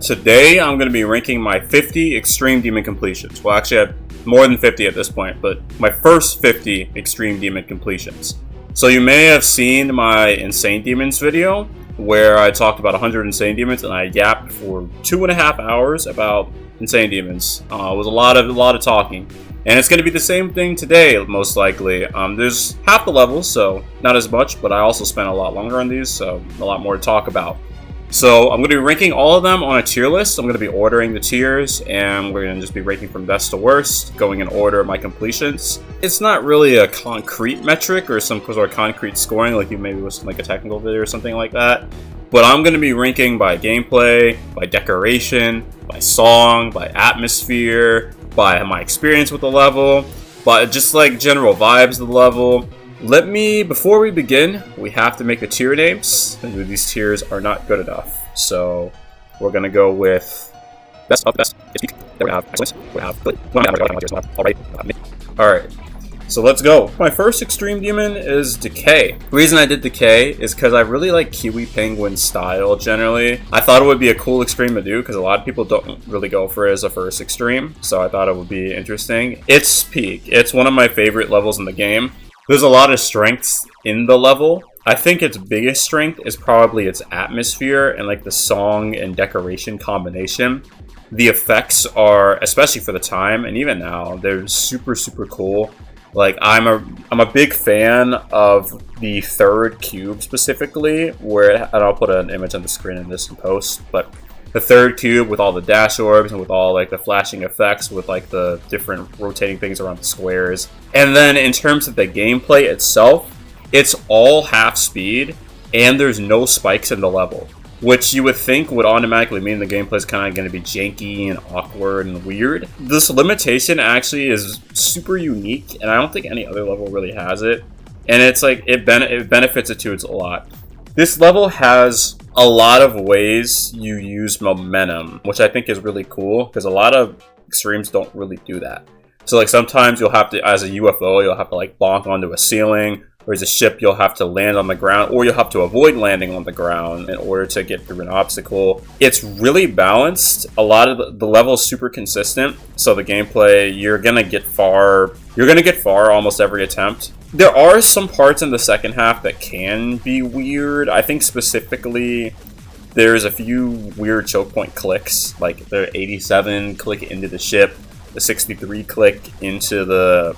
Today I'm going to be ranking my 50 Extreme Demon completions. Well, actually I have more than 50 at this point, but my first 50 Extreme Demon completions. So you may have seen my Insane Demons video, where I talked about 100 Insane Demons, and I yapped for 2.5 hours about Insane Demons. It was a lot of talking. And it's going to be the same thing today, most likely. There's half the levels, so not as much, but I also spent a lot longer on these, so a lot more to talk about. So I'm going to be ranking all of them on a tier list. I'm going to be ordering the tiers, and we're going to just be ranking from best to worst, going in order of my completions. It's not really a concrete metric or some sort of concrete scoring like you maybe listen like a technical video or something like that. But I'm going to be ranking by gameplay, by decoration, by song, by atmosphere, by my experience with the level, by just like general vibes of the level. Before we begin, we have to make the tier names, and these tiers are not good enough. So we're gonna go with best of best. There we have excellent. We have good. Alright. So let's go. My first Extreme Demon is Decay. The reason I did Decay is because I really like Kiwi Penguin's style generally. I thought it would be a cool Extreme to do because a lot of people don't really go for it as a first Extreme. So I thought it would be interesting. It's peak. It's one of my favorite levels in the game. There's a lot of strengths in the level. I think its biggest strength is probably its atmosphere and like the song and decoration combination. The effects are, especially for the time and even now, they're super cool. Like I'm a big fan of the third cube specifically, and I'll put an image on the screen in this in post, but the third cube with all the dash orbs and with all like the flashing effects with like the different rotating things around the squares. And then in terms of the gameplay itself, it's all half speed and there's no spikes in the level, which you would think would automatically mean the gameplay is kind of going to be janky and awkward and weird. This limitation actually is super unique, and I don't think any other level really has it. And it's like it benefits it to its a lot. This level has a lot of ways you use momentum, which I think is really cool because a lot of extremes don't really do that. So like sometimes you'll have to, as a UFO, you'll have to like bonk onto a ceiling, or as a ship you'll have to land on the ground, or you'll have to avoid landing on the ground in order to get through an obstacle. It's really balanced. A lot of the level is super consistent, so the gameplay, you're gonna get far almost every attempt. There are some parts in the second half that can be weird. I think specifically there's a few weird choke point clicks, like the 87 click into the ship, the 63 click into the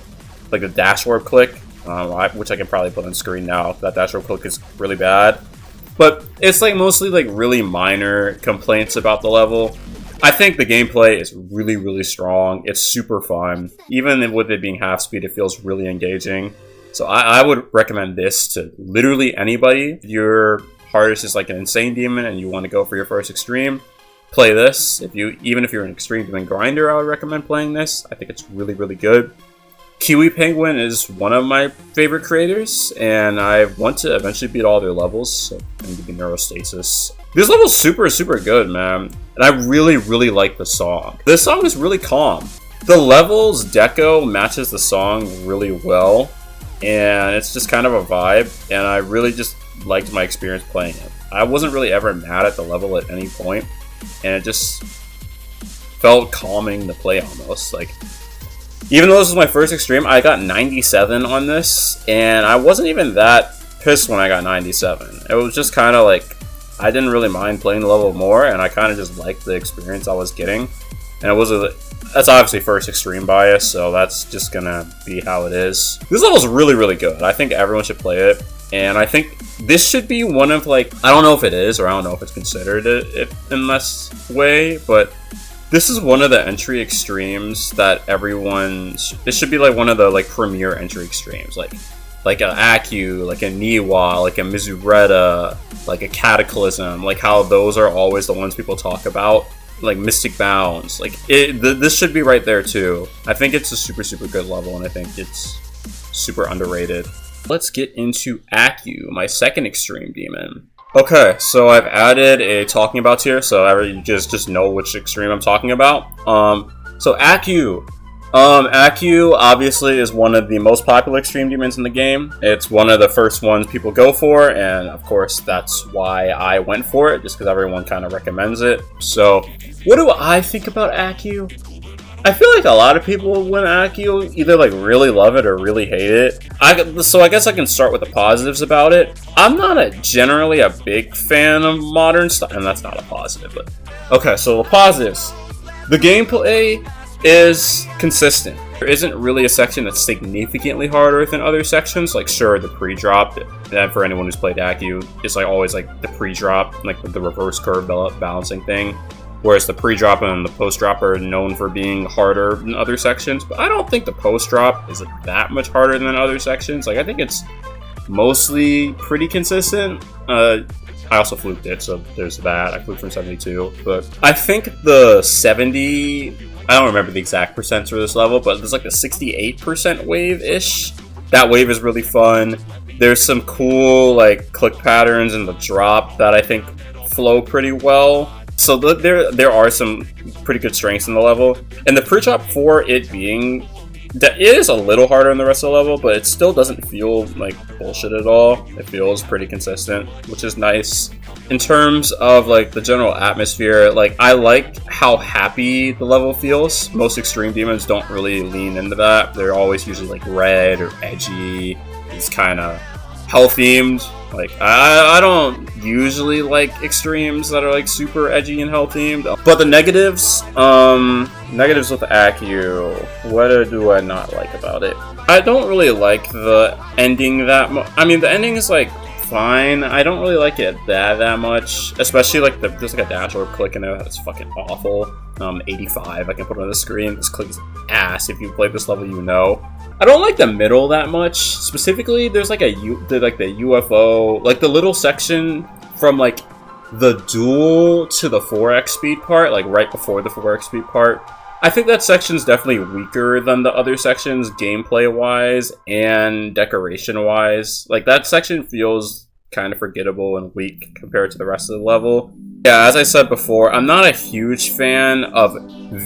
dash warp click, which I can probably put on screen now. That dash warp click is really bad. But it's like mostly like really minor complaints about the level. I think the gameplay is really strong. It's super fun. Even with it being half speed, it feels really engaging. So I would recommend this to literally anybody. If your hardest is like an Insane Demon and you want to go for your first Extreme, play this. Even if you're an Extreme Demon grinder, I would recommend playing this. I think it's really good. Kiwi Penguin is one of my favorite creators, and I want to eventually beat all their levels, so I'm going to be Neurostasis. This level's super good, man. And I really like the song. This song is really calm. The level's deco matches the song really well, and it's just kind of a vibe, and I really just liked my experience playing it. I wasn't really ever mad at the level at any point, and it just felt calming to play almost. Like, even though this was my first Extreme, I got 97 on this, and I wasn't even that pissed when I got 97. It was just kind of like, I didn't really mind playing the level more, and I kind of just liked the experience I was getting. And that's obviously first Extreme bias, so that's just gonna be how it is. This level's really good. I think everyone should play it, and I think this should be one of like, I don't know if it is, or I don't know if it's considered it in this way, but this is one of the entry extremes that this should be like one of the like premier entry extremes, like an Acu, like a Niwa, like a Mizureta, like a Cataclysm, like how those are always the ones people talk about, like Mystic Bounds. Like this should be right there too. I think it's a super good level, and I think it's super underrated. Let's get into Acu, my second Extreme Demon. Okay, so I've added a talking about tier, so you just know which Extreme I'm talking about. So Acu, Accu obviously is one of the most popular extreme demons in the game. It's one of the first ones people go for, and of course that's why I went for it, just because everyone kind of recommends it. So, what do I think about Accu? I feel like a lot of people when Accu either like really love it or really hate it. So I guess I can start with the positives about it. I'm not generally a big fan of modern style, and that's not a positive, but okay, so the positives. The gameplay is consistent. There isn't really a section that's significantly harder than other sections. Like, sure, the pre-drop, and for anyone who's played Accu, it's like always like the pre-drop, like the reverse curve balancing thing. Whereas the pre-drop and the post-drop are known for being harder than other sections. But I don't think the post-drop is that much harder than other sections. Like, I think it's mostly pretty consistent. I also fluked it, so there's that. I fluked from 72. But I think the 70... I don't remember the exact percents for this level, but there's like a 68% wave-ish. That wave is really fun. There's some cool like click patterns in the drop that I think flow pretty well. So there are some pretty good strengths in the level. And the pre-drop for it being... It is a little harder than the rest of the level, but it still doesn't feel like bullshit at all. It feels pretty consistent, which is nice. In terms of like the general atmosphere, like I like how happy the level feels. Most extreme demons don't really lean into that. They're always usually like red or edgy. It's kind of hell themed. Like I don't usually like extremes that are like super edgy and hell themed. But the negatives, negatives with Accu, what do I not like about it? I don't really like the ending that much. I mean, the ending is like fine. I don't really like it that much, especially like there's like a dash or click in there that's fucking awful. 85, I can put it on the screen. This click is ass. If you played this level, you know. I don't like the middle that much. Specifically, there's like the UFO, like the little section from like the duel to the 4x speed part, like right before the 4x speed part. I think that section's definitely weaker than the other sections, gameplay-wise and decoration-wise. Like, that section feels kind of forgettable and weak compared to the rest of the level. Yeah, as I said before, I'm not a huge fan of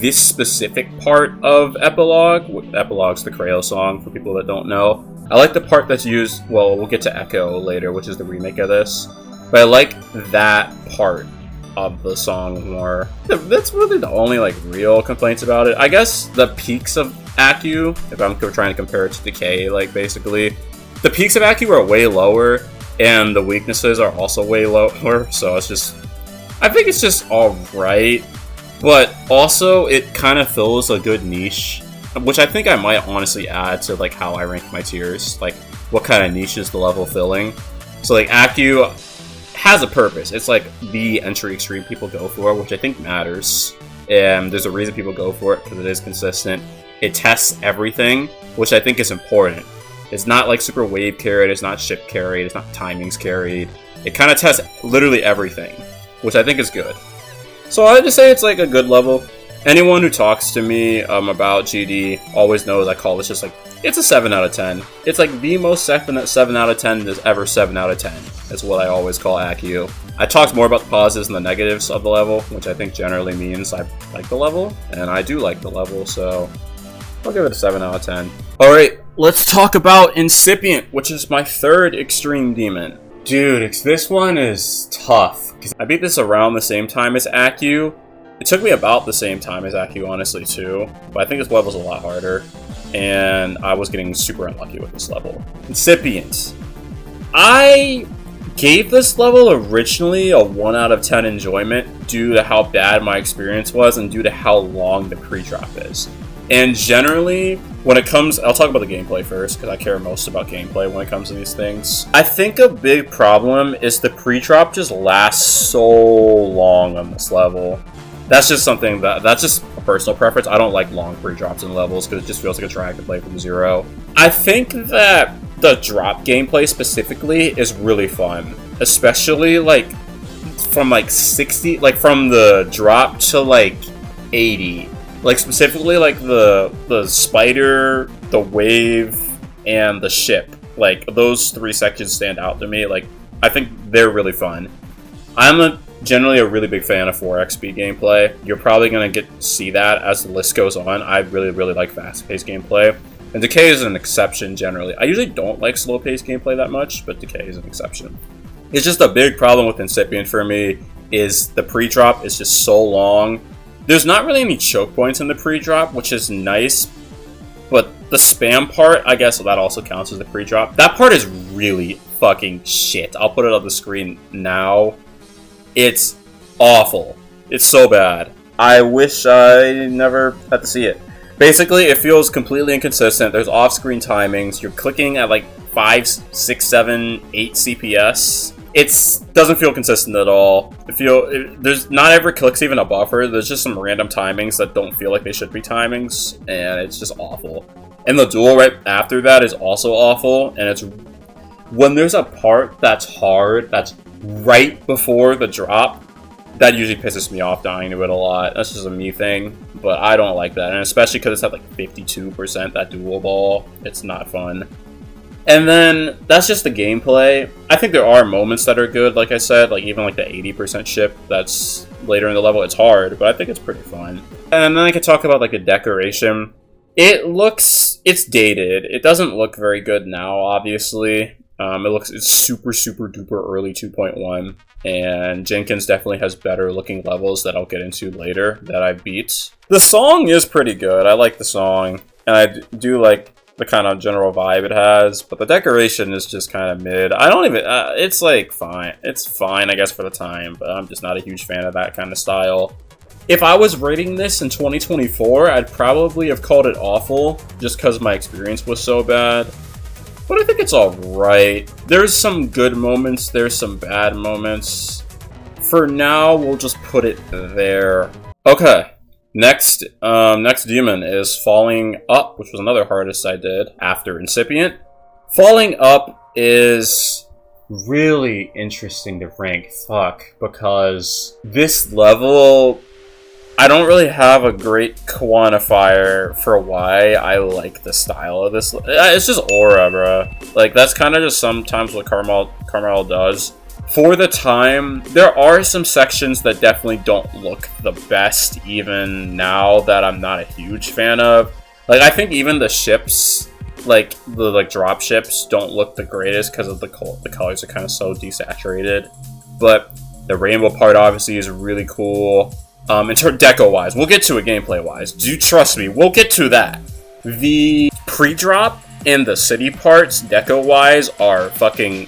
this specific part of Epilogue. Epilogue's the Crayo song, for people that don't know. I like the part that's used, well, we'll get to Echo later, which is the remake of this. But I like that part of the song more. That's really the only like real complaints about it. I guess the peaks of Accu, if I'm trying to compare it to Decay, like basically, the peaks of Accu are way lower, and the weaknesses are also way lower. So it's just, I think it's just alright, but also it kind of fills a good niche, which I think I might honestly add to like how I rank my tiers, like what kind of niche is the level filling. So like Accu has a purpose. It's like the entry extreme people go for, which I think matters. And there's a reason people go for it, because it is consistent. It tests everything, which I think is important. It's not like super wave carried, it's not ship carried, it's not timings carried. It kind of tests literally everything, which I think is good. So I just say it's like a good level. Anyone who talks to me about GD always knows I call this just like, it's a 7 out of 10. It's like the most definite 7 out of 10 there's ever 7 out of 10. That's what I always call Accu. I talked more about the positives and the negatives of the level, which I think generally means I like the level, and I do like the level, so I'll give it a 7 out of 10. Alright, let's talk about Incipient, which is my third extreme demon. Dude, this one is tough, because I beat this around the same time as Accu. It took me about the same time as Accu, honestly, too, but I think this level's a lot harder, and I was getting super unlucky with this level. Incipient. I gave this level originally a 1 out of 10 enjoyment due to how bad my experience was and due to how long the pre-drop is. And generally, when it comes... I'll talk about the gameplay first, because I care most about gameplay when it comes to these things. I think a big problem is the pre-drop just lasts so long on this level. That's just something that's just a personal preference. I don't like long pre-drops in levels, because it just feels like a drag to play from zero. I think that the drop gameplay specifically is really fun. Especially, like, from, like, 60... Like, from the drop to, like, 80. Like, specifically, like, the spider, the wave, and the ship. Like, those three sections stand out to me. Like, I think they're really fun. I'm a generally a really big fan of 4x speed gameplay. You're probably going to see that as the list goes on. I really like fast-paced gameplay. And Decay is an exception generally. I usually don't like slow-paced gameplay that much, but Decay is an exception. It's just a big problem with Incipient for me is the pre-drop is just so long. There's not really any choke points in the pre-drop, which is nice, but the spam part, I guess that also counts as the pre-drop. That part is really fucking shit. I'll put it on the screen now. It's awful. It's so bad. I wish I never had to see it. Basically, it feels completely inconsistent. There's off-screen timings. You're clicking at like 5, 6, 7, 8 CPS. It doesn't feel consistent at all. There's not every click's even a buffer. There's just some random timings that don't feel like they should be timings, and it's just awful. And the duel right after that is also awful, and it's when there's a part that's hard, that's right before the drop, that usually pisses me off dying to it a lot. That's just a me thing, but I don't like that, and especially because it's at like 52%, that duel ball. It's not fun. And then, that's just the gameplay. I think there are moments that are good, like I said, like even like the 80% ship that's later in the level. It's hard, but I think it's pretty fun. And then I could talk about like the decoration. It's dated. It doesn't look very good now, obviously. It's super duper early 2.1. And Jenkins definitely has better looking levels that I'll get into later that I beat. The song is pretty good. I like the song, and I do like the kind of general vibe it has, but the decoration is just kind of mid. I don't even, it's like fine. It's fine, I guess, for the time, but I'm just not a huge fan of that kind of style. If I was rating this in 2024, I'd probably have called it awful, just because my experience was so bad. But I think it's alright. There's some good moments, there's some bad moments. For now, we'll just put it there. Okay. Next demon is Falling Up, which was another hardest I did after Incipient. Falling Up is really interesting to rank, because this level, I don't really have a great quantifier for why I like the style of this. It's just aura, bruh. Like, that's kind of just sometimes what Carmel does. For the time, there are some sections that definitely don't look the best, even now that I'm not a huge fan of. Like, I think even the ships, like, the drop ships, don't look the greatest because of the colors are kind of so desaturated. But the rainbow part, obviously, is really cool. In terms deco-wise, we'll get to it gameplay-wise. Do trust me, we'll get to that. The pre-drop and the city parts, deco-wise, are fucking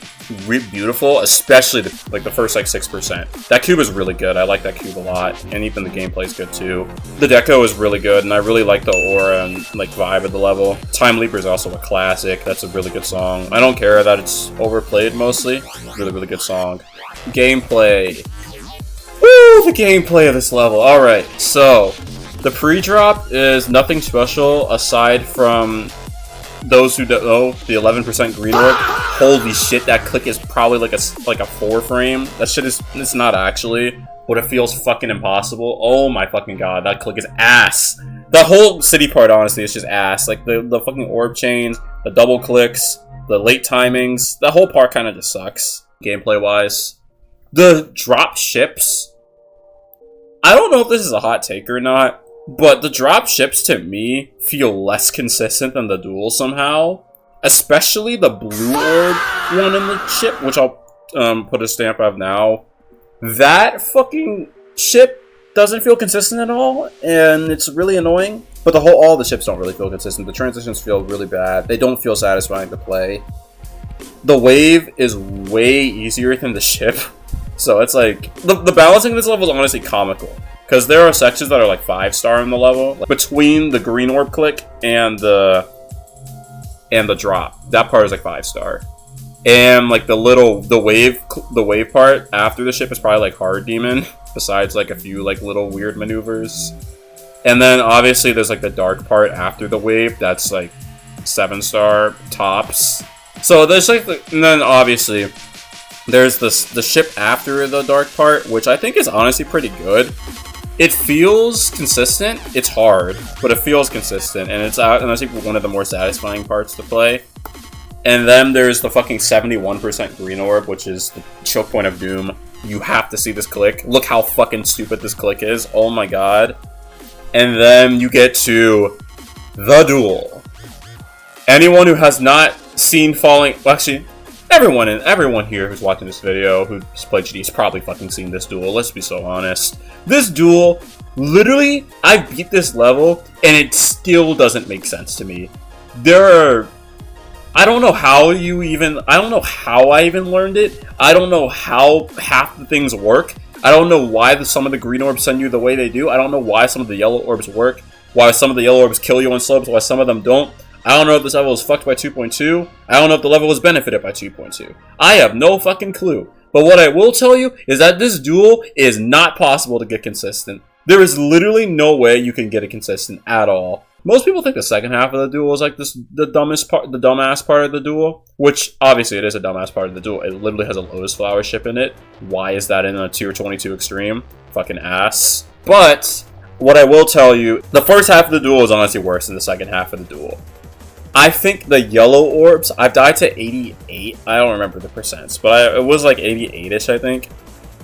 beautiful, especially the first like 6%. That cube is really good. I like that cube a lot, and even the gameplay is good too. The deco is really good, and I really like the aura and like vibe of the level. Time Leaper is also a classic. That's a really good song. I don't care that it's overplayed mostly. Really good song. Gameplay. Woo! The gameplay of this level. All right, so the pre-drop is nothing special aside from those who don't know, the 11% green orb. Holy shit, that click is probably like a 4 frame. That shit is, it's not actually, but it feels fucking impossible. Oh my fucking god, that click is ass. The whole city part, honestly, is just ass. Like, the fucking orb chains, the double clicks, the late timings, that whole part kind of just sucks, gameplay-wise. The drop ships, I don't know if this is a hot take or not, but the drop ships, to me, feel less consistent than the duel somehow. Especially the blue orb one in the ship, which I'll put a stamp of now. That fucking ship doesn't feel consistent at all, and it's really annoying. But all the ships don't really feel consistent. The transitions feel really bad. They don't feel satisfying to play. The wave is way easier than the ship. So it's like, the balancing of this level is honestly comical. Because there are sections that are like 5-star in the level. Like, between the green orb click and the drop. That part is like 5-star. And like the wave part after the ship is probably like hard demon. Besides like a few like little weird maneuvers. And then obviously there's like the dark part after the wave. That's like 7-star tops. So there's like, and then obviously there's the ship after the dark part, which I think is honestly pretty good. It feels consistent. It's hard, but it feels consistent, and it's out. And I think one of the more satisfying parts to play. And then there's the fucking 71% green orb, which is the choke point of doom. You have to see this click. Look how fucking stupid this click is. Oh my god. And then you get to the duel. Anyone who has not seen Falling... Well, actually, everyone here who's watching this video who's played GD has probably fucking seen this duel. Let's be so honest. This duel, literally, I beat this level, and it still doesn't make sense to me. I don't know how I even learned it. I don't know how half the things work. I don't know why some of the green orbs send you the way they do. I don't know why some of the yellow orbs work. Why some of the yellow orbs kill you on slopes, why some of them don't. I don't know if this level is fucked by 2.2. I don't know if the level was benefited by 2.2. I have no fucking clue. But what I will tell you is that this duel is not possible to get consistent. There is literally no way you can get it consistent at all. Most people think the second half of the duel is like the dumbass part of the duel, which obviously it is a dumbass part of the duel. It literally has a Lotus Flower ship in it. Why is that in a tier 22 extreme? Fucking ass. But what I will tell you, the first half of the duel is honestly worse than the second half of the duel. I think the yellow orbs, I've died to 88. I don't remember the percents, but it was like 88-ish, I think.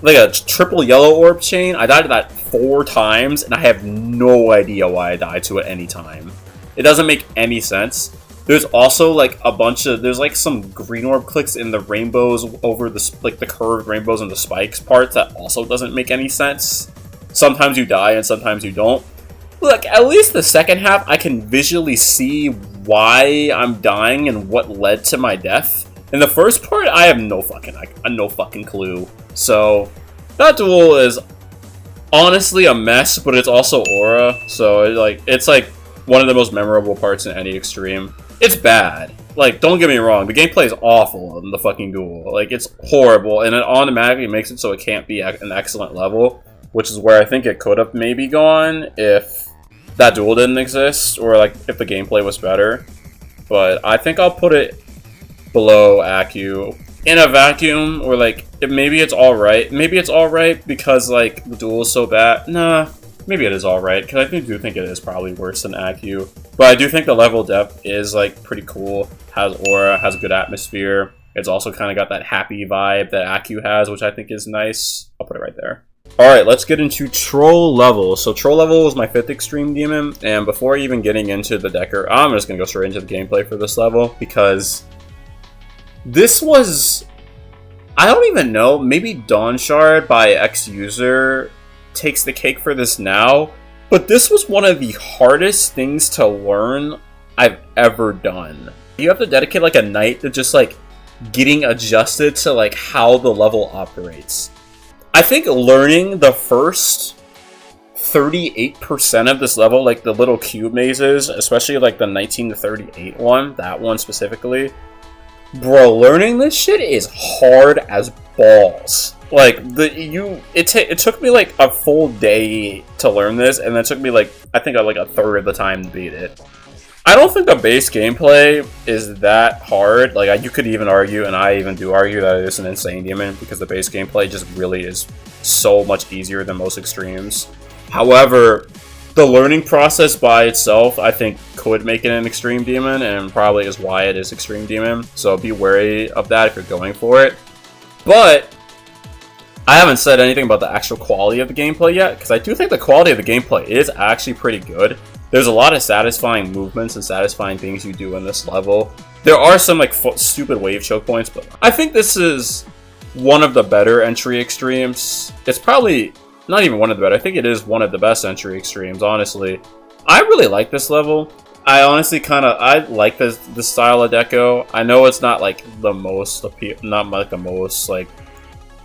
Like a triple yellow orb chain, I died to that 4 times, and I have no idea why I died to it any time. It doesn't make any sense. There's also like there's like some green orb clicks in the rainbows over the curved rainbows and the spikes parts that also doesn't make any sense. Sometimes you die and sometimes you don't. Look, at least the second half, I can visually see why I'm dying and what led to my death. In the first part, I have no fucking clue. So, that duel is honestly a mess, but it's also aura. So, it's like one of the most memorable parts in any extreme. It's bad. Like, don't get me wrong, the gameplay is awful in the fucking duel. Like, it's horrible, and it automatically makes it so it can't be an excellent level, which is where I think it could have maybe gone if that duel didn't exist, or like if the gameplay was better. But I think I'll put it below Accu. In a vacuum, or like, maybe it's alright. Maybe it's alright because like the duel is so bad. Nah, maybe it is alright, because I do think it is probably worse than Accu. But I do think the level depth is like pretty cool. Has aura, has good atmosphere. It's also kind of got that happy vibe that Accu has, which I think is nice. I'll put it right there. Alright, let's get into Troll Level. So Troll Level was my 5th Extreme Demon, and before even getting into the Decker, I'm just going to go straight into the gameplay for this level, because this was, I don't even know, maybe Dawn Shard by X-User takes the cake for this now, but this was one of the hardest things to learn I've ever done. You have to dedicate like a night to just like getting adjusted to like how the level operates. I think learning the first 38% of this level, like the little cube mazes, especially like the 19 to 38 one, that one specifically, bro, learning this shit is hard as balls. Like, it took me like a full day to learn this, and it took me like, I think like a third of the time to beat it. I don't think the base gameplay is that hard. Like, you could even argue, and I even do argue, that it is an insane demon, because the base gameplay just really is so much easier than most extremes. However, the learning process by itself, I think, could make it an extreme demon, and probably is why it is extreme demon. So be wary of that if you're going for it. But I haven't said anything about the actual quality of the gameplay yet, because I do think the quality of the gameplay is actually pretty good. There's a lot of satisfying movements and satisfying things you do in this level. There are some like stupid wave choke points, but I think this is one of the better entry extremes. It's probably not even one of the better. I think it is one of the best entry extremes, honestly. I really like this level. I honestly I like this style of deco. I know it's not like the most like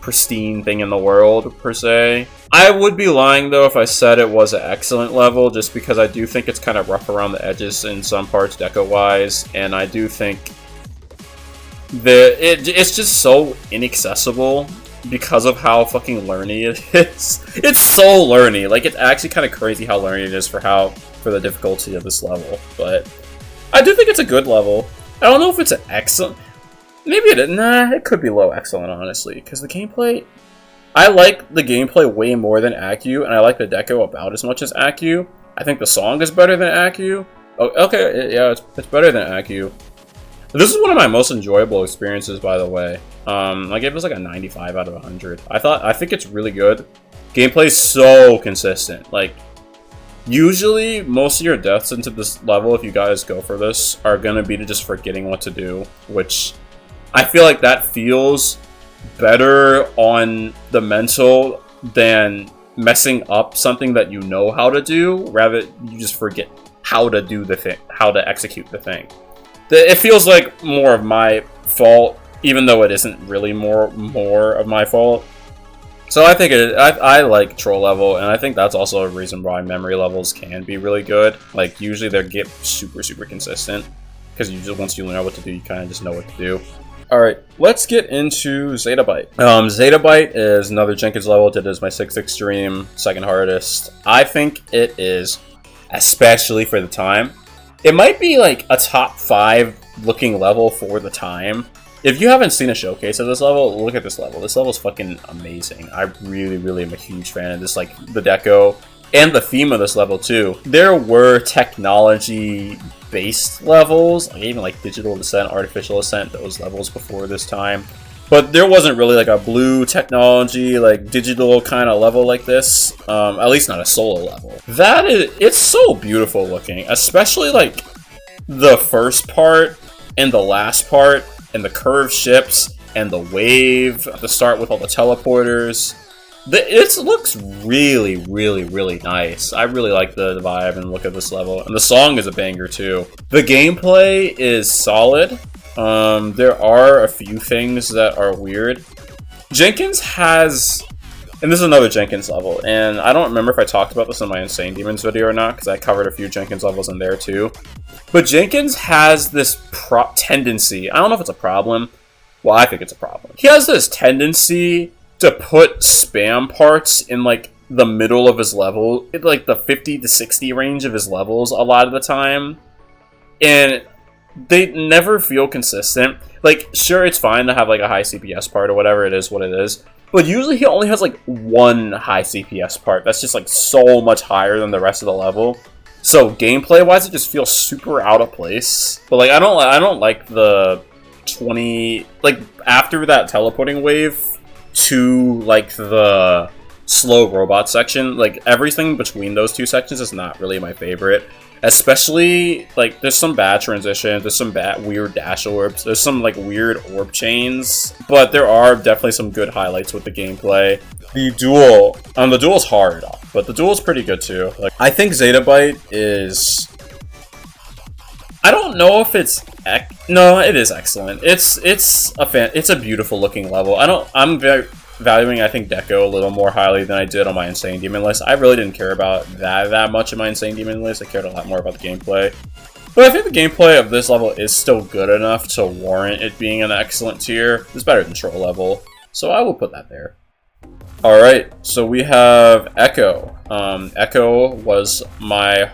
pristine thing in the world per se. I would be lying though if I said it was an excellent level, just because I do think it's kind of rough around the edges in some parts deco wise, and I do think that it's just so inaccessible because of how fucking learny it is. It's so learny. Like, it's actually kind of crazy how learny it is for the difficulty of this level. But I do think it's a good level. I don't know if it's an excellent. Maybe it is. Nah, it could be low excellent, honestly, because the gameplay, I like the gameplay way more than Accu, and I like the deco about as much as Accu. I think the song is better than Accu. Oh, okay, yeah, it's better than Accu. This is one of my most enjoyable experiences, by the way. I gave this like a 95 out of 100. I think it's really good. Gameplay is so consistent. Like, usually most of your deaths into this level, if you guys go for this, are gonna be to just forgetting what to do, which I feel like that feels better on the mental than messing up something that you know how to do, rather you just forget how to do the thing, how to execute the thing. It feels like more of my fault, even though it isn't really more of my fault. So I think I like troll level, and I think that's also a reason why memory levels can be really good. Like, usually they get super consistent, because you just, once you learn what to do, you kind of just know what to do. Alright, let's get into Zettabyte. Zettabyte is another Jenkins level. Did as my 6th extreme, second hardest. I think it is, especially for the time, it might be like a top 5 looking level for the time. If you haven't seen a showcase of this level, look at this level. This level is fucking amazing. I really am a huge fan of this, like the deco and the theme of this level too. There were technology-based levels, like even like digital descent, artificial ascent, those levels before this time. But there wasn't really like a blue technology, like digital kind of level like this. At least not a solo level. It's so beautiful looking, especially like the first part and the last part, and the curved ships, and the wave at the start with all the teleporters. It looks really nice. I really like the vibe and look of this level. And the song is a banger too. The gameplay is solid. There are a few things that are weird. Jenkins has... And this is another Jenkins level, and I don't remember if I talked about this in my Insane Demons video or not, because I covered a few Jenkins levels in there too. But Jenkins has this tendency, I don't know if it's a problem, well, I think it's a problem. He has this tendency to put spam parts in like the middle of his level, in like the 50 to 60 range of his levels a lot of the time, and they never feel consistent. Like, sure, it's fine to have like a high CPS part or whatever, it is what it is. But usually he only has like one high CPS part that's just like so much higher than the rest of the level. So gameplay wise, it just feels super out of place. But like I don't like the 20, like after that teleporting wave to like the slow robot section, like everything between those two sections is not really my favorite. Especially, like, there's some bad transitions, there's some bad weird dash orbs, there's some, like, weird orb chains, but there are definitely some good highlights with the gameplay. The duel's hard, but the duel's pretty good, too. Like, I think Zettabyte is... I don't know if it's... No, it is excellent. It's a beautiful looking level. I'm very... valuing, I think, Deco a little more highly than I did on my Insane Demon list. I really didn't care about that much in my Insane Demon list. I cared a lot more about the gameplay. But I think the gameplay of this level is still good enough to warrant it being an excellent tier. It's better than Troll level, so I will put that there. Alright, so we have Echo. Echo was my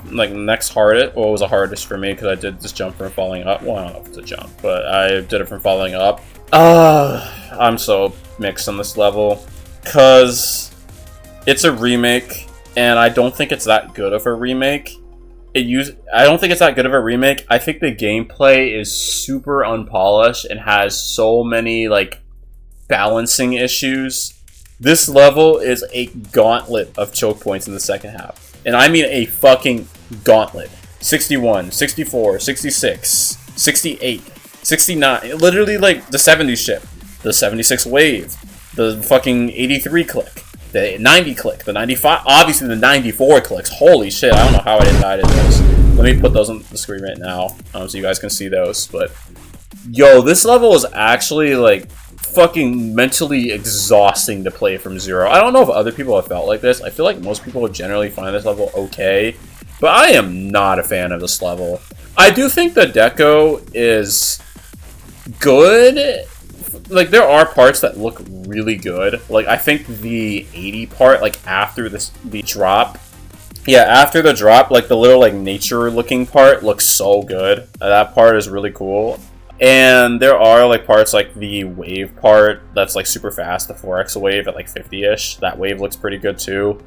next hardest. Well, it was the hardest for me because I did this jump from falling up. Well, I don't know if it's a jump, but I did it from falling up. I'm so mixed on this level because it's a remake, and I don't think it's that good of a remake. I don't think it's that good of a remake. I think the gameplay is super unpolished and has so many like balancing issues. This level is a gauntlet of choke points in the second half, and I mean a fucking gauntlet. 61, 64, 66, 68. 69, literally like the 70s ship, the 76 wave, the fucking 83 click, the 90 click, the 95, obviously the 94 clicks. Holy shit, I don't know how I didn't die to those. Let me put those on the screen right now so you guys can see those. But yo, this level is actually like fucking mentally exhausting to play from zero. I don't know if other people have felt like this. I feel like most people generally find this level okay, but I am not a fan of this level. I do think the deco is good. Like, there are parts that look really good. Like, I think the 80 part, like, after the drop. Yeah, after the drop, like, the little, like, nature-looking part looks so good. That part is really cool. And there are, like, parts like the wave part that's, like, super fast. The 4x wave at, like, 50-ish. That wave looks pretty good, too.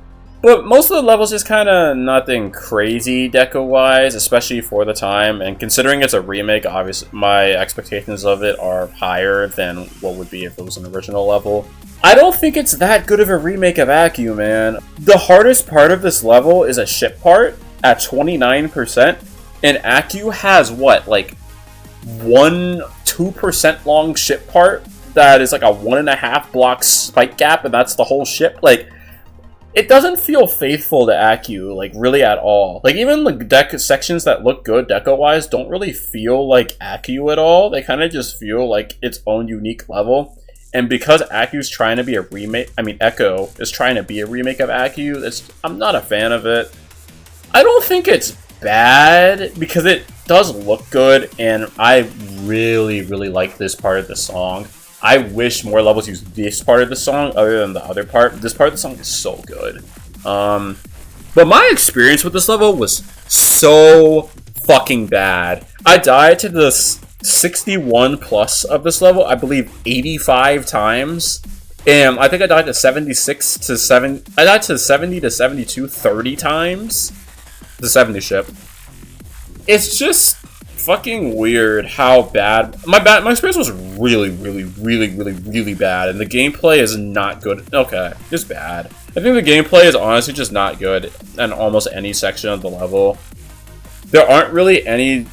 But most of the levels is kind of nothing crazy deco-wise, especially for the time. And considering it's a remake, obviously my expectations of it are higher than what would be if it was an original level. I don't think it's that good of a remake of Aku, man. The hardest part of this level is a ship part at 29%. And Aku has what, like 2% long ship part that is like a 1.5 block spike gap, and that's the whole ship. Like, it doesn't feel faithful to Aku, like, really at all. Like, even the deck sections that look good deco-wise don't really feel like Aku at all. They kind of just feel like its own unique level. And because Aku's trying to be a remake, I mean, Echo is trying to be a remake of Aku, I'm not a fan of it. I don't think it's bad, because it does look good, and I really, really like this part of the song. I wish more levels used this part of the song other than the other part. This part of the song is so good. But my experience with this level was so fucking bad. I died to the 61 plus of this level, I believe 85 times. And I think I died to 76 to 7. I died to 70 to 72 30 times. The 70 ship. It's just fucking weird how bad my experience was really bad, and the gameplay is not good. Okay, it's bad. I think the gameplay is honestly just not good in almost any section of the level. There aren't really any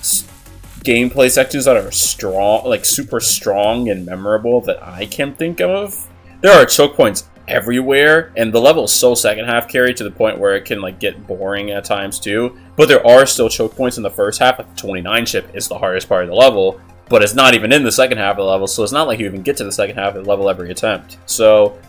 gameplay sections that are strong, like super strong and memorable that I can think of. There are choke points everywhere, and the level is so second half carry to the point where it can like get boring at times too. But there are still choke points in the first half. Like the 29 ship is the hardest part of the level, but it's not even in the second half of the level, so it's not like you even get to the second half of the level every attempt. So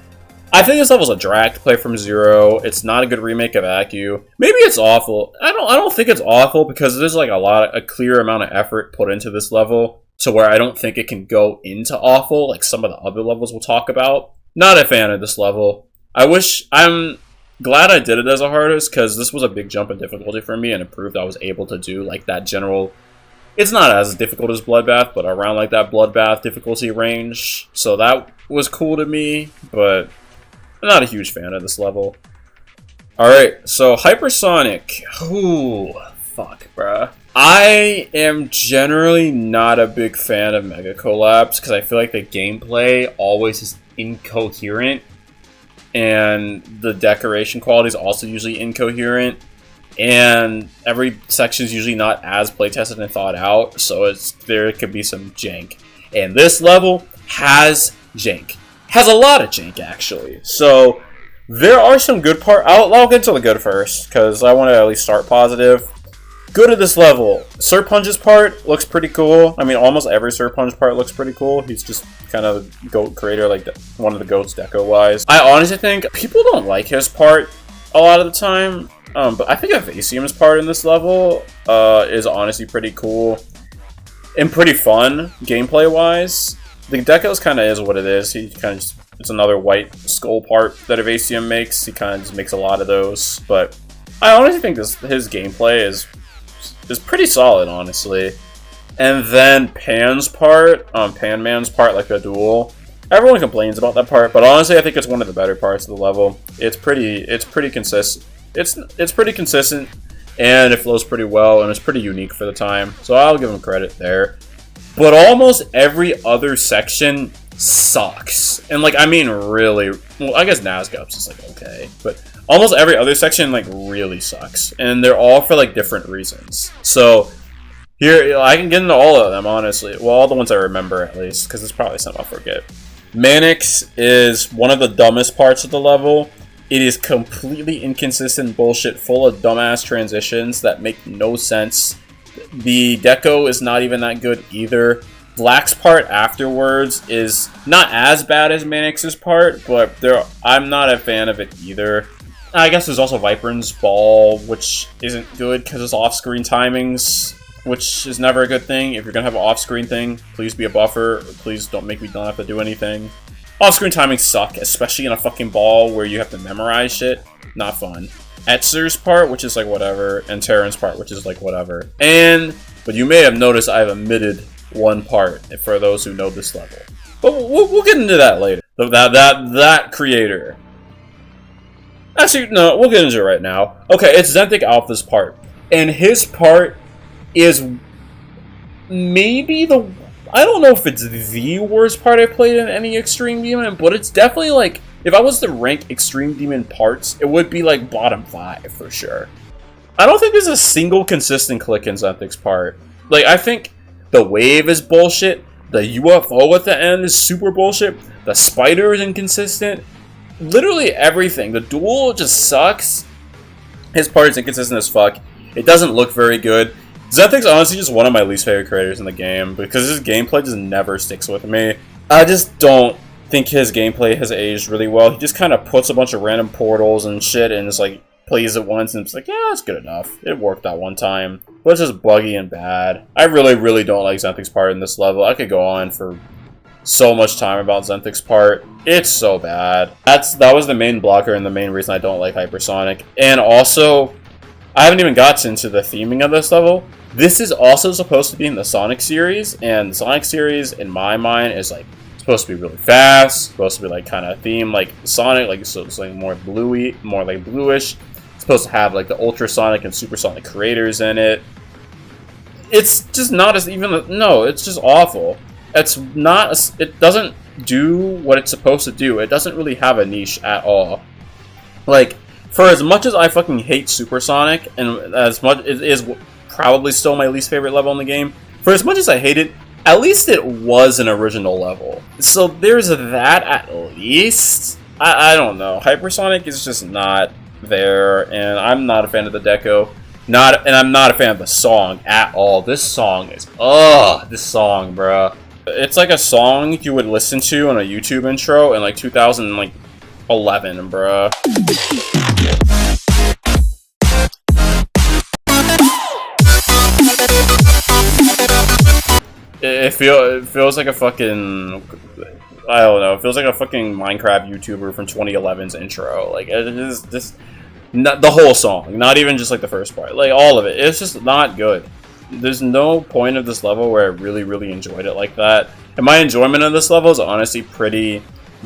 I think this level's a drag to play from zero. It's not a good remake of Aku. Maybe it's awful. I don't think it's awful, because there's like a clear amount of effort put into this level to where I don't think it can go into awful like some of the other levels we'll talk about. Not a fan of this level. I'm glad I did it as a hardest, because this was a big jump in difficulty for me, and it proved I was able to do like that general. It's not as difficult as Bloodbath, but around like that Bloodbath difficulty range. So that was cool to me, but I'm not a huge fan of this level. Alright, so HyperSonic. Ooh, fuck, bruh. I am generally not a big fan of Mega Collabs, because I feel like the gameplay always is incoherent, and the decoration quality is also usually incoherent, and every section is usually not as playtested and thought out, so there could be some jank. And this level has jank. Has a lot of jank, actually. So there are some good parts. I'll get to the good first, because I want to at least start positive. Good at this level. Sir Punch's part looks pretty cool. I mean, almost every Sir Punch part looks pretty cool. He's just kind of the GOAT creator, like one of the GOATs deco-wise. I honestly think people don't like his part a lot of the time, but I think Evasium's part in this level is honestly pretty cool and pretty fun gameplay-wise. The deco's kind of is what it is. He kind of it's another white skull part that Evasium makes. He kind of just makes a lot of those, but I honestly think his gameplay is pretty solid, honestly. And then Pan's part, Pan Man's part, like the duel. Everyone complains about that part, but honestly, I think it's one of the better parts of the level. It's pretty consistent. It's pretty consistent, and it flows pretty well, and it's pretty unique for the time. So I'll give him credit there. But almost every other section sucks, and like I mean, really. Well, I guess Nazgup's is like okay, but almost every other section like really sucks, and they're all for like different reasons. So here, I can get into all of them, honestly. Well, all the ones I remember at least, because it's probably some I'll forget. Manix is one of the dumbest parts of the level. It is completely inconsistent bullshit, full of dumbass transitions that make no sense. The deco is not even that good either. Black's part afterwards is not as bad as Manix's part, but I'm not a fan of it either. I guess there's also Viper's Ball, which isn't good because it's off-screen timings, which is never a good thing. If you're going to have an off-screen thing, please be a buffer, or please don't make me not have to do anything. Off-screen timings suck, especially in a fucking ball where you have to memorize shit. Not fun. Etzer's part, which is like whatever, and Terran's part, which is like whatever. But you may have noticed I've omitted one part for those who know this level. But we'll get into that later. That creator. Actually, no, we'll get into it right now. Okay, it's Xanthic Alpha's part. And his part is maybe the... I don't know if it's the worst part I've played in any Extreme Demon, but it's definitely like... If I was to rank Extreme Demon parts, it would be like bottom 5 for sure. I don't think there's a single consistent click in Xanthic's part. Like, I think the wave is bullshit. The UFO at the end is super bullshit. The spider is inconsistent. Literally everything. The duel just sucks. His part is inconsistent as fuck. It doesn't look very good. Xanthic's honestly just one of my least favorite creators in the game because his gameplay just never sticks with me. I just don't think his gameplay has aged really well. He just kind of puts a bunch of random portals and shit and just like plays it once and it's like, yeah, it's good enough. It worked that one time. But it's just buggy and bad. I really don't like Xanthic's part in this level. I could go on for so much time about Xanthic's part. It's so bad. That was the main blocker and the main reason I don't like HyperSonic. And also, I haven't even gotten into the theming of this level. This is also supposed to be in the Sonic series, and the Sonic series, in my mind, is like supposed to be really fast, supposed to be like kind of theme like Sonic, like so it's like more bluey, more like bluish. It's supposed to have like the ultrasonic and supersonic creators in it. It's just not as even no, it's just awful. It's not. It doesn't do what it's supposed to do. It doesn't really have a niche at all. Like, for as much as I fucking hate Supersonic, and as much it is probably still my least favorite level in the game. For as much as I hate it, at least it was an original level. So there's that at least. I don't know. Hypersonic is just not there, and I'm not a fan of the deco. And I'm not a fan of the song at all. This song is, this song, bruh. It's like a song you would listen to on a YouTube intro in like 2011, bruh. It feels like a fucking, I don't know, it feels like a fucking Minecraft YouTuber from 2011's intro. Like, it is just, not the whole song, not even just like the first part, like all of it. It's just not good. There's no point of this level where I really enjoyed it like that. And my enjoyment of this level is honestly pretty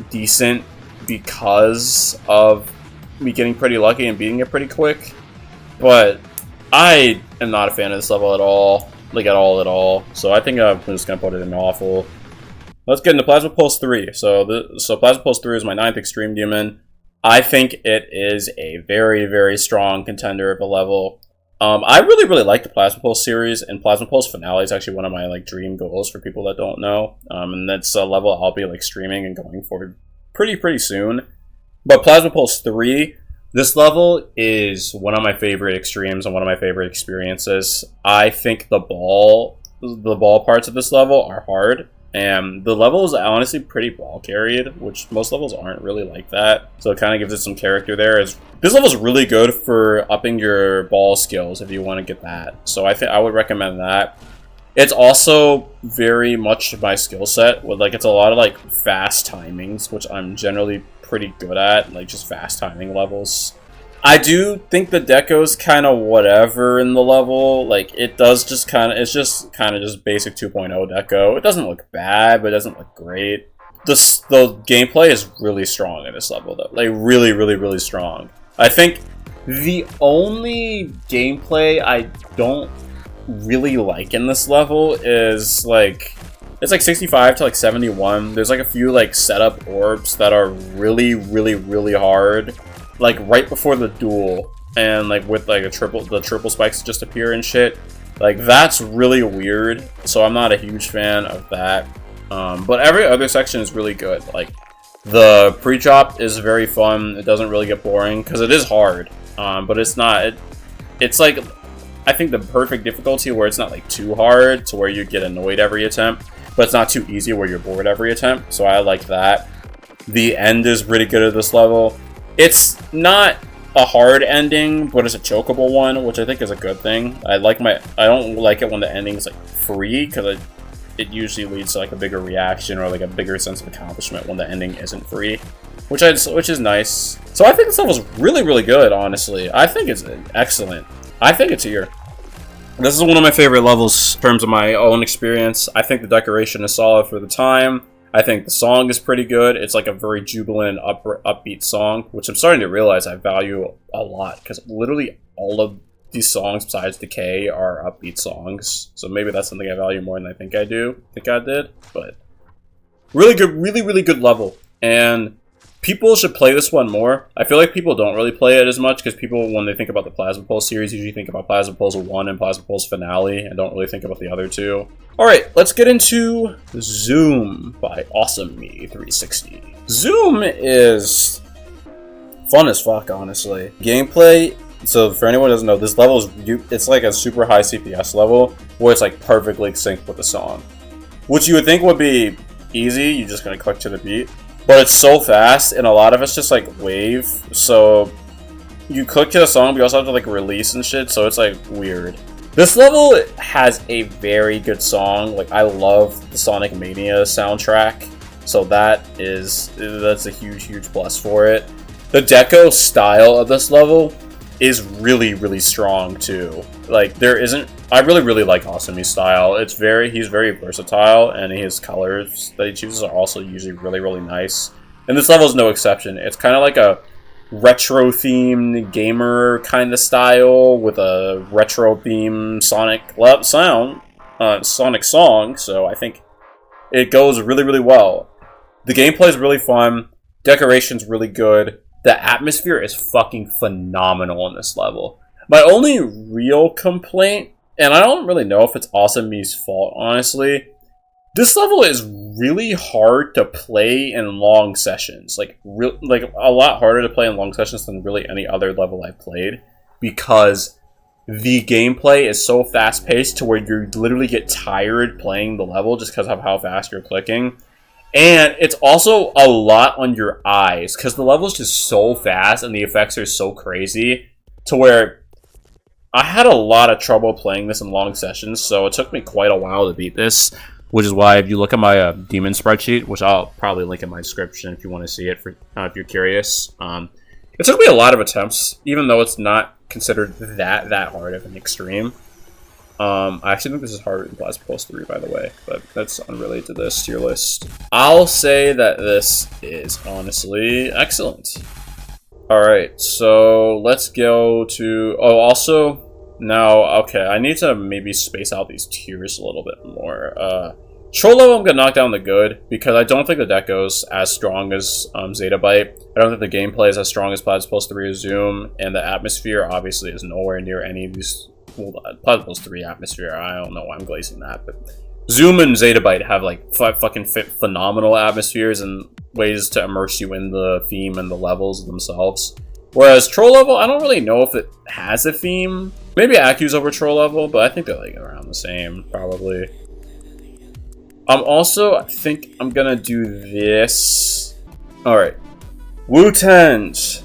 decent because of me getting pretty lucky and beating it pretty quick. But I am not a fan of this level at all. Like, at all. So I think I'm just gonna put it in awful. Let's get into Plasma Pulse 3. So Plasma Pulse 3 is my 9th Extreme Demon. I think it is a very strong contender of a level. I really like the Plasma Pulse series, and Plasma Pulse Finale is actually one of my like dream goals for people that don't know. And that's a level I'll be like streaming and going for pretty soon. But Plasma Pulse 3, this level is one of my favorite extremes and one of my favorite experiences. I think the ball parts of this level are hard. And the level is honestly pretty ball carried, which most levels aren't really like that. So it kind of gives it some character there. This level is really good for upping your ball skills if you want to get that. So I think I would recommend that. It's also very much my skill set. With like, it's a lot of like fast timings, which I'm generally pretty good at, like just fast timing levels. I do think the deco's kind of whatever in the level. Like, it does just kind of, it's just kind of just basic 2.0 deco. It doesn't look bad, but it doesn't look great. The gameplay is really strong in this level, though. Like, really strong. I think the only gameplay I don't really like in this level is, like, it's like 65 to like 71. There's like a few like setup orbs that are really hard. Like right before the duel, and like with like the triple spikes just appear and shit. Like, that's really weird, so I'm not a huge fan of that. But every other section is really good. Like, the pre-chop is very fun. It doesn't really get boring because it is hard, but it's not. It's like, I think the perfect difficulty where it's not like too hard to where you get annoyed every attempt, but it's not too easy where you're bored every attempt. So I like that. The end is pretty good at this level. It's not a hard ending, but it's a chokeable one, which I think is a good thing. I don't like it when the ending is like free, because it usually leads to like a bigger reaction or like a bigger sense of accomplishment when the ending isn't free, which is nice. So I think this level's really good, honestly. I think it's excellent. I think it's here. This is one of my favorite levels in terms of my own experience. I think the decoration is solid for the time. I think the song is pretty good. It's like a very jubilant, upbeat song, which I'm starting to realize I value a lot, because literally all of these songs besides Decay are upbeat songs. So maybe that's something I value more than I think I did. But really good, really good level. And people should play this one more. I feel like people don't really play it as much, because people, when they think about the Plasma Pulse series, usually think about Plasma Pulse 1 and Plasma Pulse Finale, and don't really think about the other two. Alright, let's get into Zoom by AwesomeMe360. Zoom is fun as fuck, honestly. Gameplay, so for anyone who doesn't know, this level is, it's like a super high CPS level, where it's like perfectly synced with the song. Which you would think would be easy, you're just gonna click to the beat. But it's so fast, and a lot of it's just like wave, so you click to the song, but you also have to like release and shit, so it's like weird. This level has a very good song. Like, I love the Sonic Mania soundtrack, so that's a huge plus for it. The deco style of this level is really strong too. Like, I really like AwesomeMe's style. He's very versatile, and his colors that he chooses are also usually really nice. And this level is no exception. It's kind of like a retro themed gamer kind of style with a retro themed Sonic song, so I think it goes really well. The gameplay is really fun, decoration's really good, the atmosphere is fucking phenomenal in this level. My only real complaint, and I don't really know if it's AwesomeMe's fault, honestly, this level is really hard to play in long sessions. Like a lot harder to play in long sessions than really any other level I've played, because the gameplay is so fast-paced to where you literally get tired playing the level just because of how fast you're clicking. And it's also a lot on your eyes, because the level is just so fast and the effects are so crazy, to where I had a lot of trouble playing this in long sessions, so it took me quite a while to beat this. Which is why, if you look at my demon spreadsheet, which I'll probably link in my description if you want to see it, if you're curious. It took me a lot of attempts, even though it's not considered that hard of an extreme. I actually think this is harder than Plasma Pulse 3, by the way, but that's unrelated to this tier list. I'll say that this is honestly excellent. Alright, so let's go to... Oh, also, now, okay, I need to maybe space out these tiers a little bit more. Troll level, I'm going to knock down the good, because I don't think the deck goes as strong as Zettabyte. I don't think the gameplay is as strong as Plasma Pulse 3 or Zoom, and the atmosphere obviously is nowhere near any of these. Well, Plasma Pulse 3 atmosphere, I don't know why I'm glazing that, but Zoom and Zettabyte have like fucking phenomenal atmospheres and ways to immerse you in the theme and the levels themselves. Whereas Troll level, I don't really know if it has a theme. Maybe Accu's over Troll level, but I think they're like around the same, probably. I think I'm gonna do this. Alright. Wutend.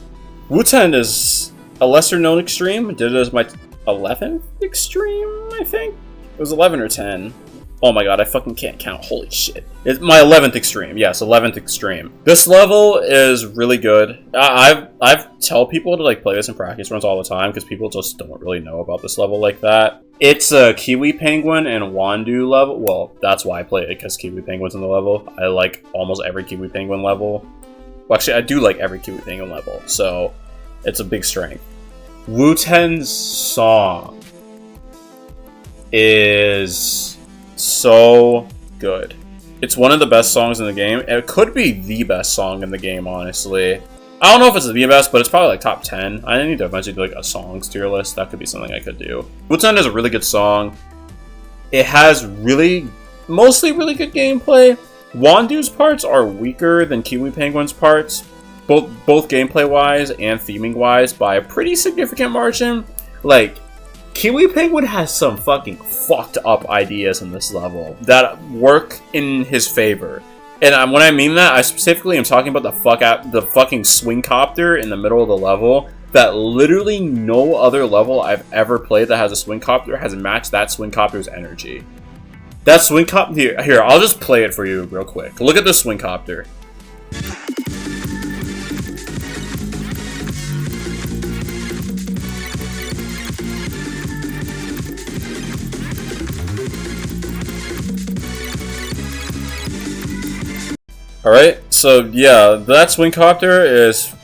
Wutend is a lesser known extreme. I did it as my 11th extreme, I think? It was 11 or 10. Oh my god, I fucking can't count. Holy shit. It's my 11th extreme. Yes, 11th extreme. This level is really good. I've tell people to like play this in practice runs all the time, because people just don't really know about this level like that. It's a Kiwi Penguin and Wandu level. Well, that's why I play it, because Kiwi Penguin's in the level. I like almost every Kiwi Penguin level. Well, actually, I do like every Kiwi Penguin level, so it's a big strength. Wutend's song is so good. It's one of the best songs in the game. It could be the best song in the game, honestly. I don't know if it's the best, but it's probably like top 10. I need to eventually do like a songs tier list. That could be something I could do. Wutend is a really good song. It has mostly really good gameplay. Wandu's parts are weaker than Kiwi Penguin's parts, both gameplay-wise and theming-wise, by a pretty significant margin. Like, Kiwi Penguin has some fucking fucked up ideas in this level that work in his favor. And when I mean that, I specifically am talking about the fucking swing copter in the middle of the level. That literally no other level I've ever played that has a swing copter has matched that swing copter's energy. That swing copter here, I'll just play it for you real quick. Look at this swing copter. Alright, so yeah, that swing copter is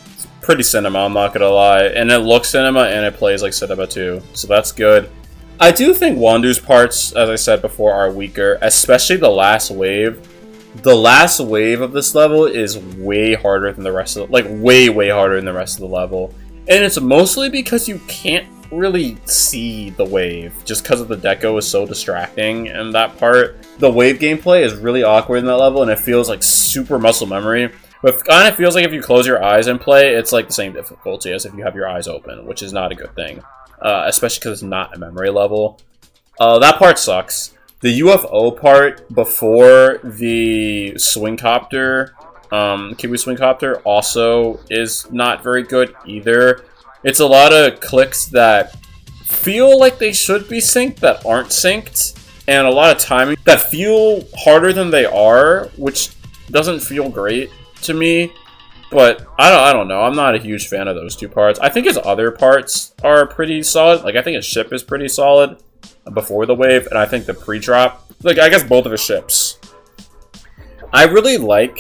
pretty cinema, I'm not gonna lie. And it looks cinema and it plays like Zettabyte too, so that's good. I do think Wandu's parts, as I said before, are weaker, especially the last wave. The last wave of this level is way harder than the rest of the, like way harder than the rest of the level. And it's mostly because you can't really see the wave, just because of the deco is so distracting in that part. The wave gameplay is really awkward in that level, and it feels like super muscle memory. But it kind of feels like if you close your eyes and play, it's like the same difficulty as if you have your eyes open, which is not a good thing. Especially because it's not a memory level. That part sucks. The UFO part before the swing copter, Kiwi swing copter, also is not very good either. It's a lot of clicks that feel like they should be synced that aren't synced, and a lot of timing that feel harder than they are, which doesn't feel great to me. But I don't know. I'm not a huge fan of those two parts. I think his other parts are pretty solid. Like, I think his ship is pretty solid before the wave, and I think the pre-drop, like, I guess both of his ships. I really like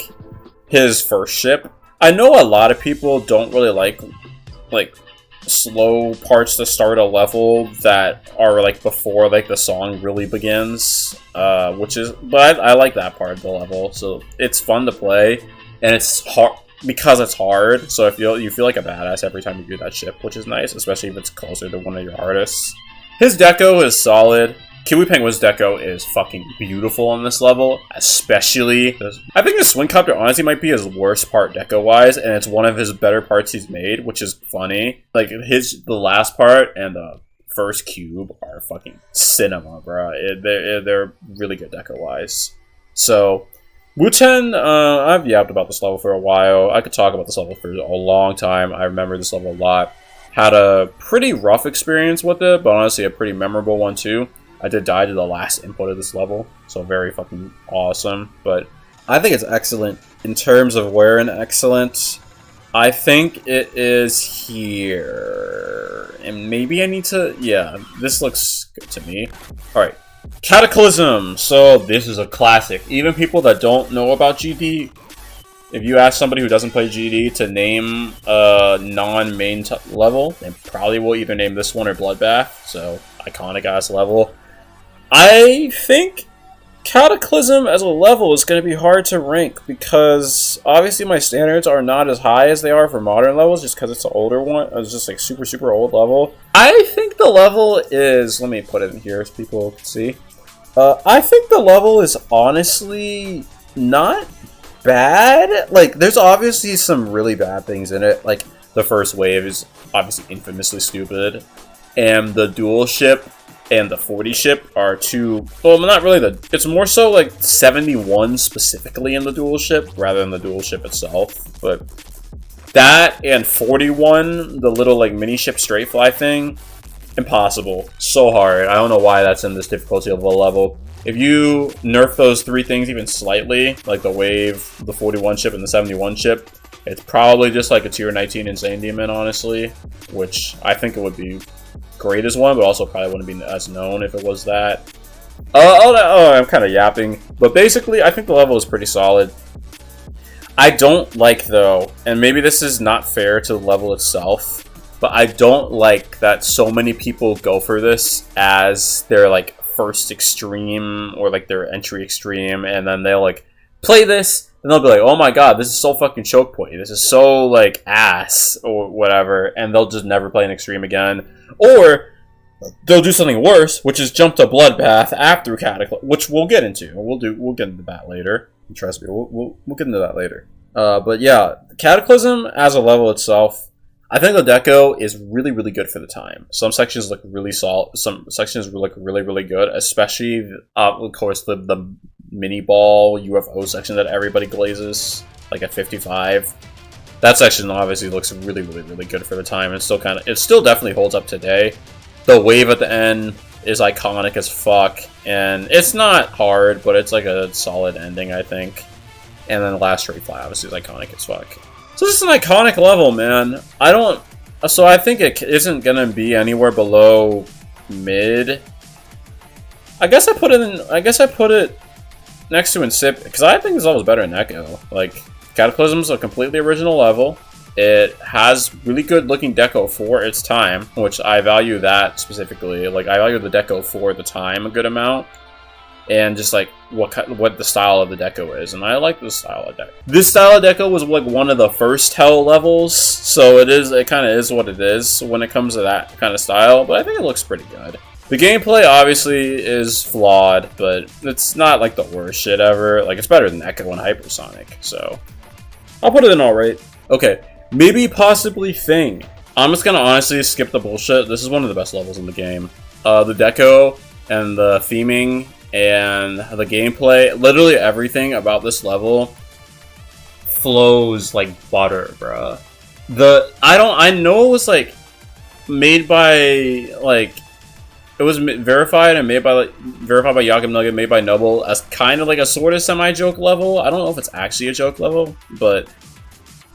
his first ship. I know a lot of people don't really like slow parts to start a level that are like before like the song really begins, but I like that part of the level. So it's fun to play, and it's hard because it's hard. So you feel like a badass every time you do that ship, which is nice, especially if it's closer to one of your artists. His deco is solid. Kiwi Penguin's deco is fucking beautiful on this level, especially. I think the swing copter honestly might be his worst part deco-wise, and it's one of his better parts he's made, which is funny. Like, the last part and the first cube are fucking cinema, bro. They're really good deco-wise. So, wutend, I've yapped about this level for a while. I could talk about this level for a long time. I remember this level a lot. Had a pretty rough experience with it, but honestly a pretty memorable one too. I did die to the last input of this level, so very fucking awesome. But I think it's excellent. In terms of where in excellent, I think it is here. And maybe I need to... yeah, this looks good to me. Alright. Cataclysm! So this is a classic. Even people that don't know about GD, if you ask somebody who doesn't play GD to name a non-main level, they probably will either name this one or Bloodbath. So, iconic-ass level. I think Cataclysm as a level is going to be hard to rank because obviously my standards are not as high as they are for modern levels just because it's an older one. It's just like super old level. I think the level is... let me put it in here so people can see. I think the level is honestly not bad. Like, there's obviously some really bad things in it. Like, the first wave is obviously infamously stupid. And the dual ship and the 40 ship are two... well, not really it's more so like 71 specifically in the dual ship rather than the dual ship itself. But that and 41, the little like mini ship straight fly thing, impossible. So hard. I don't know why that's in this difficulty of a level. If you nerf those three things even slightly, like the wave, the 41 ship, and the 71 ship, it's probably just like a tier 19 insane demon, honestly, which I think it would be great as one, but also probably wouldn't be as known if it was that. I'm kind of yapping, but basically I think the level is pretty solid. I don't like, though, and maybe this is not fair to the level itself, but I don't like that so many people go for this as their like first extreme or like their entry extreme, and then they'll like play this and they'll be like, oh my god, this is so fucking choke point, this is so like ass or whatever, and they'll just never play an extreme again. Or they'll do something worse, which is jump to Bloodbath after Cataclysm, which we'll get into. We'll get into that later. Trust me, we'll get into that later. But yeah, Cataclysm as a level itself, I think the deco is really good for the time. Some sections look really solid. Some sections look really good, especially of course the mini ball UFO section that everybody glazes like at 55. That section obviously looks really good for the time. It still definitely holds up today. The wave at the end is iconic as fuck, and it's not hard, but it's like a solid ending, I think. And then the last straight fly obviously is iconic as fuck. So this is an iconic level, man. So I think it isn't gonna be anywhere below mid. I guess I put it next to Incipient, because I think this level is better than Neko. Like, Cataclysm's a completely original level. It has really good looking deco for its time, which I value that specifically. Like, I value the deco for the time a good amount, and just like what the style of the deco is, and I like this style of deco. This style of deco was like one of the first Hell levels, so it kind of is what it is when it comes to that kind of style. But I think it looks pretty good. The gameplay obviously is flawed, but it's not like the worst shit ever. Like, it's better than Echo and Hypersonic, so I'll put it in alright. Okay. Maybe possibly Thing. I'm just gonna honestly skip the bullshit. This is one of the best levels in the game. The deco and the theming and the gameplay, literally everything about this level flows like butter, bruh. I know it was like made by like it was verified and verified by Yakum Nugget, made by Noble as kind of like a sort of semi-joke level. I don't know if it's actually a joke level, but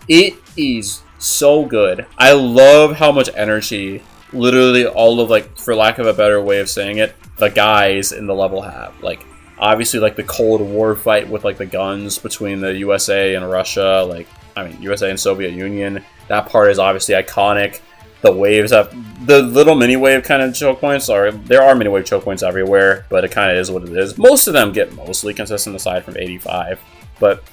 it is so good. I love how much energy, literally all of, like, for lack of a better way of saying it, the guys in the level have. Like, obviously, like, the Cold War fight with, like, the guns between the USA and Russia, like, I mean, USA and Soviet Union. That part is obviously iconic. The waves have, the little mini-wave kind of choke points there are mini-wave choke points everywhere, but it kind of is what it is. Most of them get mostly consistent aside from 85, but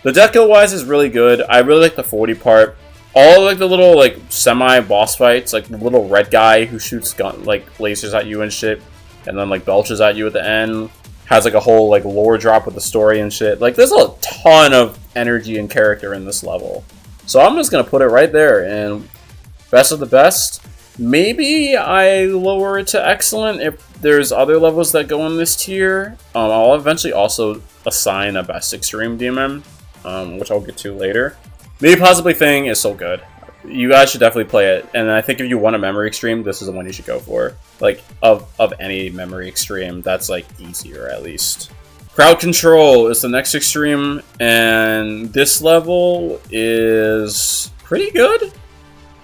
the deco-wise is really good. I really like the 40 part. All like the little like semi-boss fights, like the little red guy who shoots lasers at you and shit, and then like belches at you at the end, has like a whole like lore drop with the story and shit. Like, there's a ton of energy and character in this level. So I'm just gonna put it right there, and best of the best. Maybe I lower it to excellent if there's other levels that go in this tier. I'll eventually also assign a best extreme demon, which I'll get to later. Maybe Possibly Thing is so good. You guys should definitely play it, and I think if you want a memory extreme, this is the one you should go for. Like, of any memory extreme, that's like easier at least. Crowd Control is the next extreme, and this level is pretty good.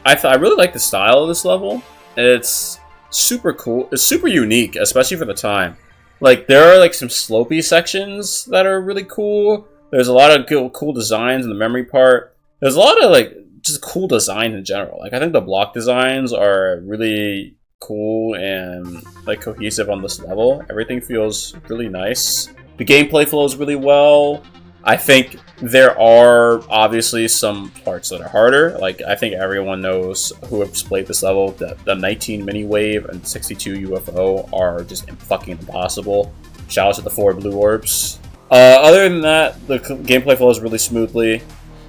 I really like the style of this level. It's super cool. It's super unique, especially for the time. Like, there are like some slopey sections that are really cool. There's a lot of cool designs in the memory part. There's a lot of like just cool designs in general. Like, I think the block designs are really cool and like cohesive on this level. Everything feels really nice. The gameplay flows really well. I think there are obviously some parts that are harder. Like, I think everyone knows who has played this level that the 19 mini wave and 62 UFO are just fucking impossible. Shout out to the 4 blue orbs. Other than that, the gameplay flows really smoothly.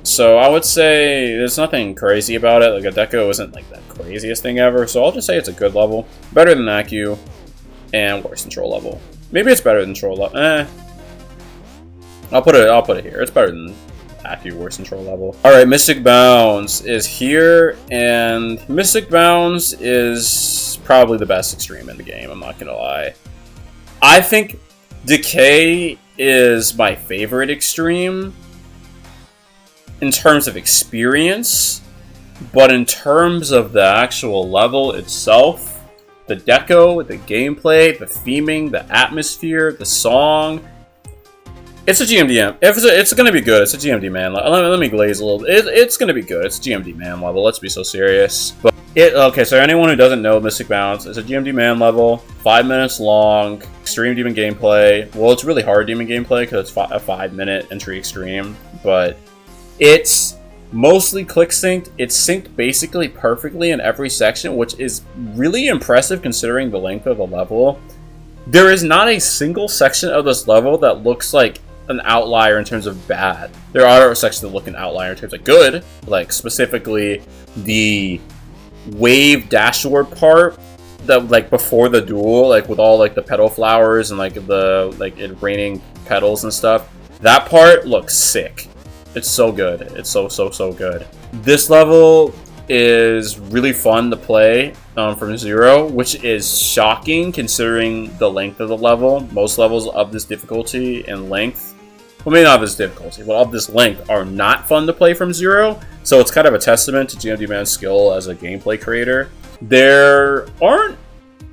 So I would say there's nothing crazy about it. Like, a deco isn't like the craziest thing ever. So I'll just say it's a good level. Better than ACU and worse than Troll level. Maybe it's better than Troll level. I'll put it here. It's better than ACU, worse than Troll level. Alright, Mystic Bounds is here, and Mystic Bounds is probably the best extreme in the game, I'm not gonna lie. I think Decay is my favorite extreme in terms of experience, but in terms of the actual level itself, the deco, the gameplay, the theming, the atmosphere, the song, it's a GMDM. It's gonna be good. It's a GMD man. Let me glaze a little. It's gonna be good. It's a GMD man level. Let's be so serious. But okay. So anyone who doesn't know Mystic Bounds, it's a GMD man level, 5 minutes long, extreme demon gameplay. Well, it's really hard demon gameplay because it's a 5-minute entry extreme, but it's mostly click synced. It's synced basically perfectly in every section, which is really impressive considering the length of the level. There is not a single section of this level that looks like an outlier in terms of bad. There are other sections that look an outlier in terms of good, like specifically the wave dashboard part that like before the duel, like with all like the petal flowers and like the it raining petals and stuff. That part looks sick. It's so good. It's so good. This level is really fun to play from zero, which is shocking considering the length of the level. Most levels of this difficulty and length, well, maybe not of this difficulty, but of this length, are not fun to play from zero. So it's kind of a testament to GMD Man's skill as a gameplay creator. There aren't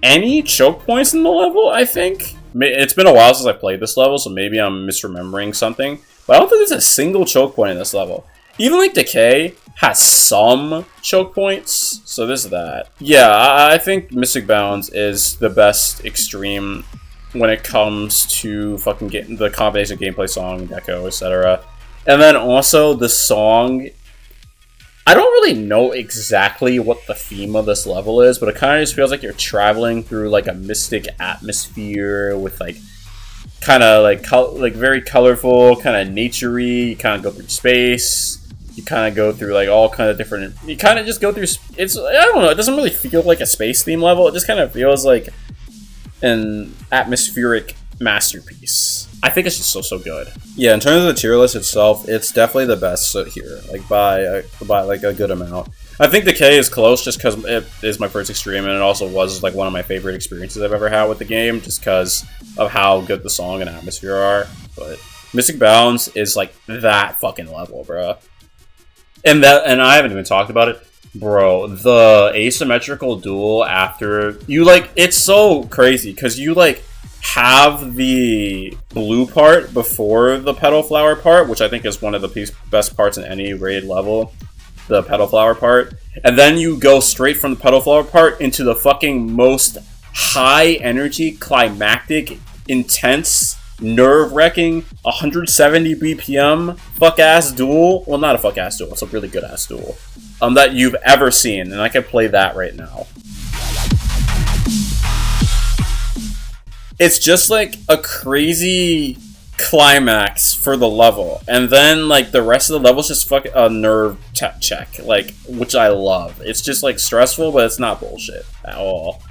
any choke points in the level, I think. It's been a while since I played this level, so maybe I'm misremembering something. But I don't think there's a single choke point in this level. Even like Decay has some choke points, so there's that. Yeah, I think Mystic Bounds is the best extreme when it comes to fucking getting the combination of gameplay, song, deco, etc. And then also the song, I don't really know exactly what the theme of this level is, but it kind of just feels like you're traveling through like a mystic atmosphere with like kind of like very colorful, kind of naturey. You kind of go through space. You kind of go through like all kind of different. You kind of just go through. It's, I don't know. It doesn't really feel like a space theme level. It just kind of feels like an atmospheric masterpiece. I think it's just so good. Yeah, in terms of the tier list itself, it's definitely the best here, like by like a good amount. I think Decay is close just because it is my first extreme, and it also was like one of my favorite experiences I've ever had with the game, just because of how good the song and atmosphere are. But Mystic Bounds is like that fucking level, bro. And I haven't even talked about it. Bro, the asymmetrical duel after you, like, it's so crazy because you like have the blue part before the petal flower part, which I think is one of the best parts in any raid level, the petal flower part, and then you go straight from the petal flower part into the fucking most high energy, climactic, intense, nerve-wracking 170 BPM fuck-ass duel. Well, not a fuck-ass duel, it's a really good-ass duel that you've ever seen, and I can play that right now. It's just like a crazy climax for the level, and then like the rest of the level is just fucking a nerve check, like, which I love. It's just like stressful, but it's not bullshit at all.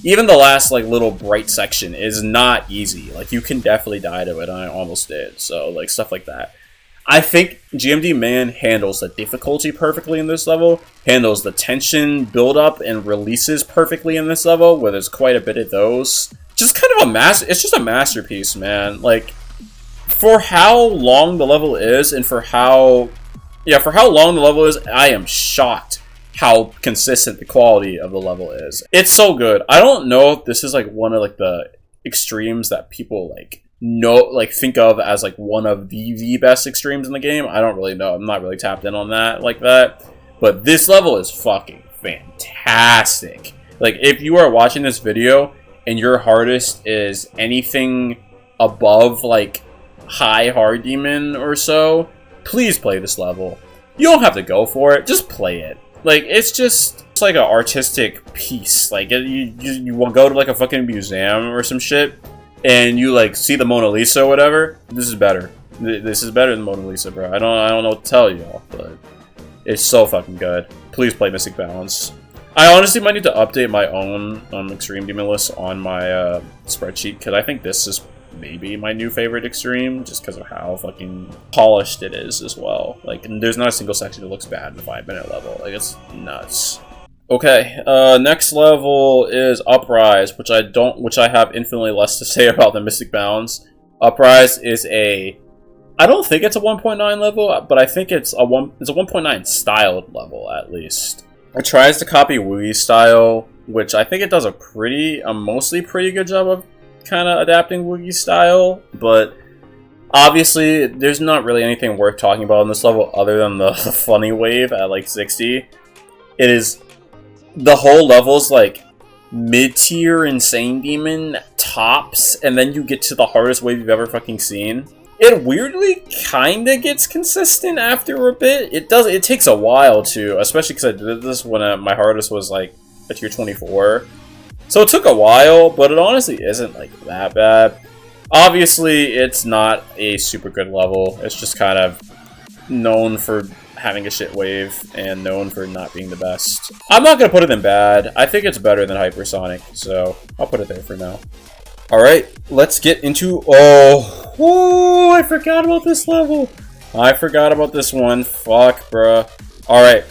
Even the last like little bright section is not easy. Like, you can definitely die to it, and I almost did. So like stuff like that. I think GMD Man handles the difficulty perfectly in this level, handles the tension build-up and releases perfectly in this level, where there's quite a bit of those. Just kind of it's just a masterpiece, man. Like, for how long the level is, and for how long the level is, I am shocked how consistent the quality of the level is. It's so good. I don't know if this is like one of like the extremes that people think of as like one of the best extremes in the game. I don't really know. I'm not really tapped in on that like that. But this level is fucking fantastic. Like, if you are watching this video and your hardest is anything above like high hard demon or so, please play this level. You don't have to go for it, just play it. Like, it's like an artistic piece. Like, you will go to like a fucking museum or some shit, and you like see the Mona Lisa or whatever. This is better. This is better than Mona Lisa, bro. I don't know what to tell y'all, but it's so fucking good. Please play Mystic Balance. I honestly might need to update my own Extreme Demon list on my spreadsheet, because I think this is maybe my new favorite extreme, just because of how fucking polished it is as well. Like, there's not a single section that looks bad in the 5-minute level. Like, it's nuts. Okay, next level is Uprise, which I have infinitely less to say about than Mystic Bounds. Uprise is I don't think it's a 1.9 level, but I think it's a 1.9 styled level, at least. It tries to copy Wui's style, which I think it does a mostly pretty good job of kind of adapting Wui's style, but obviously there's not really anything worth talking about in this level other than the funny wave at like 60. The whole level's like mid-tier Insane Demon tops, and then you get to the hardest wave you've ever fucking seen. It weirdly kinda gets consistent after a bit. It takes a while too, especially because I did this when my hardest was like a tier 24. So it took a while, but it honestly isn't like that bad. Obviously, it's not a super good level. It's just kind of known for having a shit wave and known for not being the best. I'm not gonna put it in bad. I think it's better than HyperSonic, so I'll put it there for now. Alright, let's get into... Oh, I forgot about this level. I forgot about this one. Fuck, bruh. Alright,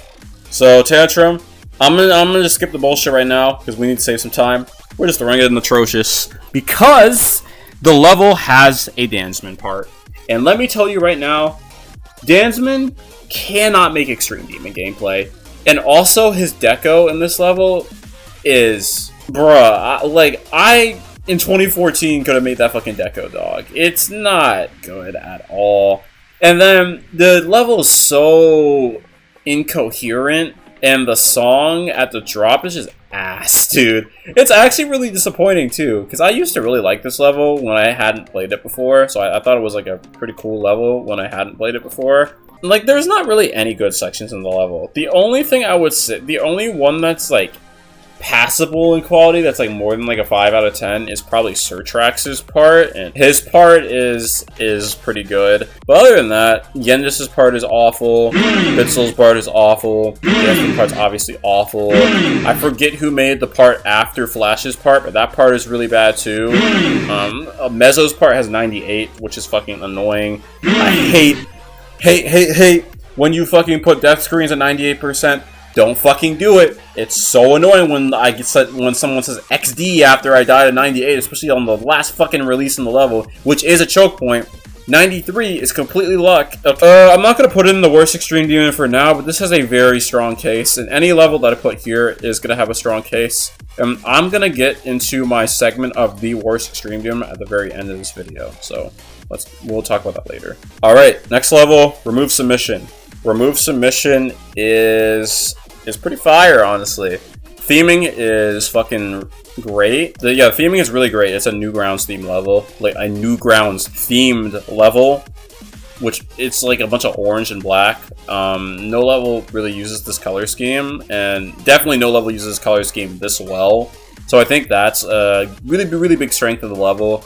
so Tantrum. I'm gonna just skip the bullshit right now, because we need to save some time. We're just throwing it in atrocious, because the level has a Dansman part. And let me tell you right now, Dansman cannot make Extreme Demon gameplay. And also, his deco in this level is... Bruh, in 2014 could have made that fucking deco, dog. It's not good at all. And then the level is so incoherent, and the song at the drop is just ass, dude. It's actually really disappointing too, because I used to really like this level when I hadn't played it before, so I thought it was like a pretty cool level when I hadn't played it before. Like, there's not really any good sections in the level. The only thing I would say, the only one that's like passable in quality, that's like more than like a 5 out of 10, is probably Surtrax's part, and his part is pretty good. But other than that, Yendis' part is awful, Bitzel's part is awful, the part's obviously awful. I forget who made the part after Flash's part, but that part is really bad too. Mezzo's part has 98, which is fucking annoying. I hate when you fucking put death screens at 98%. Don't fucking do it. It's so annoying when someone says XD after I died at 98, especially on the last fucking release in the level, which is a choke point. 93 is completely luck. I'm not going to put in the worst extreme demon for now, but this has a very strong case, and any level that I put here is going to have a strong case. I'm going to get into my segment of the worst extreme demon at the very end of this video, so we'll talk about that later. Alright, next level, Remove Submission. Remove Submission is pretty fire, honestly. Theming is fucking great. The theming is really great. It's a Newgrounds theme level. Like, a Newgrounds themed level, which it's like a bunch of orange and black. No level really uses this color scheme, and definitely no level uses this color scheme this well. So I think that's a really big strength of the level.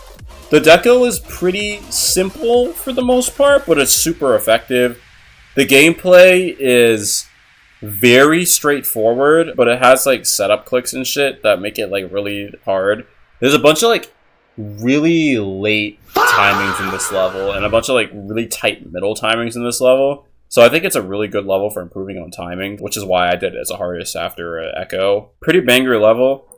The deco is pretty simple for the most part, but it's super effective. The gameplay is very straightforward, but it has like setup clicks and shit that make it like really hard. There's a bunch of like really late timings in this level, and a bunch of like really tight middle timings in this level. So I think it's a really good level for improving on timing, which is why I did it as a hardest after Echo. Pretty banger level.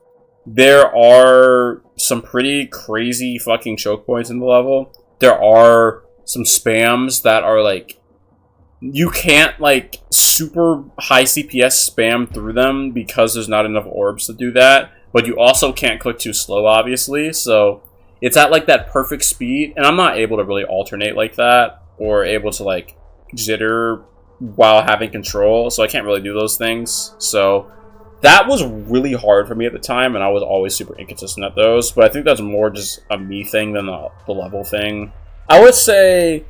There are some pretty crazy fucking choke points in the level. There are some spams that are like, you can't like super high CPS spam through them because there's not enough orbs to do that, but you also can't click too slow, obviously, so it's at like that perfect speed, and I'm not able to really alternate like that or able to like jitter while having control, so I can't really do those things. So that was really hard for me at the time, and I was always super inconsistent at those, but I think that's more just a me thing than the level thing. I would say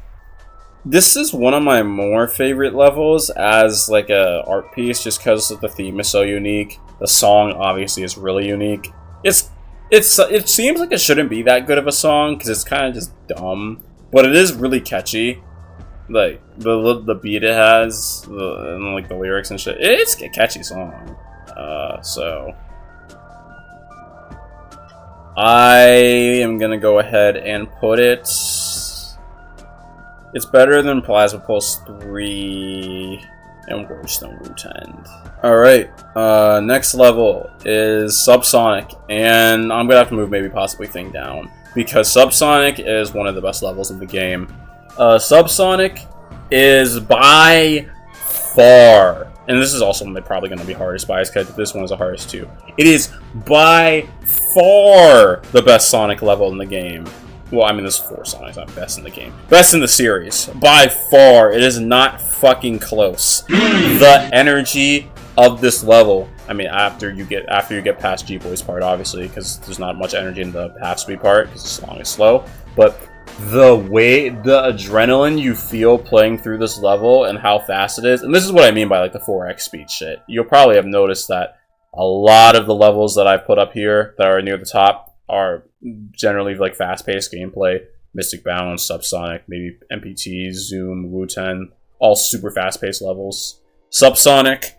this is one of my more favorite levels as like a art piece, just because the theme is so unique. The song obviously is really unique. It seems like it shouldn't be that good of a song because it's kind of just dumb, but it is really catchy. Like the beat it has, and like the lyrics and shit. It's a catchy song. So I am gonna go ahead and put it. It's better than Plasma Pulse 3 and worse than wutend. Alright, next level is SubSonic, and I'm gonna have to move maybe possibly Thing down, because SubSonic is one of the best levels in the game. SubSonic is by far, and this is also probably going to be hardest bias because this one is the hardest too. It is by far the best Sonic level in the game. Well, I mean, there's 4 Sonics, not best in the game. Best in the series. By far. It is not fucking close. The energy of this level, I mean, after you get past G-Boy's part, obviously, because there's not much energy in the half speed part, because the song is slow, but the adrenaline you feel playing through this level and how fast it is, and this is what I mean by like the 4x speed shit. You'll probably have noticed that a lot of the levels that I put up here that are near the top are generally like fast-paced gameplay. Mystic Balance, SubSonic, maybe MPT, Zoom, wutend, all super fast-paced levels. SubSonic,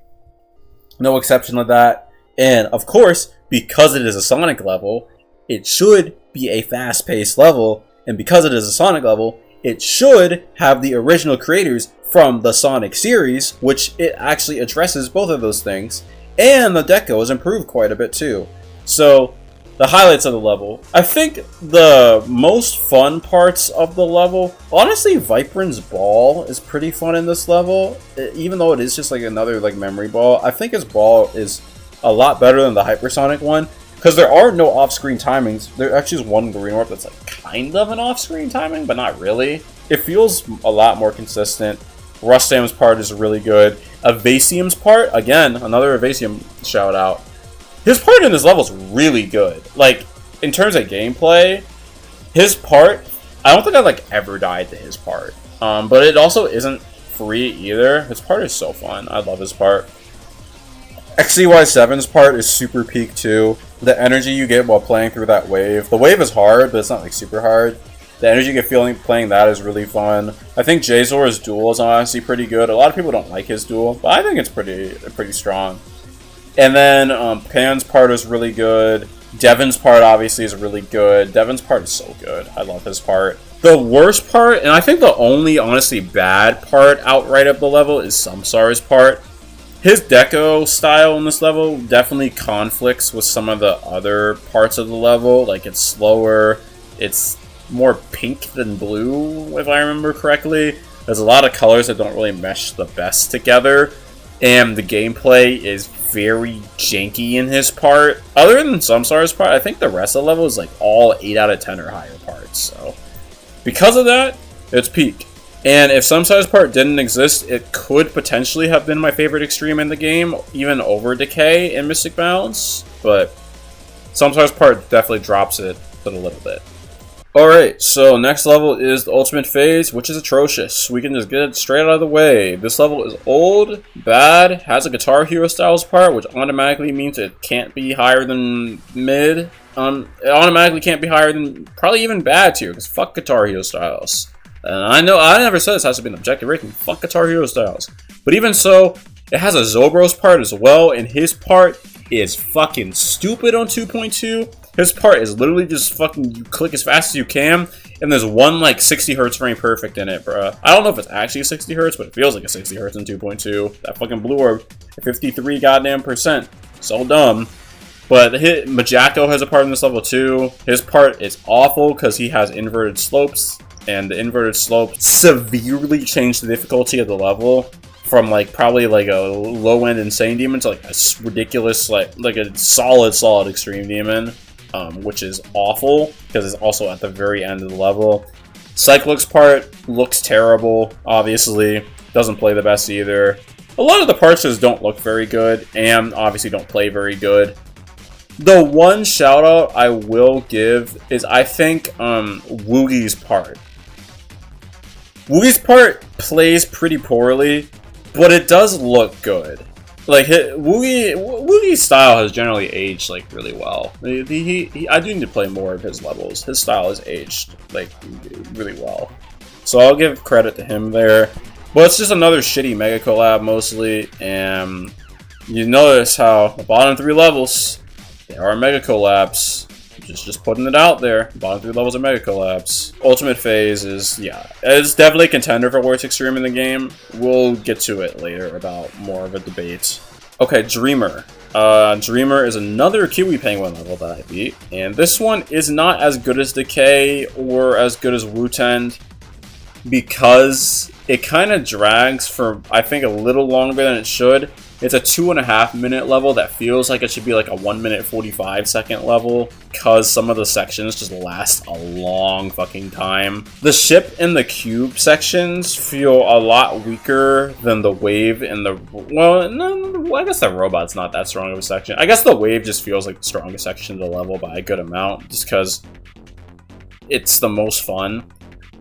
no exception to that. And of course, because it is a Sonic level, it should be a fast-paced level. And because it is a Sonic level, it should have the original creators from the Sonic series, which it actually addresses both of those things. And the deco is improved quite a bit too. So, the highlights of the level. I think the most fun parts of the level, honestly, Viper's ball is pretty fun in this level. Even though it is just like another like memory ball, I think his ball is a lot better than the HyperSonic one. because there are no off-screen timings. There actually is one green orb that's like kind of an off-screen timing, but not really. It feels a lot more consistent. Rustam's part is really good. Evasium's part, again, another Evasium shout out. His part in this level is really good. Like, in terms of gameplay, his part, I don't think I've like ever died to his part. But it also isn't free either. His part is so fun. I love his part. XCY7's part is super peak too. The energy you get while playing through that wave. The wave is hard, but it's not like super hard. The energy you get feeling playing that is really fun. I think Jazor's duel is honestly pretty good. A lot of people don't like his duel, but I think it's pretty strong. And then Pan's part is really good. Devon's part obviously is really good. Devon's part is so good. I love his part. The worst part, and I think the only honestly bad part outright of the level, is Samsara's part. His deco style in this level definitely conflicts with some of the other parts of the level. Like, it's slower, it's more pink than blue, if I remember correctly. There's a lot of colors that don't really mesh the best together, and the gameplay is very janky in his part. Other than Samsara's part, I think the rest of the level is like all 8 out of 10 or higher parts. So, because of that, it's peak. And if Samsara's part didn't exist, it could potentially have been my favorite extreme in the game, even over Decay and Mystic Balance. But Samsara's part definitely drops it a little bit. Alright, so next level is the Ultimate Phase, which is atrocious. We can just get it straight out of the way. This level is old, bad, has a Guitar Hero Styles part, which automatically means it can't be higher than mid. It automatically can't be higher than probably even bad tier, because fuck Guitar Hero Styles. And I know I never said this has to be an objective rating. Fuck Guitar Hero Styles. But even so, it has a Zobros part as well, and his part is fucking stupid on 2.2. His part is literally just fucking, you click as fast as you can, and there's one like 60 hertz frame perfect in it, bruh. I don't know if it's actually 60 hertz, but it feels like a 60 hertz in 2.2. That fucking blue orb, 53 goddamn %. So dumb. But Majako has a part in this level too. His part is awful because he has inverted slopes, and the inverted slope severely changed the difficulty of the level from like probably like a low-end insane demon to like a ridiculous like a solid extreme demon, which is awful because it's also at the very end of the level. Cyclone's part looks terrible, obviously. Doesn't play the best either. A lot of the parts just don't look very good and obviously don't play very good. The one shout out I will give is I think Woogie's part. Woogie's part plays pretty poorly, but it does look good. Like, Woogie's style has generally aged like really well. I do need to play more of his levels. His style has aged like really well, so I'll give credit to him there. But it's just another shitty mega collab mostly, and you notice how the bottom 3 levels, they are mega collabs. Just putting it out there. The bottom 3 levels are mega collabs. Ultimate Phase is, yeah, it's definitely a contender for worst extreme in the game. We'll get to it later about more of a debate. Okay, Dreamer. Dreamer is another Kiwi Penguin level that I beat, and this one is not as good as Decay or as good as wutend because it kind of drags for, I think, a little longer than it should. It's a 2.5 minute level that feels like it should be like a 1 minute 45 second level because some of the sections just last a long fucking time. The ship and the cube sections feel a lot weaker than the wave and the, well, no, I guess the robot's not that strong of a section. I guess the wave just feels like the strongest section of the level by a good amount just because it's the most fun.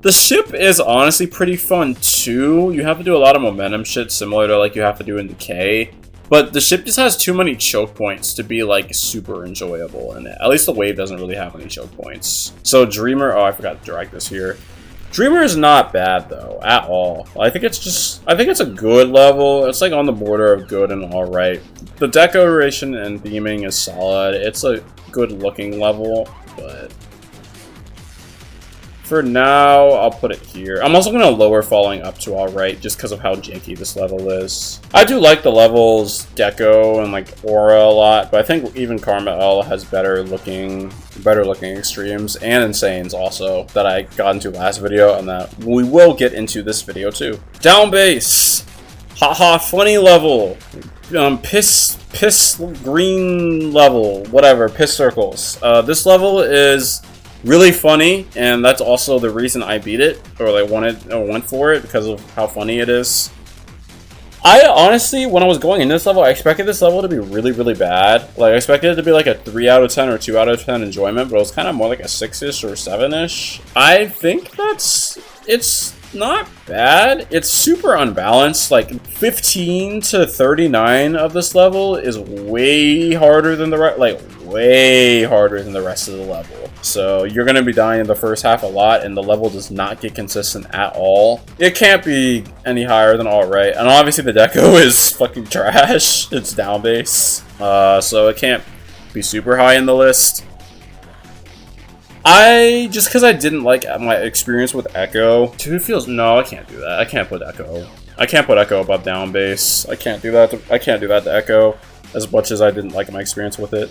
The ship is honestly pretty fun too. You have to do a lot of momentum shit similar to like you have to do in Decay. But the ship just has too many choke points to be like super enjoyable in it. At least the wave doesn't really have any choke points. So Dreamer, oh I forgot to drag this here. Dreamer is not bad though, at all. I think it's a good level. It's like on the border of good and alright. The decoration and theming is solid. It's a good looking level, but for now, I'll put it here. I'm also going to lower Falling Up to alright, just because of how janky this level is. I do like the level's deco and like aura a lot, but I think even Karma L has better looking extremes and insanes also that I got into last video, and that we will get into this video too. Down bass, haha, funny level, piss piss green level, whatever, piss circles. This level is really funny, and that's also the reason I beat it, or like went for it, because of how funny it is. I honestly, when I was going in this level, I expected this level to be really, really bad. Like, I expected it to be like a 3 out of 10 or 2 out of 10 enjoyment, but it was kind of more like a 6-ish or 7-ish. I think it's not bad. It's super unbalanced. Like, 15 to 39 of this level is way harder than the rest, like, way harder than the rest of the level. So you're going to be dying in the first half a lot, and the level does not get consistent at all. It can't be any higher than alright. And obviously the deco is fucking trash. It's down base. So it can't be super high in the list. Just because I didn't like my experience with Echo. No, I can't do that. I can't put Echo. I can't put Echo above down base. I can't do that to Echo as much as I didn't like my experience with it.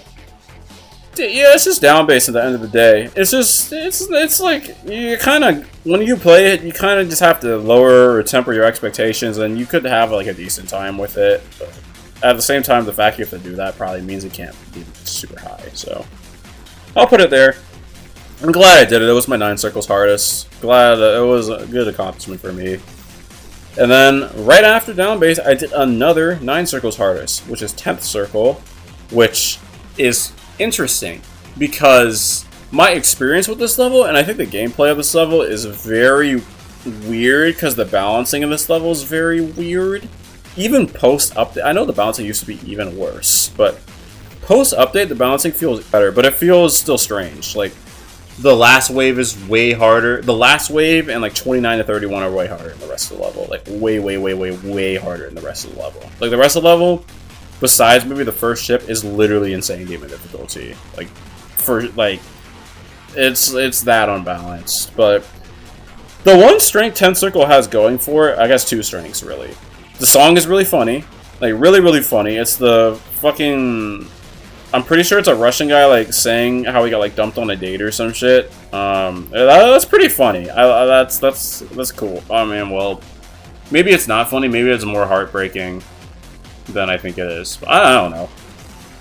Yeah, it's just down bass at the end of the day. It's just, it's like, you kind of, when you play it, you kind of just have to lower or temper your expectations, and you could have like a decent time with it. But at the same time, the fact you have to do that probably means it can't be super high, so I'll put it there. I'm glad I did it. It was my 9 circles hardest. Glad it was a good accomplishment for me. And then, right after down bass, I did another 9 circles hardest, which is 10th circle, which is interesting because my experience with this level, and I think the gameplay of this level, is very weird because the balancing of this level is very weird. Even post-update, I know the balancing used to be even worse, but post-update the balancing feels better, but it feels still strange. Like, the last wave is way harder. The last wave and like 29 to 31 are way harder than the rest of the level. Like, way harder than the rest of the level. Like, the rest of the level, besides maybe the first ship, is literally insane game of difficulty. Like, it's that unbalanced. But the one strength 10 Circle has going for it, I guess 2 strengths really. The song is really funny, like really funny. It's the fucking, I'm pretty sure it's a Russian guy like saying how he got like dumped on a date or some shit. That's pretty funny. That's cool. I mean, well, maybe it's not funny. Maybe it's more heartbreaking than I think it is. I don't know.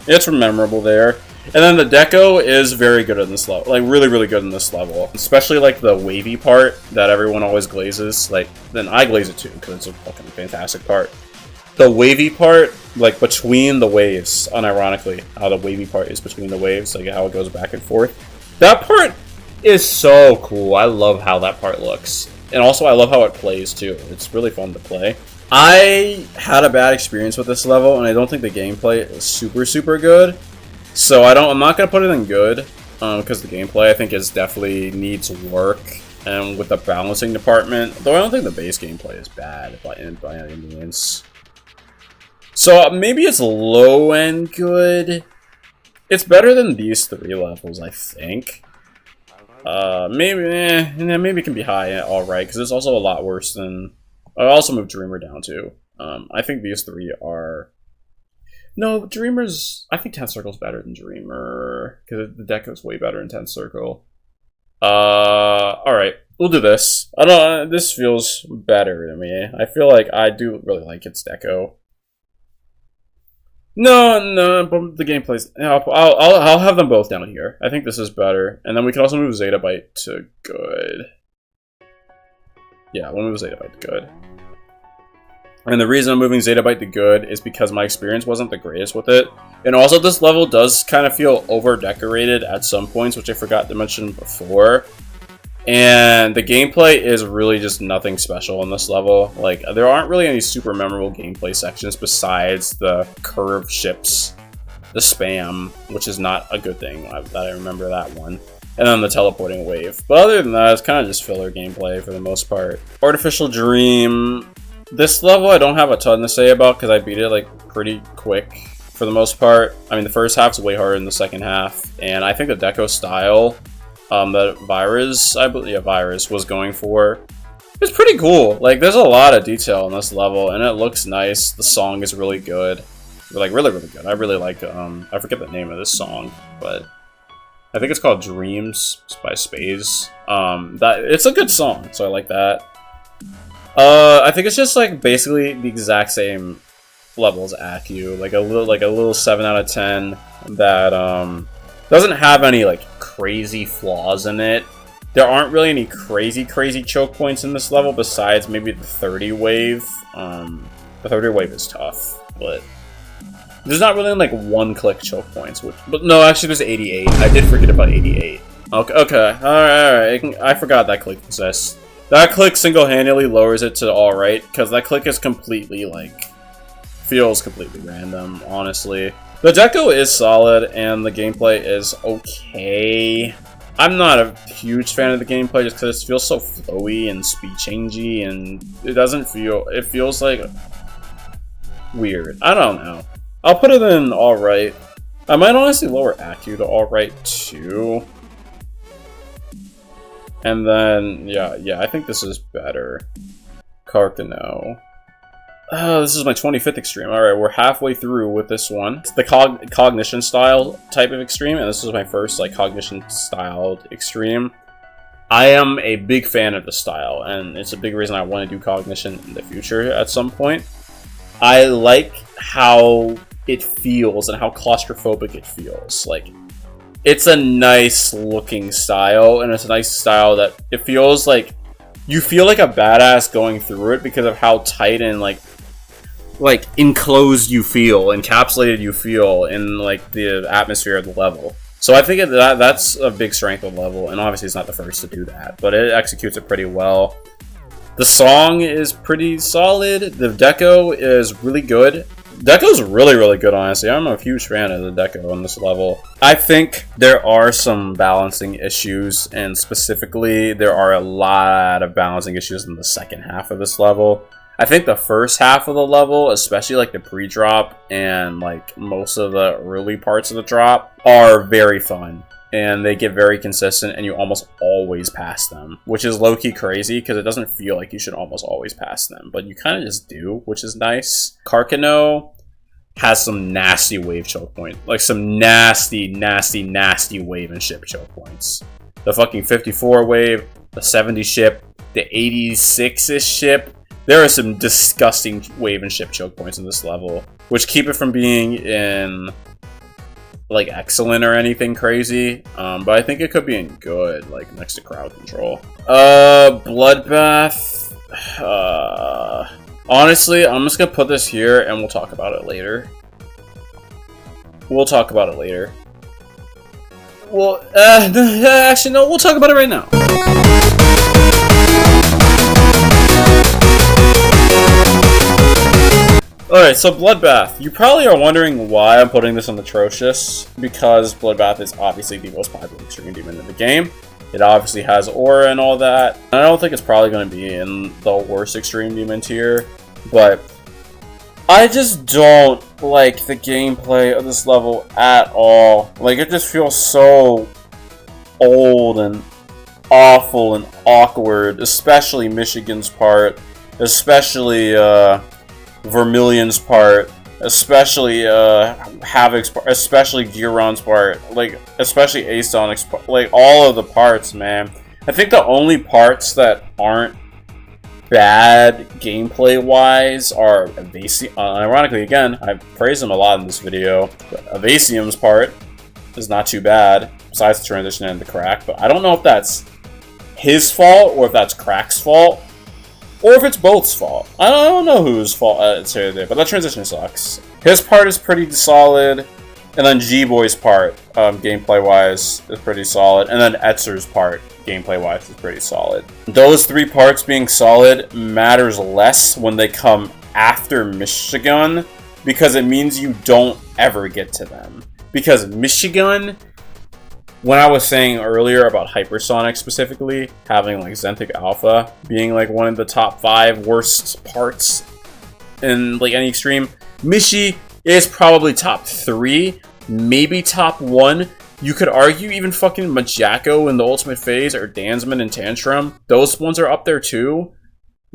It's memorable there. And then the deco is very good in this level. Like, really good in this level. Especially, like, the wavy part that everyone always glazes. Like, then I glaze it too, because it's a fucking fantastic part. The wavy part, like, between the waves, unironically, how the wavy part is between the waves, like, how it goes back and forth. That part is so cool. I love how that part looks. And also, I love how it plays, too. It's really fun to play. I had a bad experience with this level, and I don't think the gameplay is super good. So I'm not gonna put it in good, because the gameplay I think definitely needs work, and with the balancing department, though I don't think the base gameplay is bad by any means. So maybe it's low end good. It's better than these 3 levels, I think. Maybe it can be high, alright, because it's also a lot worse than. I also moved Dreamer down too. I think these 3 are. No, Dreamer's. I think 10th Circle's better than Dreamer because the deco's way better in 10th Circle. Alright, we'll do this. I don't. This feels better to me. I feel like I do really like its deco. No, but the gameplay's. I'll have them both down here. I think this is better, and then we can also move Zettabyte to good. Yeah, we'll move Zettabyte to good. And the reason I'm moving Zettabyte to good is because my experience wasn't the greatest with it. And also this level does kind of feel over-decorated at some points, which I forgot to mention before. And the gameplay is really just nothing special in this level. Like, there aren't really any super memorable gameplay sections besides the curved ships, the spam, which is not a good thing, that I remember that one. And then the teleporting wave. But other than that, it's kind of just filler gameplay for the most part. Artificial Dream. This level I don't have a ton to say about because I beat it like pretty quick for the most part. I mean, the first half's way harder than the second half, and I think the deco style that Virus was going for is pretty cool. Like, there's a lot of detail in this level, and it looks nice. The song is really good, like really good. I really like I forget the name of this song, but I think it's called Dreams by Spades. It's a good song, so I like that. I think it's just like basically the exact same levels ACU, like a little 7 out of 10 that doesn't have any like crazy flaws in it. There aren't really any crazy choke points in this level besides maybe the 30 wave. The 30 wave is tough, but there's not really like one-click choke points. But no, actually there's 88. I did forget about 88. Okay, alright. I forgot that click exists. That click single-handedly lowers it to alright, because that click is completely like feels completely random, honestly. The deco is solid and the gameplay is okay. I'm not a huge fan of the gameplay just because it feels so flowy and speed changey, and it feels like weird. I don't know. I'll put it in alright. I might honestly lower ACU to alright too. And then, yeah, I think this is better. Carcano. Oh, this is my 25th extreme. Alright, we're halfway through with this one. It's the cognition style type of extreme, and this is my first like cognition styled extreme. I am a big fan of the style, and it's a big reason I want to do cognition in the future at some point. I like how it feels and how claustrophobic it feels. Like, it's a nice looking style, and it's a nice style that it feels like you feel like a badass going through it because of how tight and like enclosed you feel, encapsulated you feel in like the atmosphere of the level. So I think that's a big strength of the level, and obviously it's not the first to do that, but it executes it pretty well. The song is pretty solid. The deco is really good. Deco's really good, honestly. I'm a huge fan of the deco on this level. I think there are some balancing issues, and specifically, there are a lot of balancing issues in the second half of this level. I think the first half of the level, especially like the pre-drop and like most of the early parts of the drop, are very fun. And they get very consistent, and you almost always pass them, which is low-key crazy because it doesn't feel like you should almost always pass them, but you kind of just do, which is nice. Carcano has some nasty wave choke points, like some nasty wave and ship choke points. The fucking 54 wave, the 70 ship, the 86-ish ship. There are some disgusting wave and ship choke points in this level, which keep it from being in like excellent or anything crazy, but I think it could be in good, like next to crowd control. Bloodbath. Honestly, I'm just gonna put this here and we'll talk about it later. Well, actually no, we'll talk about it right now. Alright, so Bloodbath. You probably are wondering why I'm putting this on Atrocious, because Bloodbath is obviously the most popular extreme demon in the game. It obviously has aura and all that. And I don't think it's probably going to be in the worst extreme demon tier, but I just don't like the gameplay of this level at all. Like, it just feels so old and awful and awkward, especially Michigan's part, especially Vermilion's part, especially Havoc's part, especially Giron's part, like especially Asonic's part, like all of the parts, man. I think the only parts that aren't bad gameplay wise are Evasium. Ironically, again, I praised him a lot in this video. But Evasium's part is not too bad, besides the transition and the crack. But I don't know if that's his fault or if that's Crack's fault. Or if it's both's fault. I don't know whose fault it's here today, but that transition sucks. His part is pretty solid, and then G-Boy's part, gameplay-wise, is pretty solid, and then Etzer's part, gameplay-wise, is pretty solid. Those three parts being solid matters less when they come after Michigan, because it means you don't ever get to them. Because Michigan, when I was saying earlier about HyperSonic specifically, having like Zentic Alpha being like one of the top 5 worst parts in like any extreme, Mishi is probably top 3, maybe top 1. You could argue even fucking Majako in the Ultimate Phase or Dansman in Tantrum. Those ones are up there too.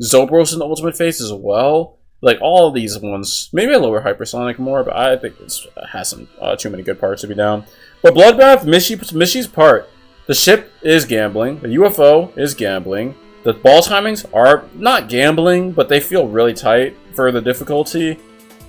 Zobros in the Ultimate Phase as well. Like all of these ones. Maybe I lower HyperSonic more, but I think it has some too many good parts to be down. But Bloodbath, Mishi's part. The ship is gambling. The UFO is gambling. The ball timings are not gambling, but they feel really tight for the difficulty.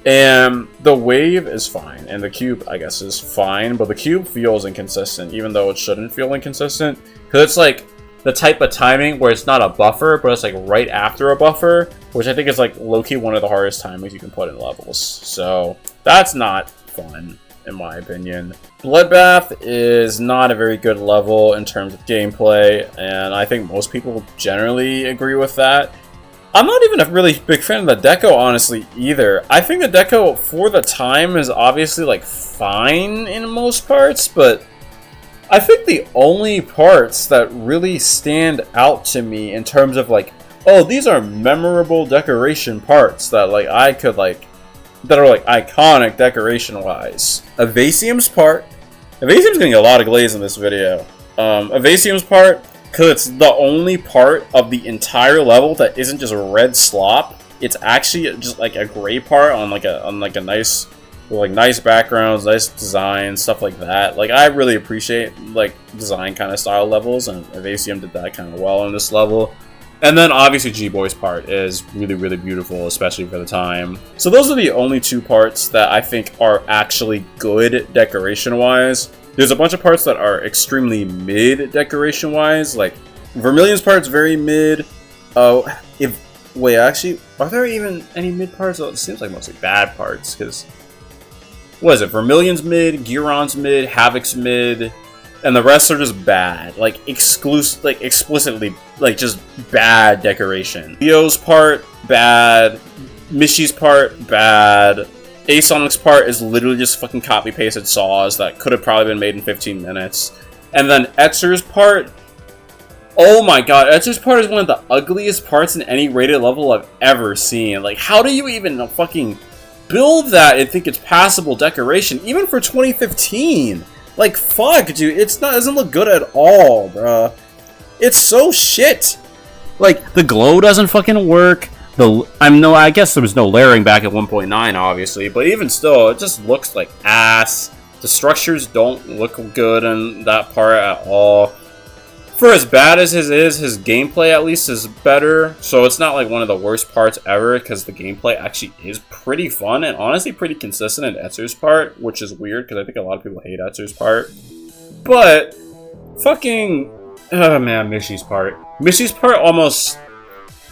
And the wave is fine, and the cube, I guess, is fine, but the cube feels inconsistent, even though it shouldn't feel inconsistent. Because it's like the type of timing where it's not a buffer, but it's like right after a buffer, which I think is like low-key one of the hardest timings you can put in levels. So that's not fun, in my opinion. Bloodbath is not a very good level in terms of gameplay, and I think most people generally agree with that. I'm not even a really big fan of the deco, honestly, either. I think the deco, for the time, is obviously, like, fine in most parts, but I think the only parts that really stand out to me in terms of, like, oh, these are memorable decoration parts that, like, I could, like, that are, like, iconic decoration-wise. Evasium's part. Evasium's getting a lot of glaze in this video. Evasium's part, because it's the only part of the entire level that isn't just red slop. It's actually just like a gray part on like a nice, with like nice backgrounds, nice design, stuff like that. Like I really appreciate like design kind of style levels, and Evasium did that kind of well in this level. And then obviously G-Boy's part is really, really beautiful, especially for the time. So those are the only two parts that I think are actually good decoration-wise. There's a bunch of parts that are extremely mid decoration-wise, like Vermilion's part's very mid. Wait, actually, are there even any mid parts? Oh, it seems like mostly bad parts, because what is it? Vermilion's mid, Giron's mid, Havoc's mid, and the rest are just bad, like explicitly, like just bad decoration. Leo's part bad, Mishy's part bad. Sonic's part is literally just fucking copy-pasted saws that could have probably been made in 15 minutes. And then Etzer's part, oh my god, Etzer's part is one of the ugliest parts in any rated level I've ever seen. Like, how do you even fucking build that and think it's passable decoration, even for 2015? Like, fuck, dude, it doesn't look good at all, bruh. It's so shit. Like, the glow doesn't fucking work. I guess there was no layering back at 1.9, obviously, but even still, it just looks like ass. The structures don't look good in that part at all. For as bad as his is, his gameplay at least is better, so it's not like one of the worst parts ever, because the gameplay actually is pretty fun, and honestly pretty consistent in Etzer's part, which is weird, because I think a lot of people hate Etzer's part. But, fucking, oh man, Mishy's part. Mishy's part almost...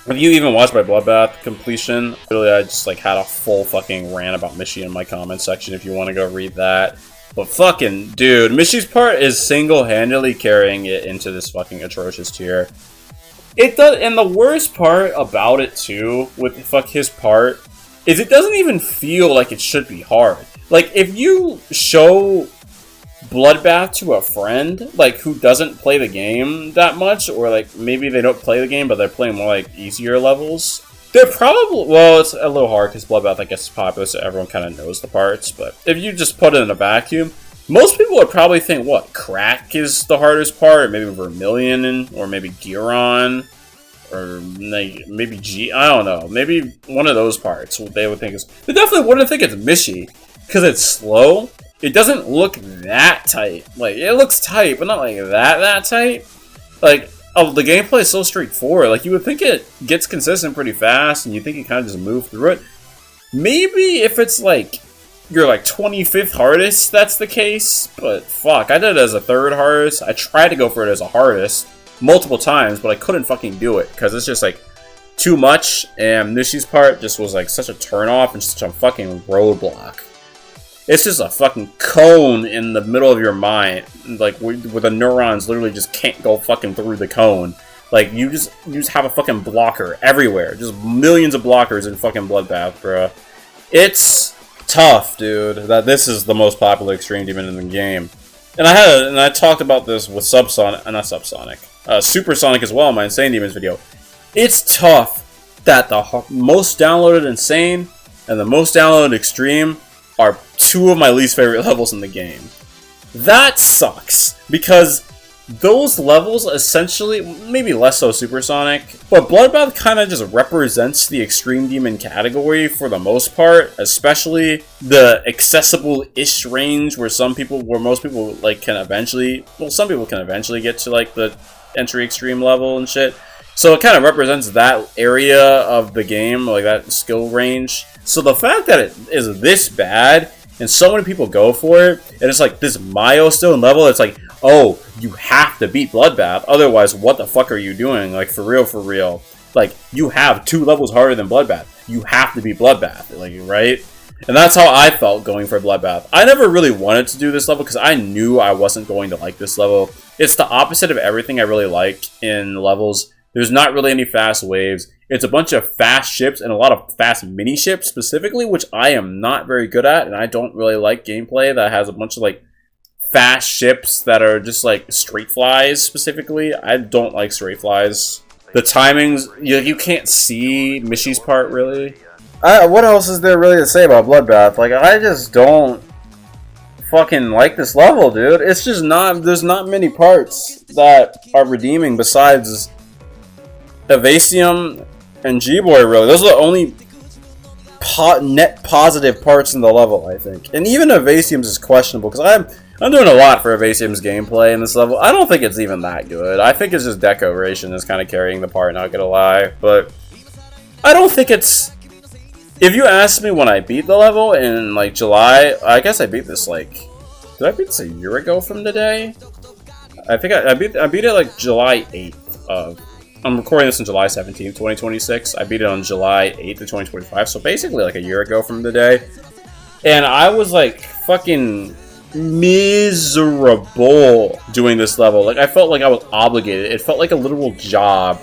If you even watched my Bloodbath completion, literally I just like had a full fucking rant about Mishy in my comment section if you want to go read that. But fucking, dude, Mishy's part is single-handedly carrying it into this fucking atrocious tier. It does, and the worst part about it too, with his part, is it doesn't even feel like it should be hard. Like, if you show Bloodbath to a friend, like, who doesn't play the game that much, or, like, maybe they don't play the game, but they're playing more, like, easier levels, they're probably, well, it's a little hard, because Bloodbath, I guess, is popular, so everyone kind of knows the parts, but if you just put it in a vacuum, most people would probably think, what, Crack is the hardest part, or maybe Vermilion, or maybe Giron, or maybe I don't know, maybe one of those parts, they would think is, they definitely wouldn't think it's Mishy, because it's slow. It doesn't look that tight. Like, it looks tight, but not like that tight. Like, oh, the gameplay is so straightforward. Like, you would think it gets consistent pretty fast, and you think you kind of just move through it. Maybe if it's, like, your, like, 25th hardest, that's the case. But, fuck, I did it as a 3rd hardest. I tried to go for it as a hardest multiple times, but I couldn't fucking do it. Because it's just, like, too much, and Nishi's part just was, like, such a turn-off and such a fucking roadblock. It's just a fucking cone in the middle of your mind, like, where the neurons literally just can't go fucking through the cone. Like, you just have a fucking blocker everywhere. Just millions of blockers in fucking Bloodbath, bro. It's tough, dude, that this is the most popular Extreme Demon in the game. And I talked about this with SubSonic, not SubSonic, Supersonic as well in my Insane Demons video. It's tough that the most downloaded Insane and the most downloaded Extreme are two of my least favorite levels in the game. That sucks, because those levels essentially, maybe less so Supersonic, but Bloodbath kind of just represents the Extreme Demon category for the most part, especially the accessible-ish range where most people like can eventually, well, some people can eventually get to like the entry Extreme level and shit. So it kind of represents that area of the game, like that skill range. So the fact that it is this bad, and so many people go for it, and it's like this milestone level, it's like, oh, you have to beat Bloodbath, otherwise what the fuck are you doing? Like, for real, for real. Like, you have 2 levels harder than Bloodbath. You have to beat Bloodbath, like, right? And that's how I felt going for Bloodbath. I never really wanted to do this level because I knew I wasn't going to like this level. It's the opposite of everything I really like in levels. There's not really any fast waves. It's a bunch of fast ships and a lot of fast mini ships specifically, which I am not very good at, and I don't really like gameplay that has a bunch of like fast ships that are just like straight flies specifically. I don't like straight flies. The timings, you can't see Mishy's part really. What else is there really to say about Bloodbath? Like, I just don't fucking like this level, dude. It's just not, there's not many parts that are redeeming besides Evasium and G-Boy, really. Those are the only net positive parts in the level, I think. And even Evasium's is questionable, because I'm doing a lot for Evasium's gameplay in this level. I don't think it's even that good. I think it's just decoration is kind of carrying the part, not gonna lie. But I don't think it's... If you asked me when I beat the level in, like, July, I guess I beat this, like... Did I beat this a year ago from today? I think I beat it, like, July 8th of... I'm recording this on July 17th, 2026. I beat it on July 8th of 2025, so basically, like, a year ago from today. And I was, like, fucking miserable doing this level. Like, I felt like I was obligated. It felt like a literal job.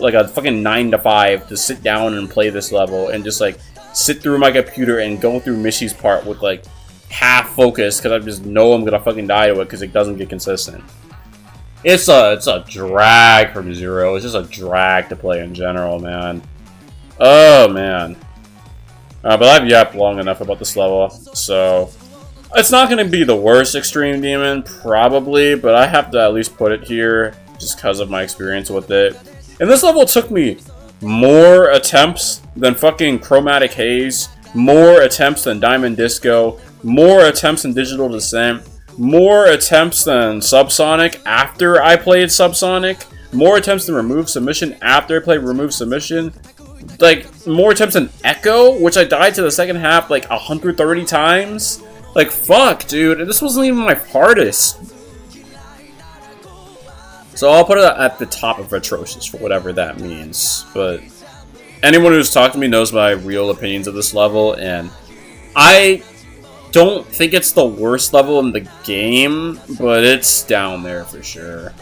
Like a fucking 9 to 5 to sit down and play this level and just like sit through my computer and go through Mishy's part with like half focus because I just know I'm gonna fucking die to it because it doesn't get consistent. It's a drag from Zero. It's just a drag to play in general, man. Oh man. But I've yapped long enough about this level, so it's not gonna be the worst Extreme Demon probably, but I have to at least put it here just because of my experience with it. And this level took me more attempts than fucking Chromatic Haze, more attempts than Diamond Disco, more attempts than Digital Descent, more attempts than SubSonic after I played SubSonic, more attempts than Remove Submission after I played Remove Submission, like, more attempts than Echo, which I died to the second half like 130 times. Like, fuck, dude, this wasn't even my hardest. So I'll put it at the top of atrocious for whatever that means. But anyone who's talked to me knows my real opinions of this level, and I don't think it's the worst level in the game, but it's down there for sure.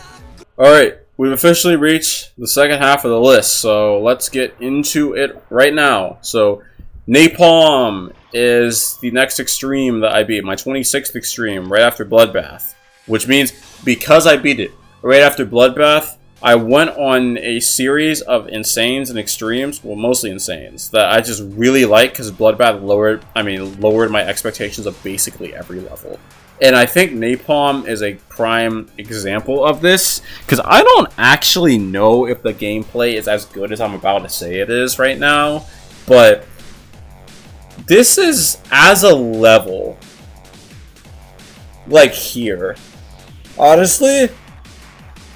Alright, we've officially reached the second half of the list, so let's get into it right now. So Napalm is the next extreme that I beat, my 26th extreme, right after Bloodbath. Which means, because I beat it right after Bloodbath, I went on a series of Insanes and Extremes, well, mostly Insanes, that I just really like because Bloodbath lowered my expectations of basically every level. And I think Napalm is a prime example of this, because I don't actually know if the gameplay is as good as I'm about to say it is right now, but this is, as a level, like here. Honestly,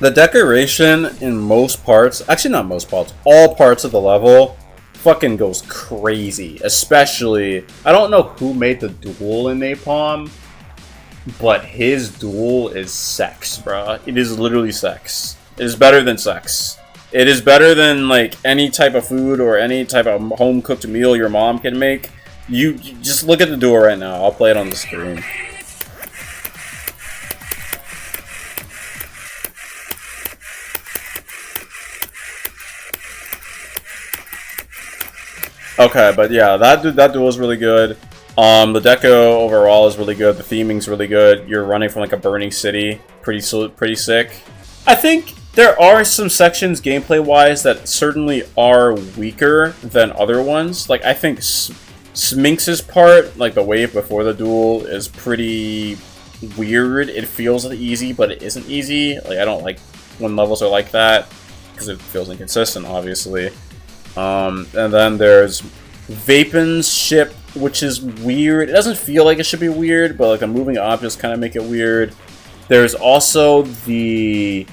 the decoration in most parts, actually not most parts, all parts of the level, fucking goes crazy. Especially, I don't know who made the duel in Napalm, but his duel is sex, bruh. It is literally sex. It is better than sex. It is better than, like, any type of food or any type of home-cooked meal your mom can make. You just look at the duel right now. I'll play it on the screen. Okay, but yeah, that duel is really good. The deco overall is really good. The theming's really good. You're running from like a burning city, pretty sick. I think there are some sections gameplay-wise that certainly are weaker than other ones. Like I think Sminx's part, like the wave before the duel, is pretty weird. It feels easy, but it isn't easy. Like I don't like when levels are like that because it feels inconsistent, obviously. And then there's Vapin's ship, which is weird. It doesn't feel like it should be weird, but like the moving objects kind of make it weird. There's also the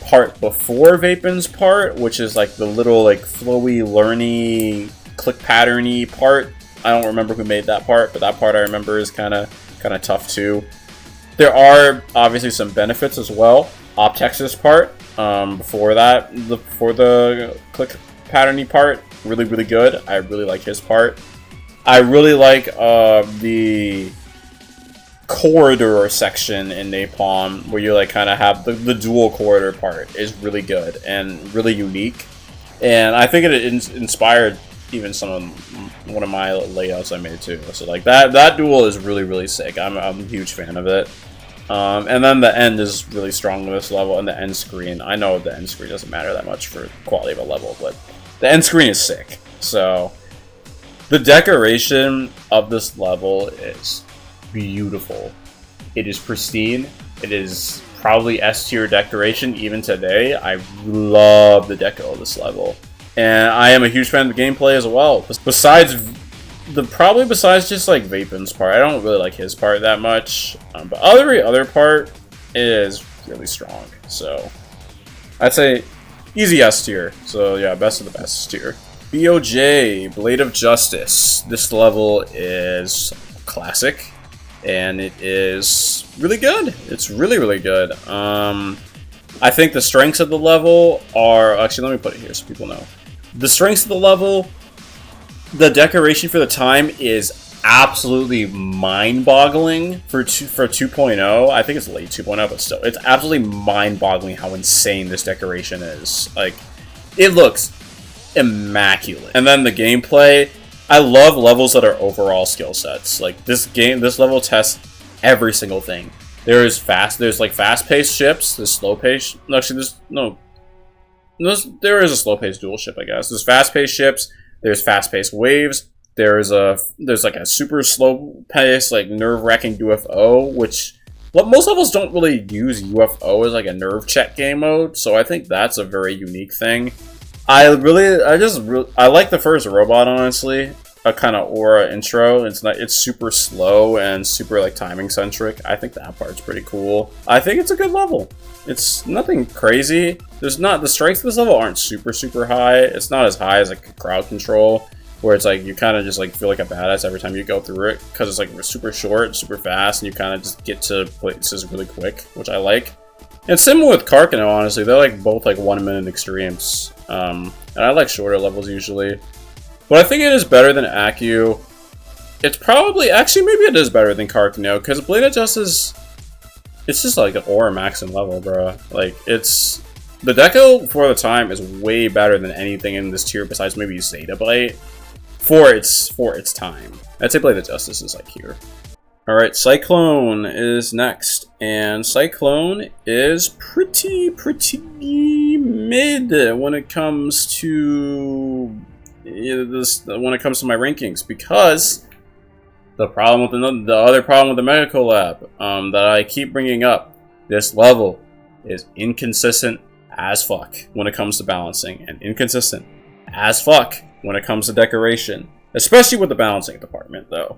part before Vapin's part, which is like the little like flowy, learny, click patterny part. I don't remember who made that part, but that part I remember is kind of tough too. There are obviously some benefits as well. Optex's part, before the click patterny part, really good. I really like his part. I really like the corridor section in Napalm, where you like kind of have the dual corridor part is really good and really unique. And I think it inspired even one of my layouts I made too. So like that duel is really sick. I'm a huge fan of it. And then the end is really strong with this level, and the end screen. I know the end screen doesn't matter that much for quality of a level, but the end screen is sick. So the decoration of this level is beautiful. It is pristine. It is probably S tier decoration even today. I love the deco of this level. And I am a huge fan of the gameplay as well. Besides just like Vapin's part, I don't really like his part that much. But every other part is really strong. So I'd say easy S tier. So yeah, best of the best tier. BOJ, Blade of Justice. This level is classic, and it is really good. It's really good. I think the strengths of the level are... Actually, let me put it here so people know. The strengths of the level, the decoration for the time is absolutely mind-boggling for 2.0. I think it's late 2.0, but still, it's absolutely mind-boggling how insane this decoration is. Like, it looks immaculate. And then the gameplay, I love levels that are overall skill sets. Like this level tests every single thing. There's like fast-paced ships, there's slow-paced, actually there is a slow-paced dual ship, I guess. There's fast-paced ships, there's fast-paced waves, there's like a super slow-paced, like nerve-wracking UFO, which most levels don't really use UFO as like a nerve check game mode, so I think that's a very unique thing. I like the first robot, honestly. A kind of aura intro. It's super slow and super like timing centric. I think that part's pretty cool. I think it's a good level. It's nothing crazy. The strengths of this level aren't super high. It's not as high as like crowd control, where it's like you kind of just like feel like a badass every time you go through it, because it's like super short, super fast, and you kind of just get to places really quick, which I like. And similar with Carcano, honestly, they're like both like 1 minute extremes. And I like shorter levels usually. But I think it is better than Acu. It's probably... Actually, maybe it is better than Carcano, because Blade of Justice... It's just like an aura maxing level, bro. Like, it's... The deco for the time is way better than anything in this tier besides maybe Zettabyte for its time. I'd say Blade of Justice is like here. Alright, Cyclone is next. And Cyclone is pretty mid when it comes to my rankings, because the other problem with the Mega Collab that I keep bringing up, this level is inconsistent as fuck when it comes to balancing, and inconsistent as fuck when it comes to decoration, especially with the balancing department though,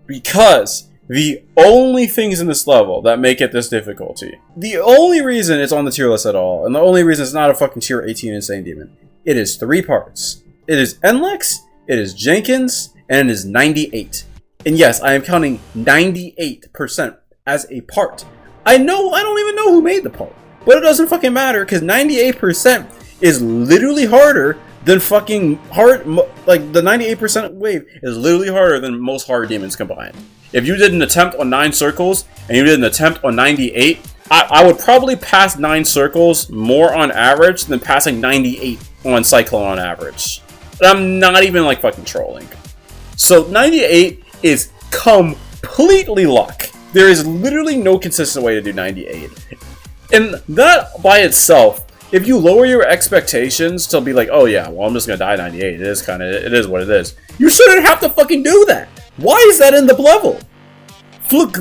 because the only things in this level that make it this difficulty, the only reason it's on the tier list at all, and the only reason it's not a fucking tier 18 Insane Demon, it is 3 parts. It is NLEX, it is Jenkins, and it is 98. And yes, I am counting 98% as a part. I don't even know who made the part, but it doesn't fucking matter, because 98% is literally harder than fucking like the 98% wave is literally harder than most hard demons combined. If you did an attempt on 9 circles, and you did an attempt on 98, I would probably pass 9 circles more on average than passing 98 on Cyclone on average. And I'm not even like fucking trolling. So 98 is completely luck. There is literally no consistent way to do 98. And that by itself, if you lower your expectations to be like, oh yeah, well I'm just gonna die 98, it is what it is. You shouldn't have to fucking do that. Why is that in the level? Fluke,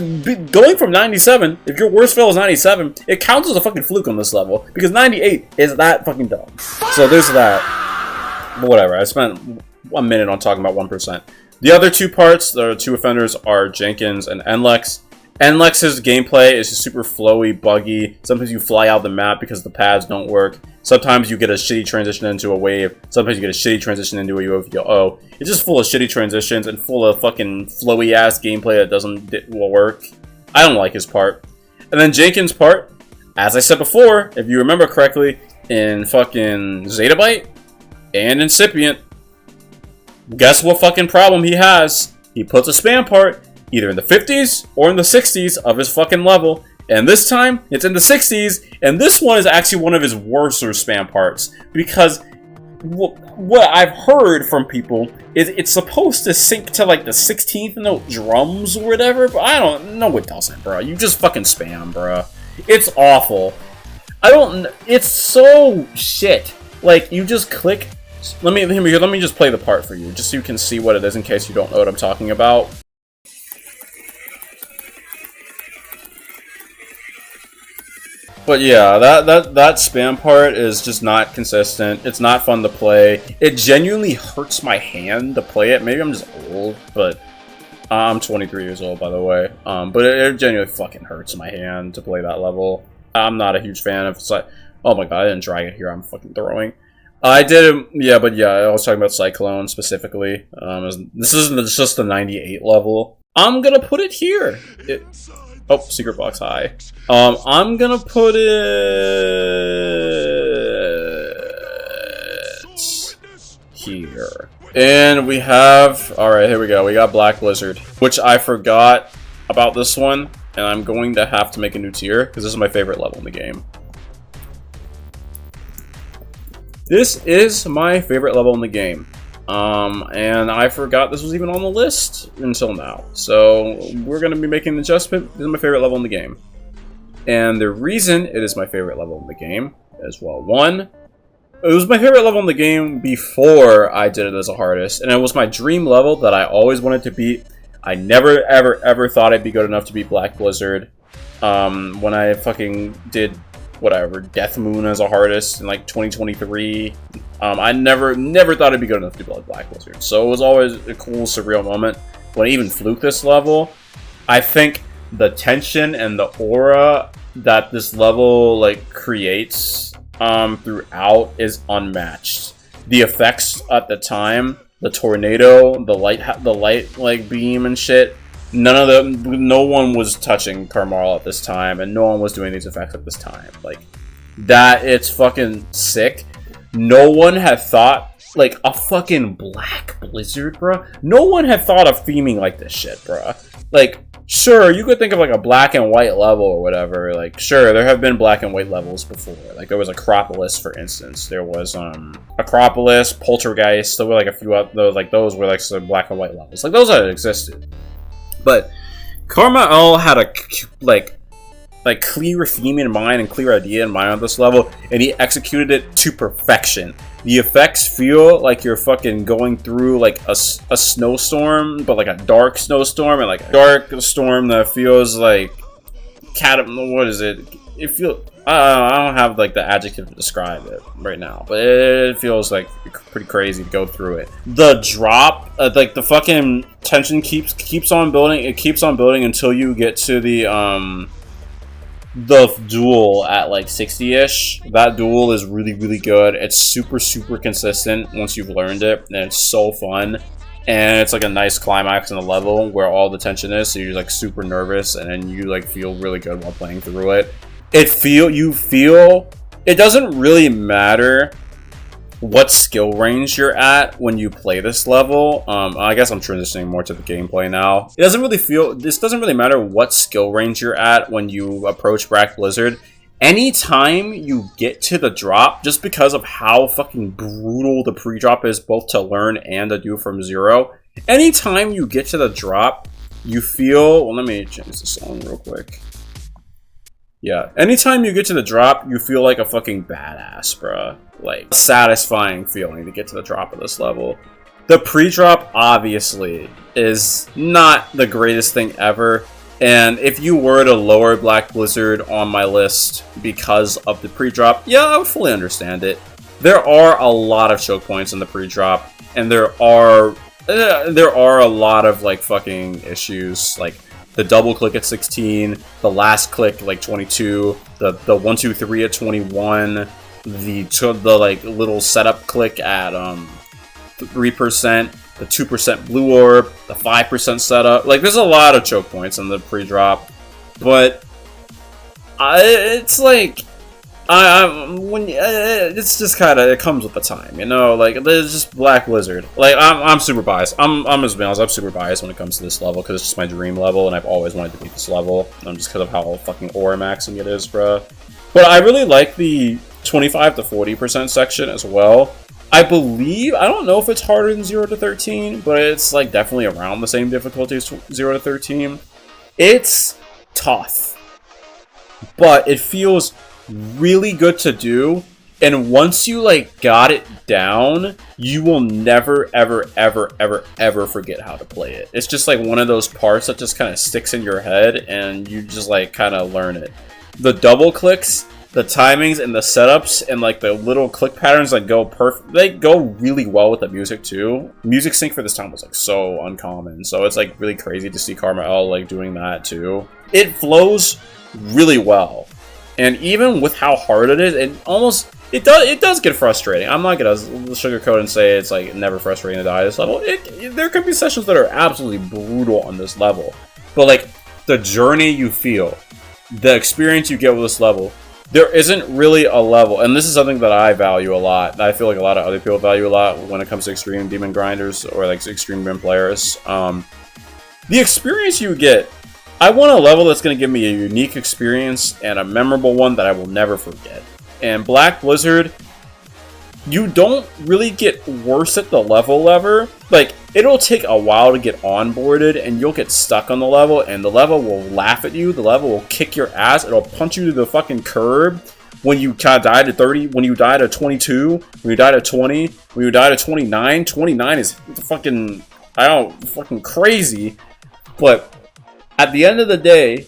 going from 97, if your worst fail is 97, it counts as a fucking fluke on this level, because 98 is that fucking dumb. So there's that. But whatever, I spent 1 minute on talking about 1%. The other 2 parts, the 2 offenders, are Jenkins and NLEX. NLEX's gameplay is just super flowy, buggy. Sometimes you fly out the map because the pads don't work. Sometimes you get a shitty transition into a wave. Sometimes you get a shitty transition into a UFO. It's just full of shitty transitions and full of fucking flowy ass gameplay that doesn't work. I don't like his part. And then Jenkins' part, as I said before, if you remember correctly, in fucking Zettabyte and Incipient, guess what fucking problem he has? He puts a spam part either in the 50s or in the 60s of his fucking level. And this time, it's in the 60s, and this one is actually one of his worser spam parts. Because what I've heard from people is it's supposed to sync to like the 16th note drums or whatever, but I don't know, it doesn't, bro. You just fucking spam, bro. It's awful. It's so shit. Like, you just click. Let me just play the part for you, just so you can see what it is in case you don't know what I'm talking about. But yeah, that spam part is just not consistent. It's not fun to play. It genuinely hurts my hand to play it. Maybe I'm just old, but I'm 23 years old, by the way. But it genuinely fucking hurts my hand to play that level. I'm not a huge fan of it's like, oh my god, I didn't drag it here. I'm fucking throwing. I did, yeah, but yeah, I was talking about CYCLONE specifically. This isn't just the 98 level. I'm gonna put it here. Oh, secret box high. I'm gonna put it here. And we have, alright, here we go. We got Black Blizzard, which I forgot about this one, and I'm going to have to make a new tier, because this is my favorite level in the game. This is my favorite level in the game. And I forgot this was even on the list until now. So we're going to be making an adjustment. This is my favorite level in the game. And the reason it is my favorite level in the game is, well, one, it was my favorite level in the game before I did it as a hardest. And it was my dream level that I always wanted to beat. I never, ever thought I'd be good enough to beat Black Blizzard. When I fucking did, whatever, Death Moon as a hardest in like 2023. I never thought it'd be good enough to build Black Blizzard. So it was always a cool, surreal moment. When I even fluked this level, I think the tension and the aura that this level like creates throughout is unmatched. The effects at the time, the tornado, the light like beam and shit. No one was touching Carmel at this time, and no one was doing these effects at this time. Like, that, it's fucking sick. No one had thought, like, a fucking Black Blizzard, bro. No one had thought of theming like this shit, bro. Like, sure, you could think of, like, a black and white level or whatever. Like, sure, there have been black and white levels before. Like, there was Acropolis, for instance. There was, Acropolis, Poltergeist. There were, like, a few other, like, those were, like, some black and white levels. Like, those had existed. But Carmel had a clear theme in mind and clear idea in mind on this level, and he executed it to perfection. The effects feel like you're fucking going through like a snowstorm, but like a dark snowstorm, and like a dark storm that feels like what is it? It feels, I don't have like the adjective to describe it right now, but it feels like pretty crazy to go through it. The drop, like the fucking tension keeps on building. It keeps on building until you get to the duel at like 60-ish. That duel is really good. It's super consistent once you've learned it, and it's so fun. And it's like a nice climax in the level where all the tension is, so you're like super nervous, and then you like feel really good while playing through it. It doesn't really matter what skill range you're at when you play this level. I guess I'm transitioning more to the gameplay now. This doesn't really matter what skill range you're at when you approach Black Blizzard. Anytime you get to the drop, just because of how fucking brutal the pre-drop is, both to learn and to do from zero, anytime you get to the drop, you feel, well, let me change the song real quick. Yeah, anytime you get to the drop, you feel like a fucking badass, bruh. Like, a satisfying feeling to get to the drop of this level. The pre-drop, obviously, is not the greatest thing ever. And if you were to lower Black Blizzard on my list because of the pre-drop, yeah, I would fully understand it. There are a lot of choke points in the pre-drop, and there are a lot of, like, fucking issues. Like, the double click at 16, the last click like 22, the 1 2 3 at 21, the like little setup click at 3%, the 2% blue orb, the 5% setup. Like, there's a lot of choke points in the pre-drop, but it's like it's just kind of, it comes with the time, you know. Like, there's just Black Blizzard. Like, I'm super biased. I'm just being honest, I'm super biased when it comes to this level because it's just my dream level, and I've always wanted to beat this level. Just because of how fucking aura maxing it is, bro. But I really like the 25 to 40% section as well. I believe, I don't know if it's harder than 0 to 13, but it's like definitely around the same difficulty as 0 to 13. It's tough, but it feels really good to do, and once you like got it down, you will never ever forget how to play it. It's just like one of those parts that just kind of sticks in your head, and you just like kind of learn it. The double clicks, the timings, and the setups, and like the little click patterns that go perfect, they go really well with the music too. Music sync for this time was like so uncommon, so it's like really crazy to see Karma L like doing that too. It flows really well. And even with how hard it is, it does get frustrating. I'm not gonna sugarcoat and say it's like never frustrating to die this level. There could be sessions that are absolutely brutal on this level, but like the journey you feel, the experience you get with this level, there isn't really a level, and this is something that I value a lot, and I feel like a lot of other people value a lot when it comes to extreme demon grinders or like extreme demon players. The experience you get. I want a level that's going to give me a unique experience and a memorable one that I will never forget. And Black Blizzard, you don't really get worse at the level ever. Like, it'll take a while to get onboarded, and you'll get stuck on the level, and the level will laugh at you, the level will kick your ass, it'll punch you to the fucking curb when you kind of die to 30, when you die to 22, when you die to 20, when you die to 29. 29 is fucking, fucking crazy, but at the end of the day,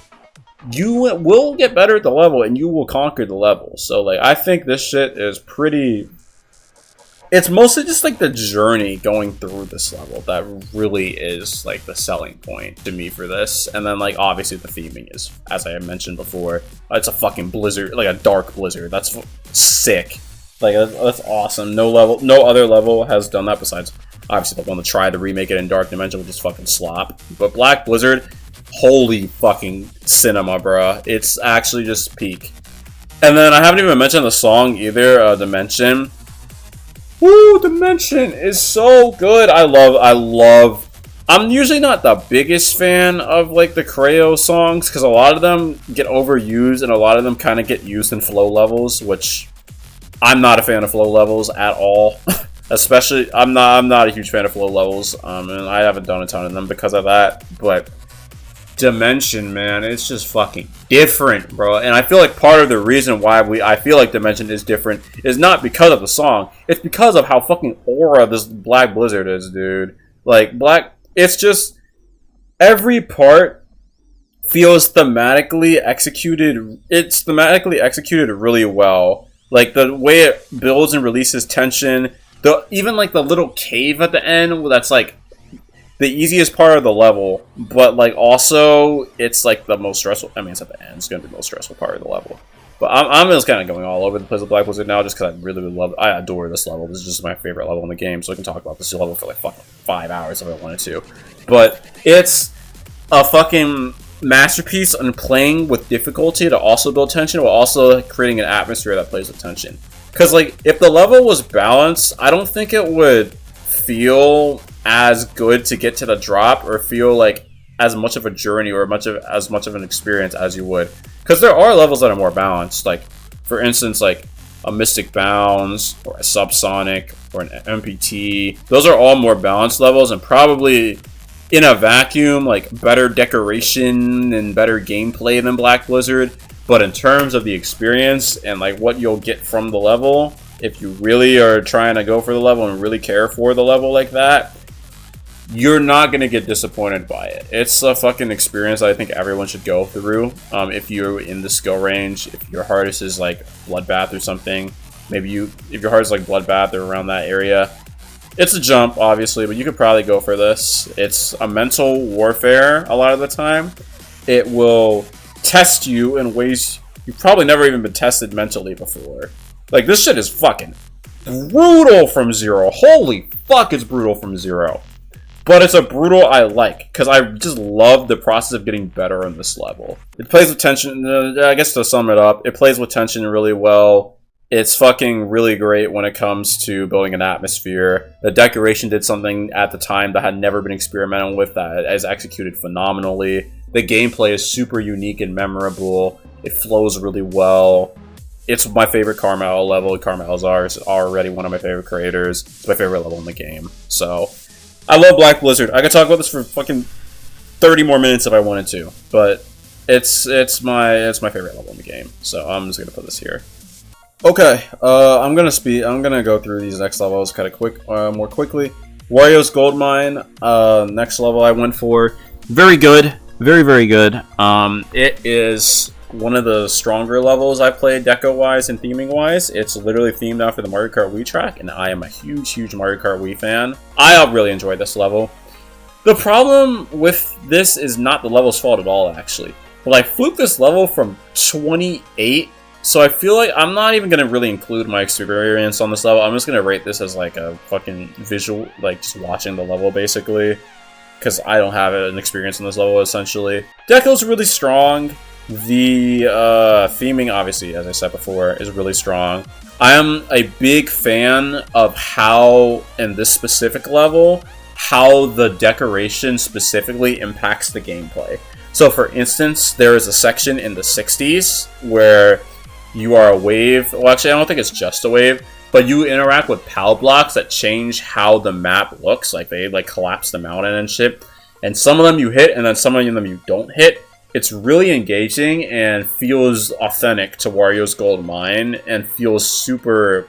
you will get better at the level, and you will conquer the level. So, like, I think this shit is pretty... It's mostly just, like, the journey going through this level that really is, like, the selling point to me for this. And then, like, obviously the theming is, as I mentioned before, it's a fucking blizzard, like a dark blizzard. That's sick. Like, that's awesome. No other level has done that besides, obviously, the one that tried to remake it in Dark Dimension, which is fucking slop. But Black Blizzard... Holy fucking cinema, bruh. It's actually just peak. And then I haven't even mentioned the song either, Dimension. Woo, Dimension is so good. I'm usually not the biggest fan of like the Creo songs, because a lot of them get overused and a lot of them kind of get used in flow levels, which I'm not a fan of flow levels at all. Especially, I'm not a huge fan of flow levels, and I haven't done a ton of them because of that, but Dimension, man, it's just fucking different, bro. And I feel like part of the reason why I feel like Dimension is different is not because of the song. It's because of how fucking aura this Black Blizzard is, dude. Like, it's just... Every part feels thematically executed... It's thematically executed really well. Like, the way it builds and releases tension. Even, like, the little cave at the end that's, like... the easiest part of the level, but like also it's like the most stressful. I mean, it's at the end. It's gonna be the most stressful part of the level. But I'm just kind of going all over the place with Black Blizzard now, just because I really love. I adore this level. This is just my favorite level in the game, so I can talk about this level for like fucking 5 hours if I wanted to. But it's a fucking masterpiece on playing with difficulty to also build tension, while also creating an atmosphere that plays with tension. Because like if the level was balanced, I don't think it would feel as good to get to the drop or feel like as much of a journey or as much of an experience as you would, because there are levels that are more balanced, like for instance like a Mystic Bounds or a SubSonic or an MPT. Those are all more balanced levels and probably in a vacuum like better decoration and better gameplay than Black Blizzard, but in terms of the experience and like what you'll get from the level, if you really are trying to go for the level and really care for the level like that, you're not going to get disappointed by it. It's a fucking experience that I think everyone should go through. If you're in the skill range, if your hardest is like Bloodbath or something, maybe if your hardest is like Bloodbath or around that area, it's a jump, obviously, but you could probably go for this. It's a mental warfare a lot of the time. it will test you in ways you've probably never even been tested mentally before. Like, this shit is fucking brutal from zero. Holy fuck, it's brutal from zero. But it's a brutal I like, because I just love the process of getting better on this level. It plays with tension, I guess to sum it up, it plays with tension really well. It's fucking really great when it comes to building an atmosphere. The decoration did something at the time that had never been experimented with that is executed phenomenally. The gameplay is super unique and memorable. It flows really well. It's my favorite Carmel level. Carmel's already one of my favorite creators. It's my favorite level in the game. So, I love Black Blizzard. I could talk about this for fucking 30 more minutes if I wanted to, but it's my favorite level in the game. So I'm just gonna put this here. Okay, I'm gonna go through these next levels kind of more quickly. Wario's Goldmine, next level I went for. Very good, very good. It is one of the stronger levels I've played deco-wise and theming-wise. It's literally themed after the Mario Kart Wii track, and I am a huge Mario Kart Wii fan. I really enjoyed this level. The problem with this is not the level's fault at all, actually. Well, I fluked this level from 28, so I feel like I'm not even going to really include my experience on this level. I'm just going to rate this as like a fucking visual, like just watching the level, basically. Because I don't have an experience on this level, essentially. Deco's really strong. The theming, obviously, as I said before, is really strong. I am a big fan of how, in this specific level, how the decoration specifically impacts the gameplay. So, for instance, there is a section in the 60s where you are a wave. Well, actually, I don't think it's just a wave, but you interact with PAL blocks that change how the map looks. Like, they like collapse the mountain and shit. And some of them you hit, and then some of them you don't hit. It's really engaging and feels authentic to Wario's Goldmine and feels super...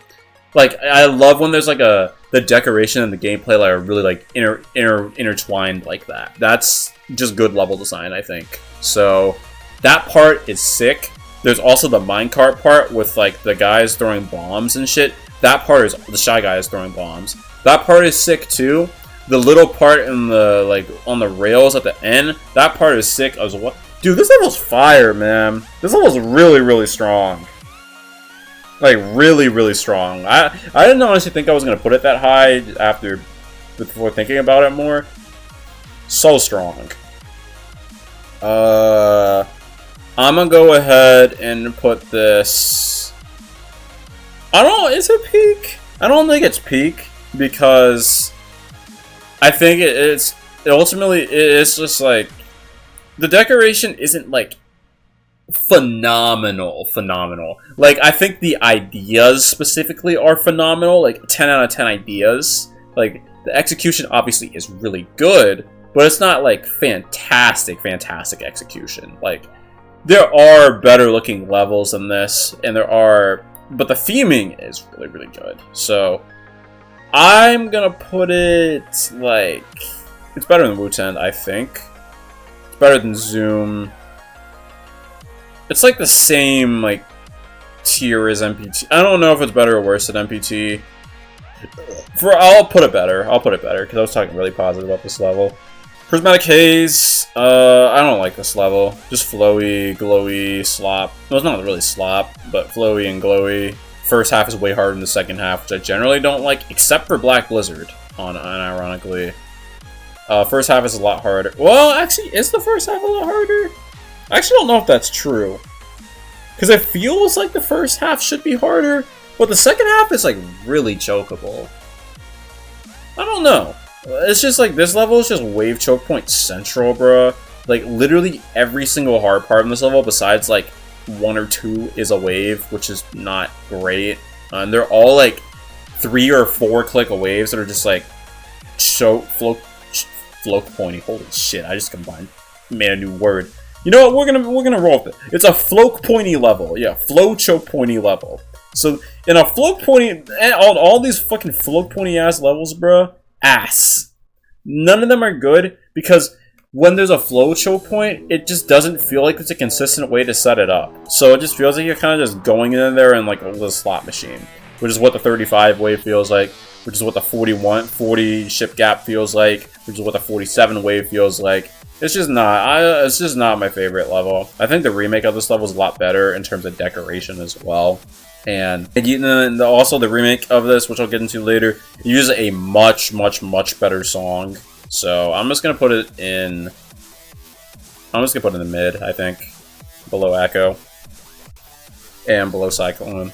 Like, I love when there's like the decoration and the gameplay like are really like intertwined like that. That's just good level design, I think. So, that part is sick. There's also the minecart part with like the guys throwing bombs and shit. That part is... The Shy Guys throwing bombs. That part is sick too. The little part in the, like, on the rails at the end, that part is sick as well. Dude, this level's fire, man. This level's really strong. Like, really strong. I didn't honestly think I was going to put it that high before thinking about it more. So strong. I'm going to go ahead and put this... I don't know, is it peak? I don't think it's peak, because I think it's just like... The decoration isn't, like, phenomenal. Like, I think the ideas specifically are phenomenal. Like, 10 out of 10 ideas. Like, the execution obviously is really good, but it's not, like, fantastic execution. Like, there are better looking levels than this, and but the theming is really good. So, I'm gonna put it, like, it's better than wutend, I think. Better than Zoom. It's like the same like tier as MPT. I don't know if it's better or worse than MPT. I'll put it better because I was talking really positive about this level. Prismatic Haze. I don't like this level. Just flowy, glowy, slop. Well, it's not really slop, but flowy and glowy. First half is way harder than the second half, which I generally don't like, except for Black Blizzard. Unironically. First half is a lot harder. Well, actually, is the first half a lot harder? I actually don't know if that's true. Because it feels like the first half should be harder, but the second half is, like, really chokeable. I don't know. It's just, like, this level is just wave choke point central, bruh. Like, literally every single hard part in this level, besides, like, 1 or 2 is a wave, which is not great. And they're all, like, 3 or 4 click waves that are just, like, float pointy. Holy shit! I just made a new word. You know what? We're gonna roll with it. It's a float pointy level. Yeah, flow choke pointy level. So in a float pointy, all these fucking float pointy ass levels, bruh, ass. None of them are good because when there's a flow choke point, it just doesn't feel like it's a consistent way to set it up. So it just feels like you're kind of just going in there and like a little slot machine, which is what the 35 wave feels like. Which is what the 40 ship gap feels like. which is what the 47 wave feels like. It's just not my favorite level. I think the remake of this level is a lot better in terms of decoration as well. And also the remake of this, which I'll get into later, uses a much better song. So I'm just gonna put it in. I'm just gonna put it in the mid, I think, below Echo and below Cyclone.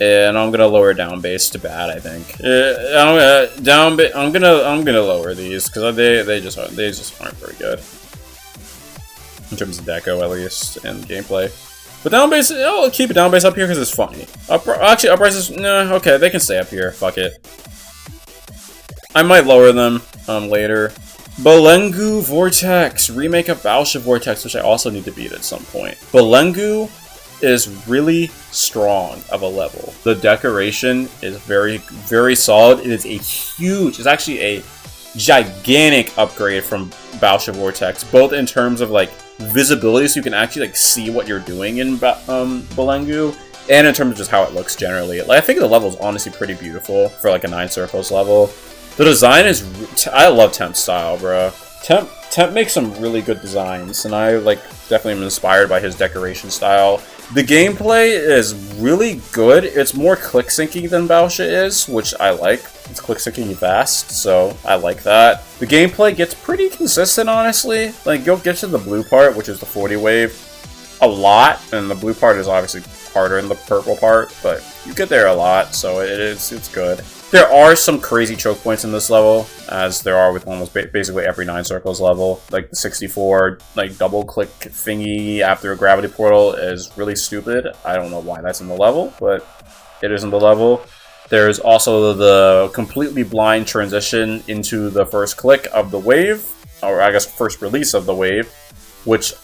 And I'm gonna lower down bass to bad, I think. I'm gonna lower these because they just aren't very good in terms of deco, at least, and gameplay. But down bass, I'll keep it down bass up here because it's funny. Actually, Uprise is okay. They can stay up here. Fuck it. I might lower them later. Balengu Vortex, remake of Balengu Vortex, which I also need to beat at some point. Balengu is really strong of a level. The decoration is very solid. It is a huge, it's actually a gigantic upgrade from Balengu Vortex, both in terms of like visibility, so you can actually like see what you're doing in Balengu, and in terms of just how it looks generally. Like, I think the level is honestly pretty beautiful for like a 9 circles level. The design is, I love Temp's style, bro. Temp makes some really good designs, and I like definitely am inspired by his decoration style. The gameplay is really good. It's more click syncing than Balengu is, which I like. It's click syncing fast, so I like that. The gameplay gets pretty consistent, honestly. Like, you'll get to the blue part, which is the 40 wave, a lot, and the blue part is obviously harder than the purple part, but you get there a lot, so it's good. There are some crazy choke points in this level, as there are with almost basically every 9 circles level. Like the 64 like double click thingy after a gravity portal is really stupid. I don't know why that's in the level, but it is in the level. There's also the completely blind transition into the first click of the wave, or I guess first release of the wave, which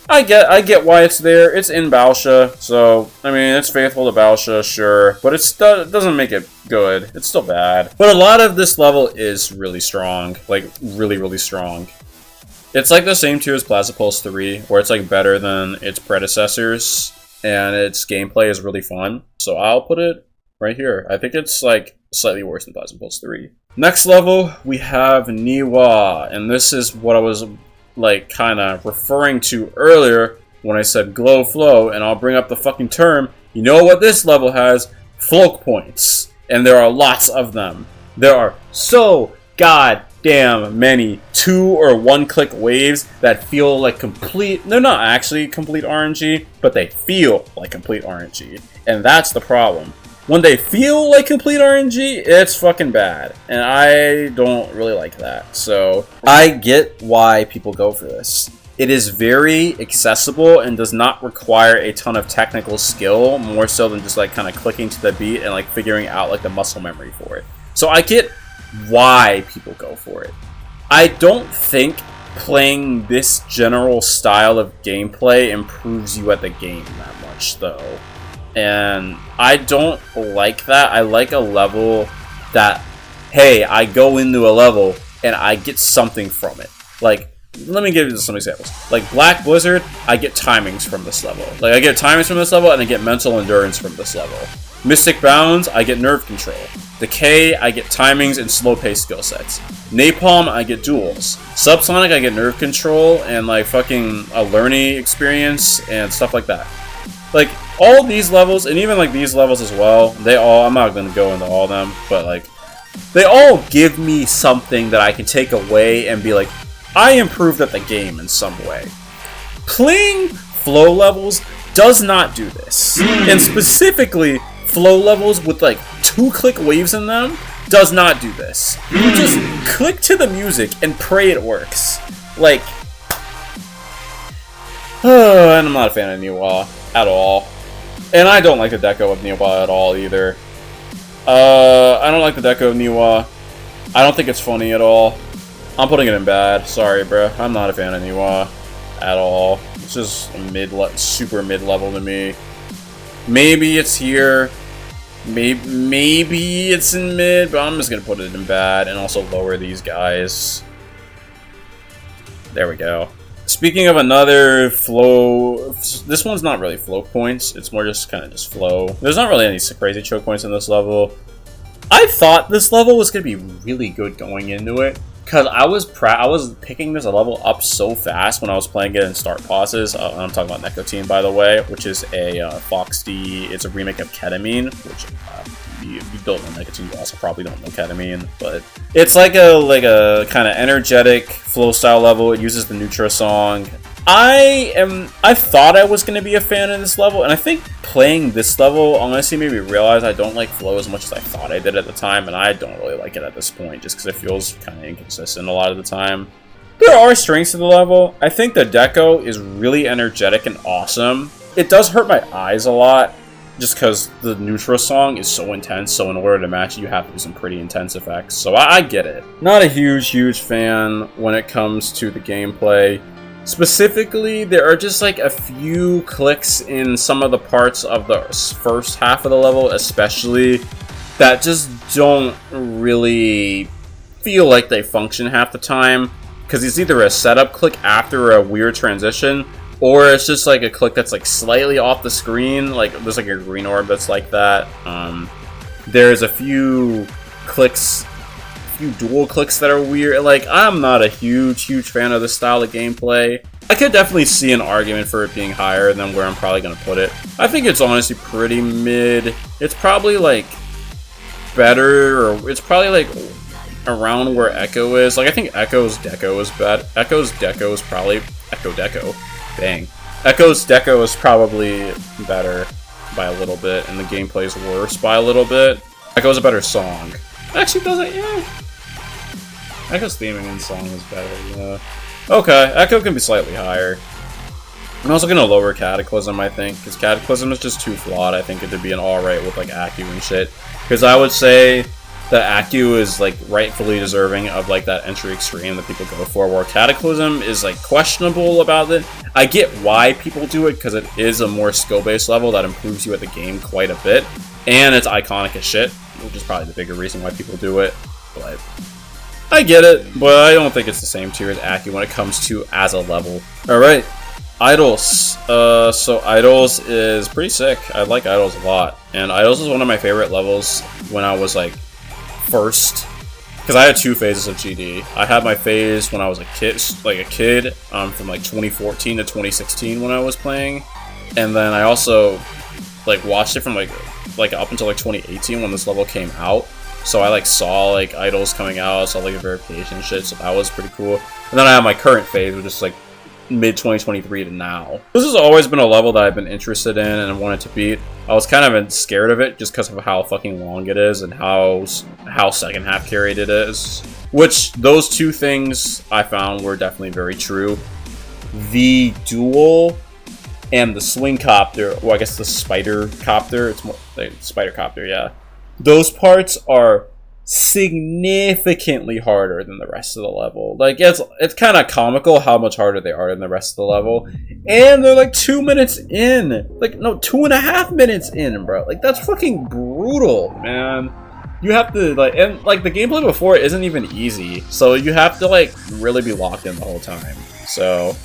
I get why it's there. It's in Balengu, so I mean it's faithful to Balengu, sure, but it doesn't make it good. It's still bad. But a lot of this level is really strong, like really strong. It's like the same tier as Plasma Pulse 3, where it's like better than its predecessors, and its gameplay is really fun. So I'll put it right here. I think it's like slightly worse than Plasma Pulse 3. Next level we have Niwa, and this is what I was like kind of referring to earlier when I said glow flow, and I'll bring up the fucking term. You know what this level has? Float points, and there are lots of them. There are so goddamn many 2 or 1 click waves that feel like complete, they're not actually complete RNG, but they feel like complete RNG, and that's the problem. When they feel like complete RNG, it's fucking bad. And I don't really like that. So I get why people go for this. It is very accessible and does not require a ton of technical skill, more so than just like kind of clicking to the beat and like figuring out like the muscle memory for it. So I get why people go for it. I don't think playing this general style of gameplay improves you at the game that much though. And I don't like that. I like a level that, hey, I go into a level and I get something from it. Like, let me give you some examples. Like Black Blizzard, I get timings from this level. Like, I get timings from this level and I get mental endurance from this level. Mystic Bounds, I get nerve control. Decay, I get timings and slow pace skill sets. Napalm, I get duels. SubSonic, I get nerve control and like fucking a learning experience and stuff like that. Like, all these levels, and even like these levels as well, they all, I'm not going to go into all of them, but like, they all give me something that I can take away and be like, I improved at the game in some way. Playing flow levels does not do this. And specifically, flow levels with like 2-click waves in them does not do this. You just click to the music and pray it works. Like, and I'm not a fan of Niwa at all. And I don't like the deco of Niwa at all either. I don't like the deco of Niwa. I don't think it's funny at all. I'm putting it in bad. Sorry, bro. I'm not a fan of Niwa at all. It's just a super mid-level to me. Maybe it's here. Maybe it's in mid, but I'm just gonna put it in bad and also lower these guys. There we go. Speaking of another flow, this one's not really flow points. It's more just kind of just flow. There's not really any crazy choke points in this level. I thought this level was going to be really good going into it, because I was picking this level up so fast when I was playing it in start pauses. I'm talking about NEKOTINE, by the way, which is a Fexty. It's a remake of Ketamine, which you don't know NEKOTINE, you also probably don't know Ketamine, but it's like a kind of energetic flow style level. It uses the Neutro song. I thought I was going to be a fan of this level, and I think playing this level honestly made me realize I don't like flow as much as I thought I did at the time, and I don't really like it at this point, just because it feels kind of inconsistent a lot of the time. There are strengths to the level. I think the deco is really energetic and awesome. It does hurt my eyes a lot, just because the Neutro song is so intense, so in order to match it, you have to do some pretty intense effects, so I get it. Not a huge fan when it comes to the gameplay. Specifically, there are just like a few clicks in some of the parts of the first half of the level, especially, that just don't really feel like they function half the time, because it's either a setup click after a weird transition, or it's just like a click that's like slightly off the screen, like there's like a green orb that's like that. There's a few clicks, dual clicks that are weird. Like, I'm not a huge fan of this style of gameplay. I could definitely see an argument for it being higher than where I'm probably going to put it. I think it's honestly pretty mid. It's probably like better, or it's probably like around where Echo is. Like, I think Echo's deco is bad. Echo's deco is probably Echo's deco is probably better by a little bit, and the gameplay is worse by a little bit. Echo's a better song. Actually, doesn't, yeah. Echo's theming and song is better, yeah. Okay, Echo can be slightly higher. I'm also gonna lower Cataclysm, I think, because Cataclysm is just too flawed. I think it would be an alright with, like, Accu and shit. Because I would say that Accu is, like, rightfully deserving of, like, that entry extreme that people go for, where Cataclysm is, like, questionable about it. I get why people do it, because it is a more skill-based level that improves you at the game quite a bit. And it's iconic as shit, which is probably the bigger reason why people do it. But I get it, but I don't think it's the same tier as Accu when it comes to as a level. Alright, Idols. So Idols is pretty sick. I like Idols a lot. And Idols is one of my favorite levels when I was, like, first. Because I had two phases of GD. I had my phase when I was a kid, from, like, 2014 to 2016 when I was playing. And then I also, like, watched it from, like up until, like, 2018 when this level came out. So I, like, saw, like, Idols coming out, saw, like, a verification and shit, so that was pretty cool. And then I have my current phase, which is, like, mid-2023 to now. This has always been a level that I've been interested in and wanted to beat. I was kind of scared of it just because of how fucking long it is and how second half carried it is. Which, those two things I found were definitely very true. The duel and the swing copter, well, I guess the spider copter, it's more like spider copter, yeah. Those parts are significantly harder than the rest of the level. Like, it's kind of comical how much harder they are than the rest of the level. And they're like 2 minutes in. Like, no, 2.5 minutes in, bro. Like, that's fucking brutal, man. You have to, like, and, like, the gameplay before it isn't even easy. So you have to, like, really be locked in the whole time. So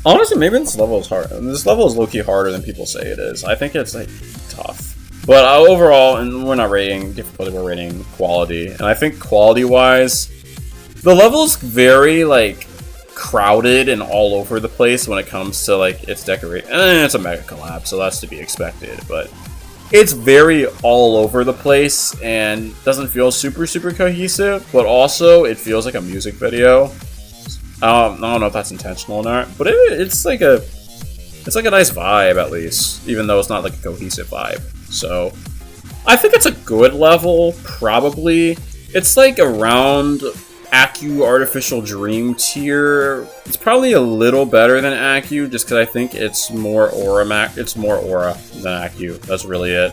honestly, maybe this level is hard. This level is low-key harder than people say it is. I think it's, like, tough. But overall, and we're not rating difficulty, we're rating quality. And I think quality-wise, the level's very, like, crowded and all over the place when it comes to, like, its decoration. And it's a mega collab, so that's to be expected. But it's very all over the place and doesn't feel super cohesive. But also, it feels like a music video. I don't know if that's intentional or not, but it's like a nice vibe, at least, even though it's not like a cohesive vibe. So I think it's a good level, probably. It's like around Accu Artificial Dream tier. It's probably a little better than Accu, just because I think it's more aura than Accu. That's really it.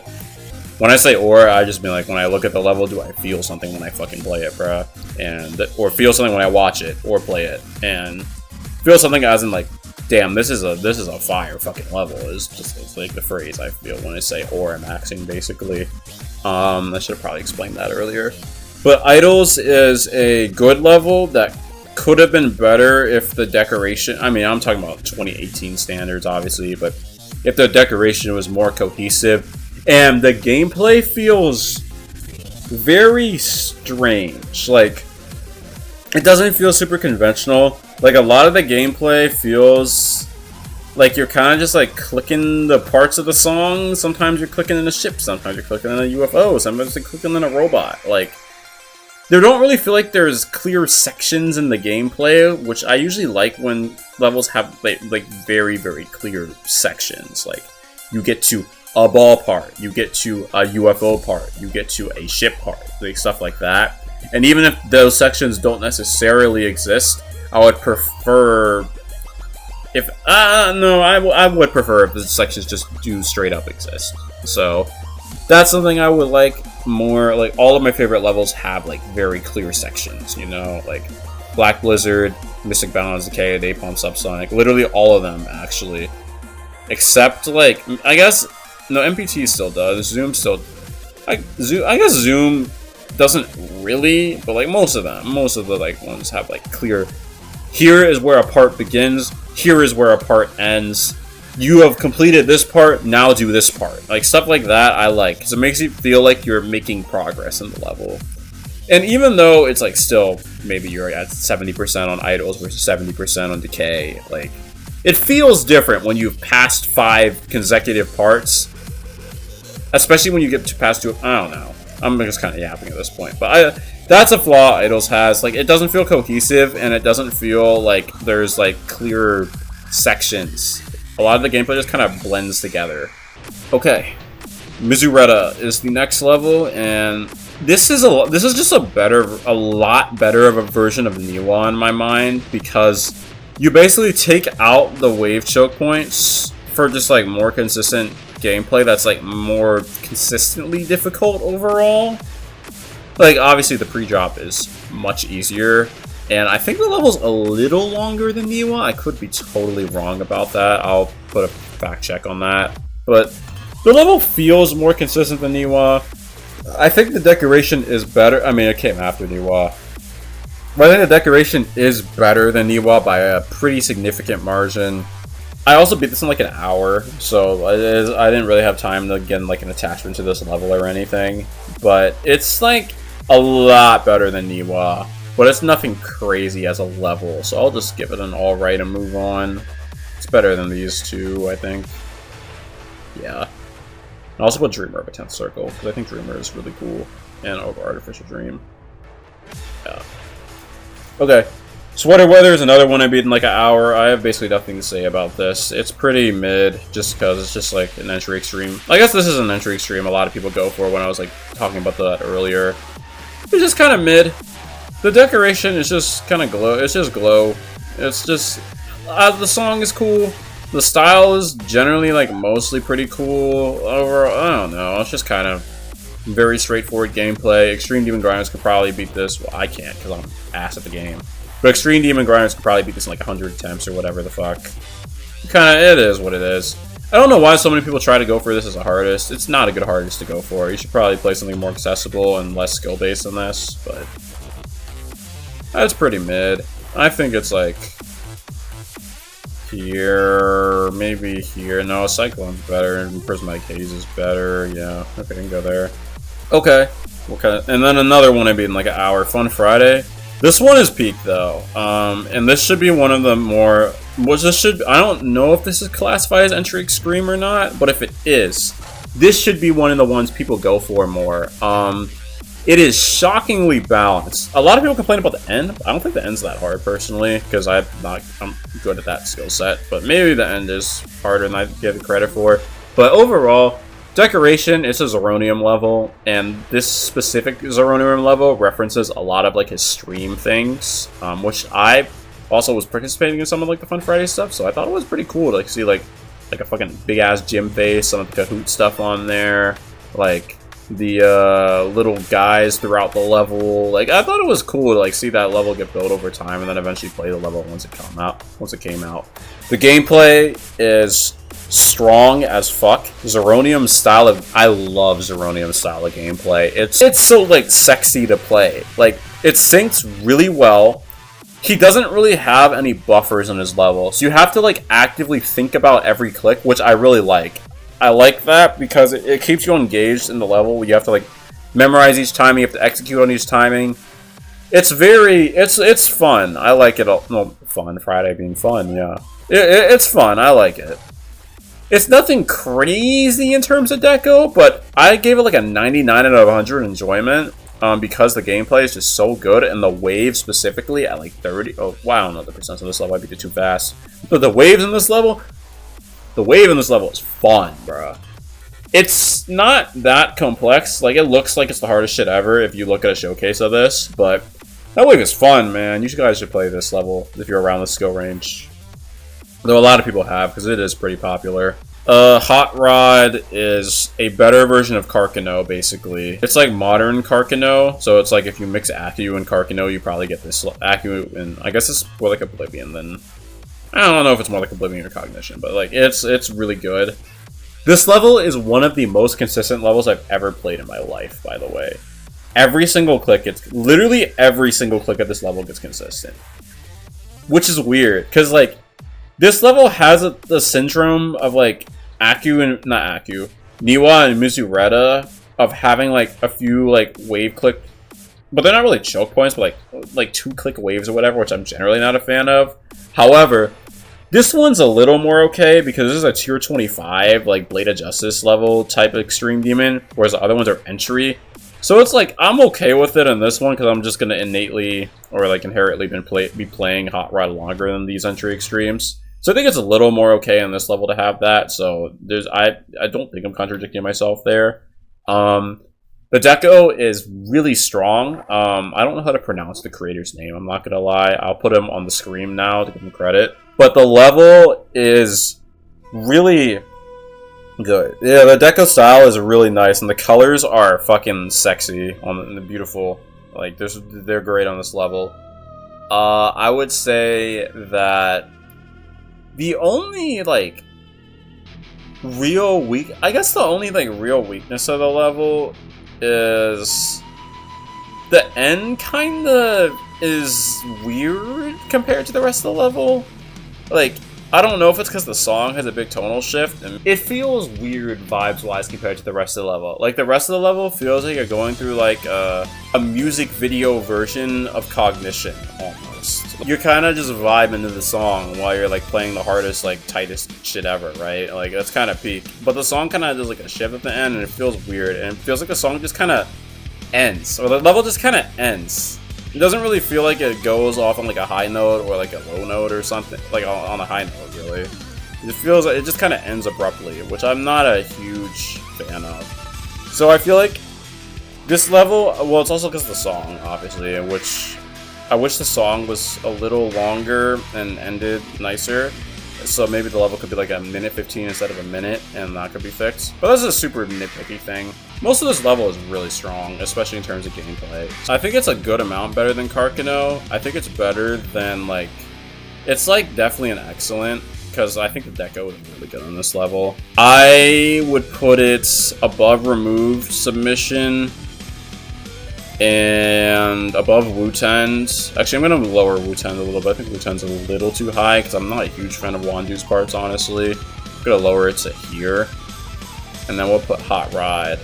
When I say aura, I just mean, like, when I look at the level, do I feel something when I fucking play it, bruh? Or feel something when I watch it or play it, and feel something as in, like, damn, this is a fire fucking level. It's like the phrase I feel when I say aura maxing, basically. I should have probably explained that earlier. But Idols is a good level that could have been better if the decoration, I mean, I'm talking about 2018 standards, obviously, but if the decoration was more cohesive And the gameplay feels very strange. Like, it doesn't feel super conventional. Like, a lot of the gameplay feels like you're kind of just like clicking the parts of the song. Sometimes you're clicking in a ship, sometimes you're clicking in a UFO, sometimes you're clicking in a robot. Like, there don't really feel like there's clear sections in the gameplay, which I usually like when levels have like very, very clear sections. Like, you get to a ball part, you get to a UFO part, you get to a ship part, like stuff like that. And even if those sections don't necessarily exist, I would prefer if I would prefer if the sections just do straight up exist. So that's something I would like more. Like, all of my favorite levels have like very clear sections, you know, like Black Blizzard, Mystic Balance, Decay, Napalm, SubSonic, literally all of them actually, except like I guess no, MPT still does, Zoom still, I guess Zoom doesn't really, but like most of the like ones have like clear, here is where a part begins, here is where a part ends, you have completed this part, now do this part. Like, stuff like that I like, because it makes you feel like you're making progress in the level. And even though it's like still, maybe you're at 70% on Idols versus 70% on Decay, like, it feels different when you've passed 5 consecutive parts. Especially when you get to past 2, I don't know. I'm just kind of yapping at this point. But that's a flaw Idols has. Like, it doesn't feel cohesive, and it doesn't feel like there's like clear sections. A lot of the gameplay just kind of blends together. Okay, Mizureta is the next level, and this is just a lot better of a version of Niwa in my mind, because you basically take out the wave choke points for just like more consistent gameplay that's like more consistently difficult overall. Like, obviously the pre-drop is much easier, and I think the level's a little longer than Niwa. I could be totally wrong about that. I'll put a fact check on that. But the level feels more consistent than Niwa. I think the decoration is better. I mean, it came after Niwa. But I think the decoration is better than Niwa by a pretty significant margin. I also beat this in like an hour, so I didn't really have time to get like an attachment to this level or anything. But it's like a lot better than Niwa, but it's nothing crazy as a level, so I'll just give it an alright and move on. It's better than these two, I think. Yeah. I also put Dreamer of a 10th Circle, because I think Dreamer is really cool, and over Artificial Dream. Yeah. Okay. Sweater Weather is another one I beat in like an hour. I have basically nothing to say about this. It's pretty mid, just because it's just like an entry extreme. I guess this is an entry extreme a lot of people go for when I was like talking about that earlier. It's just kind of mid. The decoration is just kind of glow. It's just glow. It's just... the song is cool. The style is generally like mostly pretty cool. Overall, I don't know. It's just kind of very straightforward gameplay. Extreme Demon Grinders could probably beat this. Well, I can't because I'm ass at the game. But Extreme Demon Grinders could probably beat this in like 100 attempts or whatever the fuck. It is what it is. I don't know why so many people try to go for this as a hardest. It's not a good hardest to go for. You should probably play something more accessible and less skill-based than this, but... that's pretty mid. I think it's like... here... maybe here. No, Cyclone's better, and Prismatic Haze is better. Yeah, okay, I can go there. Okay. And then another one I beat in like an hour. Fun Friday. This one is peak though, and this should be one of the more. I don't know if this is classified as entry extreme or not, but if it is, this should be one of the ones people go for more. It is shockingly balanced. A lot of people complain about the end. I don't think the end's that hard personally, because I'm good at that skill set. But maybe the end is harder than I give it credit for. But overall, decoration is a Zeronium level, and this specific Zeronium level references a lot of like his stream things, which I also was participating in some of like the Fun Friday stuff, so I thought it was pretty cool to like see like a fucking big ass gym face, some of the Kahoot stuff on there, like the little guys throughout the level. Like, I thought it was cool to like see that level get built over time, and then eventually play the level once it came out. The gameplay is strong as fuck. Zeronium's style of... I love Zeronium's style of gameplay. It's so, like, sexy to play. Like, it syncs really well. He doesn't really have any buffers in his level, so you have to, like, actively think about every click, which I really like. I like that because it keeps you engaged in the level. You have to like memorize each timing, you have to execute on each timing. It's fun. I like it. No, fun. Friday being fun, yeah. It's fun. I like it. It's nothing crazy in terms of deco, but I gave it like a 99 out of 100 enjoyment because the gameplay is just so good, and the wave specifically at like 30. Oh, wow, I don't know the percent of this level. I beat it too fast. But the waves in this level, is fun, bruh. It's not that complex. Like, it looks like it's the hardest shit ever if you look at a showcase of this, but that wave is fun, man. You guys should play this level if you're around the skill range. Though a lot of people have, because it is pretty popular. Hot Rod is a better version of Carcano, basically. It's like modern Carcano, so it's like if you mix Accu and Carcano, you probably get this Accu, and I guess it's more like Oblivion than... I don't know if it's more like Oblivion or Cognition, but like it's really good. This level is one of the most consistent levels I've ever played in my life, by the way. Every single click, literally every single click at this level gets consistent. Which is weird, because like, this level has the syndrome of like Niwa and Mizureta of having like a few like wave click, but they're not really choke points, but like 2-click waves or whatever, which I'm generally not a fan of. However, this one's a little more okay because this is a tier 25 like Blade of Justice level type of extreme demon, whereas the other ones are entry. So it's like, I'm okay with it in this one because I'm just going to innately or like inherently be playing Hot Rod longer than these entry extremes. So I think it's a little more okay on this level to have that. So I don't think I'm contradicting myself there. The deco is really strong. I don't know how to pronounce the creator's name. I'm not going to lie. I'll put him on the screen now to give him credit. But the level is really good. Yeah, the deco style is really nice, and the colors are fucking sexy on the beautiful. Like, they're great on this level. I would say that the only like real real weakness of the level is the end kinda is weird compared to the rest of the level. Like, I don't know if it's because the song has a big tonal shift, and it feels weird vibes-wise compared to the rest of the level. Like, the rest of the level feels like you're going through, like, a music video version of Cognition, almost. You're kind of just vibing to the song while you're, like, playing the hardest, like, tightest shit ever, right? Like, that's kind of peak. But the song kind of does, like, a shift at the end, and it feels weird, and it feels like the song just kind of ends, or the level just kind of ends. It doesn't really feel like it goes off on like a high note or like a low note or something, like on a high note, really. It feels like it just kind of ends abruptly, which I'm not a huge fan of. So I feel like this level, well, it's also because of the song, obviously, which I wish the song was a little longer and ended nicer. So maybe the level could be like a minute 15 instead of a minute, and that could be fixed. But that's a super nitpicky thing. Most of this level is really strong, especially in terms of gameplay. I think it's a good amount better than Carcano. I think it's better than, like... It's, like, definitely an excellent, because I think the deco is really good on this level. I would put it above Remove Submission and above wutend. Actually, I'm going to lower wutend a little bit. I think wutend's a little too high because I'm not a huge fan of Wandu's parts, honestly. I'm going to lower it to here. And then we'll put Hot Rod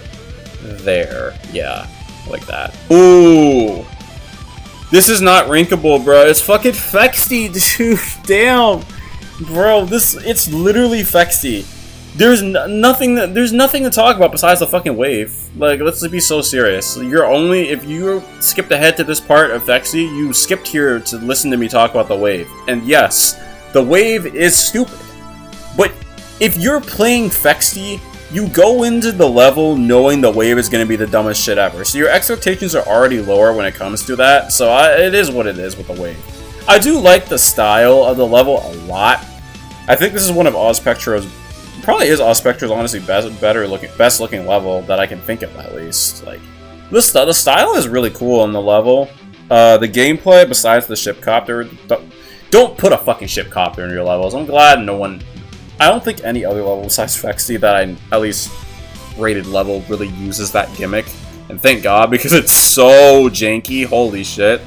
there. Yeah, like that. Ooh! This is not rinkable, bro. It's fucking Fexty, dude. Damn. Bro, it's literally Fexty. There's nothing to talk about besides the fucking wave. Like, let's be so serious. If you skipped ahead to this part of Fexty, you skipped here to listen to me talk about the wave. And yes, the wave is stupid. But if you're playing Fexty, you go into the level knowing the wave is going to be the dumbest shit ever. So your expectations are already lower when it comes to that. So it is what it is with the wave. I do like the style of the level a lot. I think this is one of Ozpectro's... Probably is Ozpectro's honestly best looking level that I can think of, at least. Like, the style is really cool on the level. The gameplay, besides the shipcopter, don't put a fucking shipcopter in your levels. I'm glad no one... I don't think any other level besides Fexty that I at least rated level really uses that gimmick. And thank God, because it's so janky. Holy shit.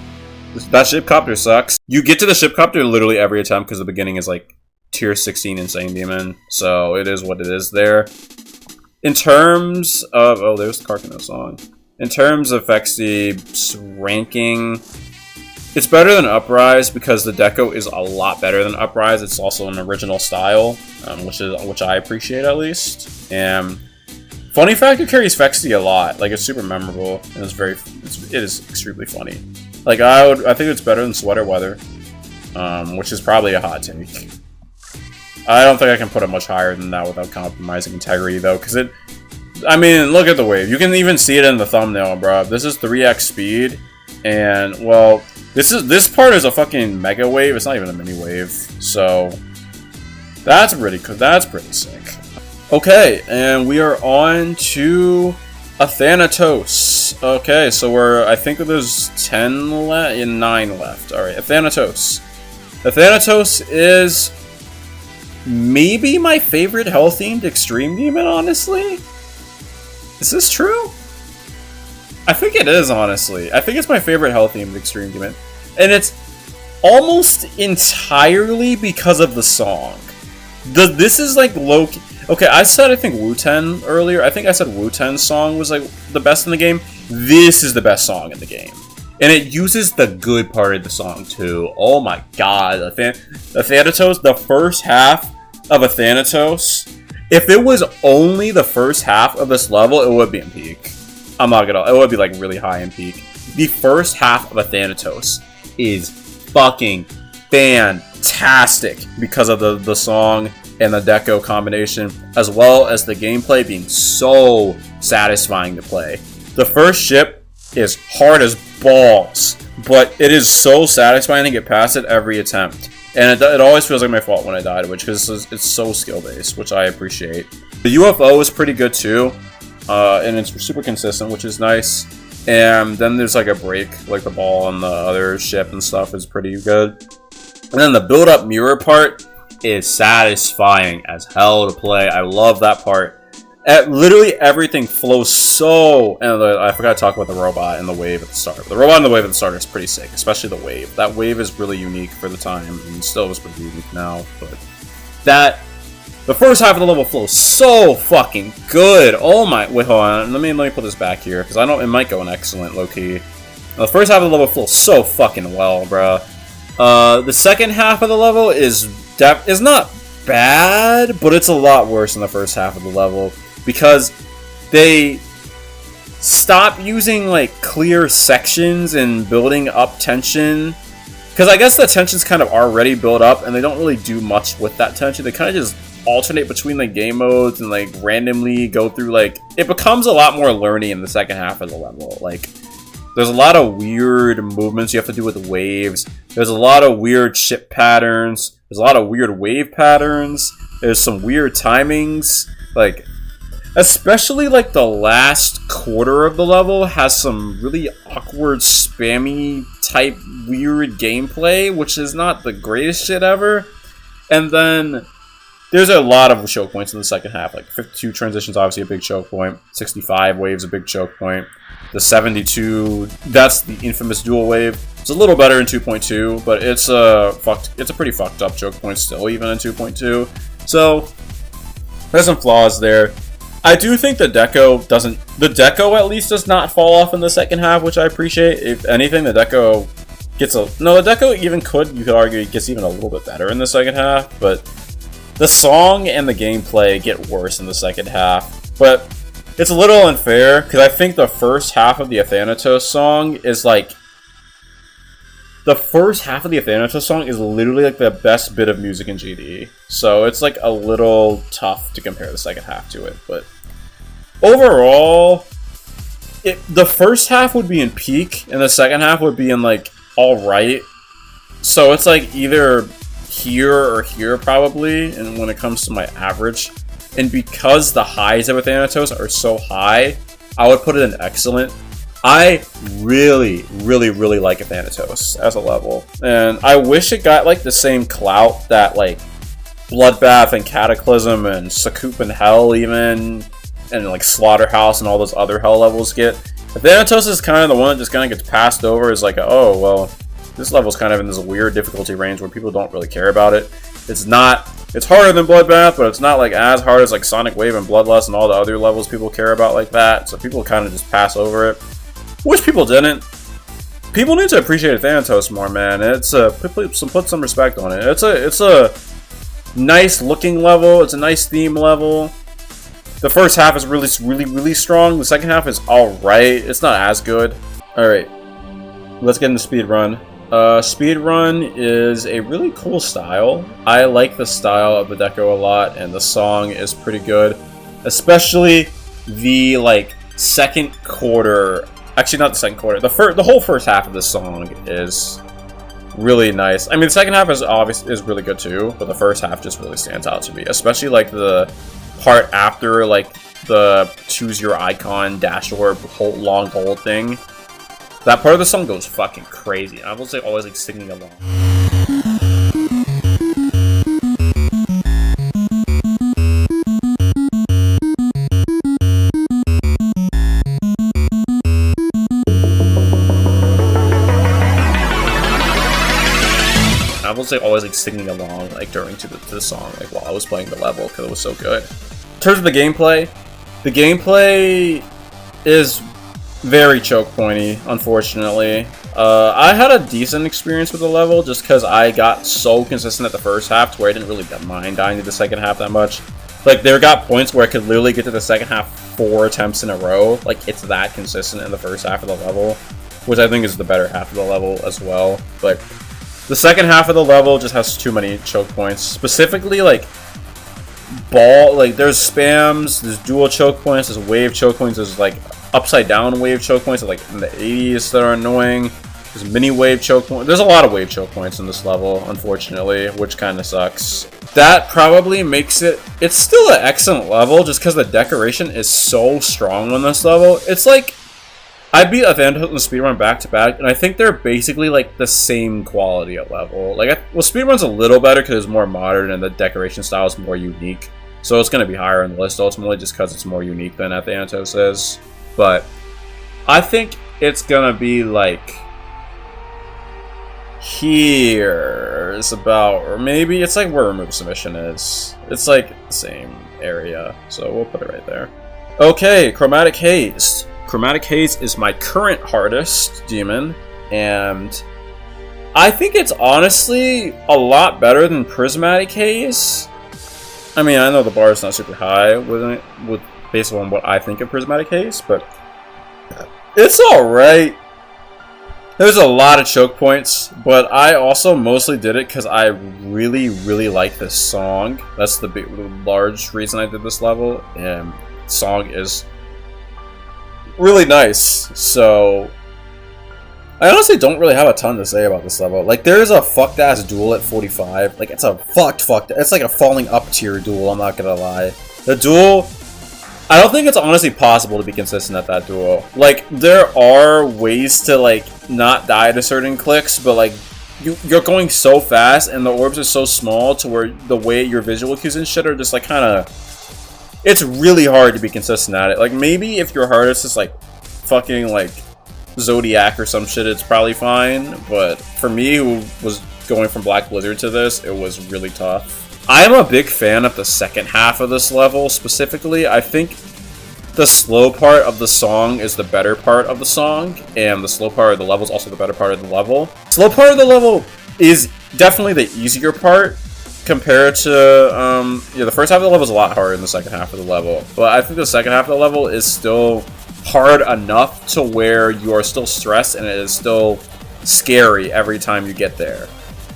That shipcopter sucks. You get to the shipcopter literally every attempt because the beginning is like tier 16 Insane Demon, so it is what it is there. In terms of... Oh, there's the Carcano song. In terms of Fexty ranking, it's better than Uprise because the deco is a lot better than Uprise. It's also an original style, which I appreciate at least. And funny fact, it carries Fexty a lot. Like, it's super memorable and it is extremely funny. Like, I think it's better than Sweater Weather, which is probably a hot take. I don't think I can put it much higher than that without compromising integrity, though, because it... I mean, look at the wave. You can even see it in the thumbnail, bro. This is 3x speed, and, well, this part is a fucking mega wave. It's not even a mini wave, so that's pretty cool. That's pretty sick. Okay, and we are on to Athanatos. Okay, so I think there's 10 left and 9 left. All right, Athanatos. Athanatos is maybe my favorite hell-themed extreme demon, honestly. Is this true? I think it is, honestly. I think it's my favorite hell-themed extreme demon. And it's almost entirely because of the song. This is like low-key... Okay, I said I think wutend earlier. I think I said wutend's song was like the best in the game. This is the best song in the game. And it uses the good part of the song too. Oh my god. Athanatos, the first half of Athanatos. If it was only the first half of this level, it would be in peak. I'm not gonna... It would be like really high in peak. The first half of Athanatos is fucking fantastic because of the song and the deco combination, as well as the gameplay being so satisfying to play. The first ship is hard as balls, but it is so satisfying to get past it every attempt. And it always feels like my fault when I died, because it's so skill-based, which I appreciate. The UFO is pretty good too, and it's super consistent, which is nice. And then there's like a break, like the ball on the other ship and stuff is pretty good. And then the build-up mirror part is satisfying as hell to play. I love that part. Literally everything flows so... And I forgot to talk about the robot and the wave at the start. The robot and the wave at the start is pretty sick, especially the wave. That wave is really unique for the time, and still is pretty unique now, but... The first half of the level flows so fucking good! Oh my... Wait, hold on. Let me put this back here, because I know it might go an excellent, low-key. The first half of the level flows so fucking well, bruh. The second half of the level is not bad, but it's a lot worse than the first half of the level, because they stop using like clear sections and building up tension, because I guess the tension's kind of already built up and they don't really do much with that tension. They kind of just alternate between like game modes and like randomly go through, like, it becomes a lot more learny in the second half of the level. Like, there's a lot of weird movements you have to do with the waves. There's a lot of weird ship patterns. There's a lot of weird wave patterns. There's some weird timings. Like, especially like the last quarter of the level has some really awkward, spammy type weird gameplay, which is not the greatest shit ever. And then there's a lot of choke points in the second half. Like 52 transitions, obviously a big choke point. 65 waves, a big choke point. The 72, that's the infamous dual wave. It's a little better in 2.2, but it's a pretty fucked up choke point still, even in 2.2. So there's some flaws there. I do think the deco at least does not fall off in the second half, which I appreciate. If anything, the deco gets the deco even you could argue it gets even a little bit better in the second half, but the song and the gameplay get worse in the second half. But it's a little unfair, because I think the first half of the Athanatos song is like... The first half of the Athanatos song is literally like the best bit of music in GD. So it's like a little tough to compare the second half to it. But overall, the first half would be in peak, and the second half would be in like alright. So it's like either here or here probably, and when it comes to my average. And because the highs of Athanatos are so high, I would put it in excellent. I really, really, really like Athanatos as a level. And I wish it got like the same clout that like Bloodbath and Cataclysm and Sakup and Hell even, and like Slaughterhouse and all those other Hell levels get. Athanatos is kind of the one that just kind of gets passed over as like, oh, well, this level's kind of in this weird difficulty range where people don't really care about it. It's not It's harder than Bloodbath, but it's not like as hard as like Sonic Wave and Bloodlust and all the other levels people care about like that. So people kind of just pass over it. Wish people didn't. People need to appreciate Athanatos more, man. It's put some respect on it. It's a nice looking level. It's a nice theme level. The first half is really strong. The second half is alright. It's not as good. Alright. Let's get into speedrun. Speedrun is a really cool style. I like the style of the deco a lot, and the song is pretty good. Especially the, like, second quarter. Actually, not the second quarter. The whole first half of the song is really nice. I mean, the second half is really good too, but the first half just really stands out to me. Especially, like, the part after, like, the choose your icon dash orb long hold thing. That part of the song goes fucking crazy. I was like always like singing along. I was like always like singing along like during to the song like while I was playing the level because it was so good. In terms of the gameplay is very choke pointy, unfortunately. I had a decent experience with the level just because I got so consistent at the first half to where I didn't really mind dying to the second half that much. Like, there got points where I could literally get to the second half 4 attempts in a row. Like, it's that consistent in the first half of the level, which I think is the better half of the level as well. But the second half of the level just has too many choke points. Specifically, like, there's spams, there's dual choke points, there's wave choke points, there's, like, upside down wave choke points like in the 80s that are annoying. There's mini wave choke points. There's a lot of wave choke points in this level, unfortunately, which kind of sucks. That probably makes it's still an excellent level just because the decoration is so strong on this level. It's like I beat Athanatos and speedrun back to back, and I think they're basically like the same quality of level. Like, well, speedrun's a little better because it's more modern and the decoration style is more unique, so it's going to be higher in the list ultimately just because it's more unique than Athanatos is. But I think it's gonna be like here's about, or maybe it's like where Remove Submission is. It's like the same area, so we'll put it right there. Okay, Chromatic Haze. Chromatic Haze is my current hardest demon, and I think it's honestly a lot better than Prismatic Haze. I mean, I know the bar is not super high with based on what I think of Prismatic Haze, but it's alright. There's a lot of choke points, but I also mostly did it because I really like this song. That's the large reason I did this level, and the song is really nice, so I honestly don't really have a ton to say about this level. Like, there's a fucked ass duel at 45. Like, it's a fucked. It's like a falling up tier duel, I'm not gonna lie. The duel, I don't think it's honestly possible to be consistent at that duel. Like, there are ways to, like, not die to certain clicks, but, like, you're going so fast, and the orbs are so small to where the way your visual cues and shit are just, like, kind of... It's really hard to be consistent at it. Like, maybe if your hardest is, like, fucking, like, Zodiac or some shit, it's probably fine, but for me, who was going from Black Blizzard to this, it was really tough. I am a big fan of the second half of this level, specifically. I think the slow part of the song is the better part of the song, and the slow part of the level is also the better part of the level. Slow part of the level is definitely the easier part compared to, yeah, the first half of the level is a lot harder than the second half of the level, but I think the second half of the level is still hard enough to where you are still stressed and it is still scary every time you get there.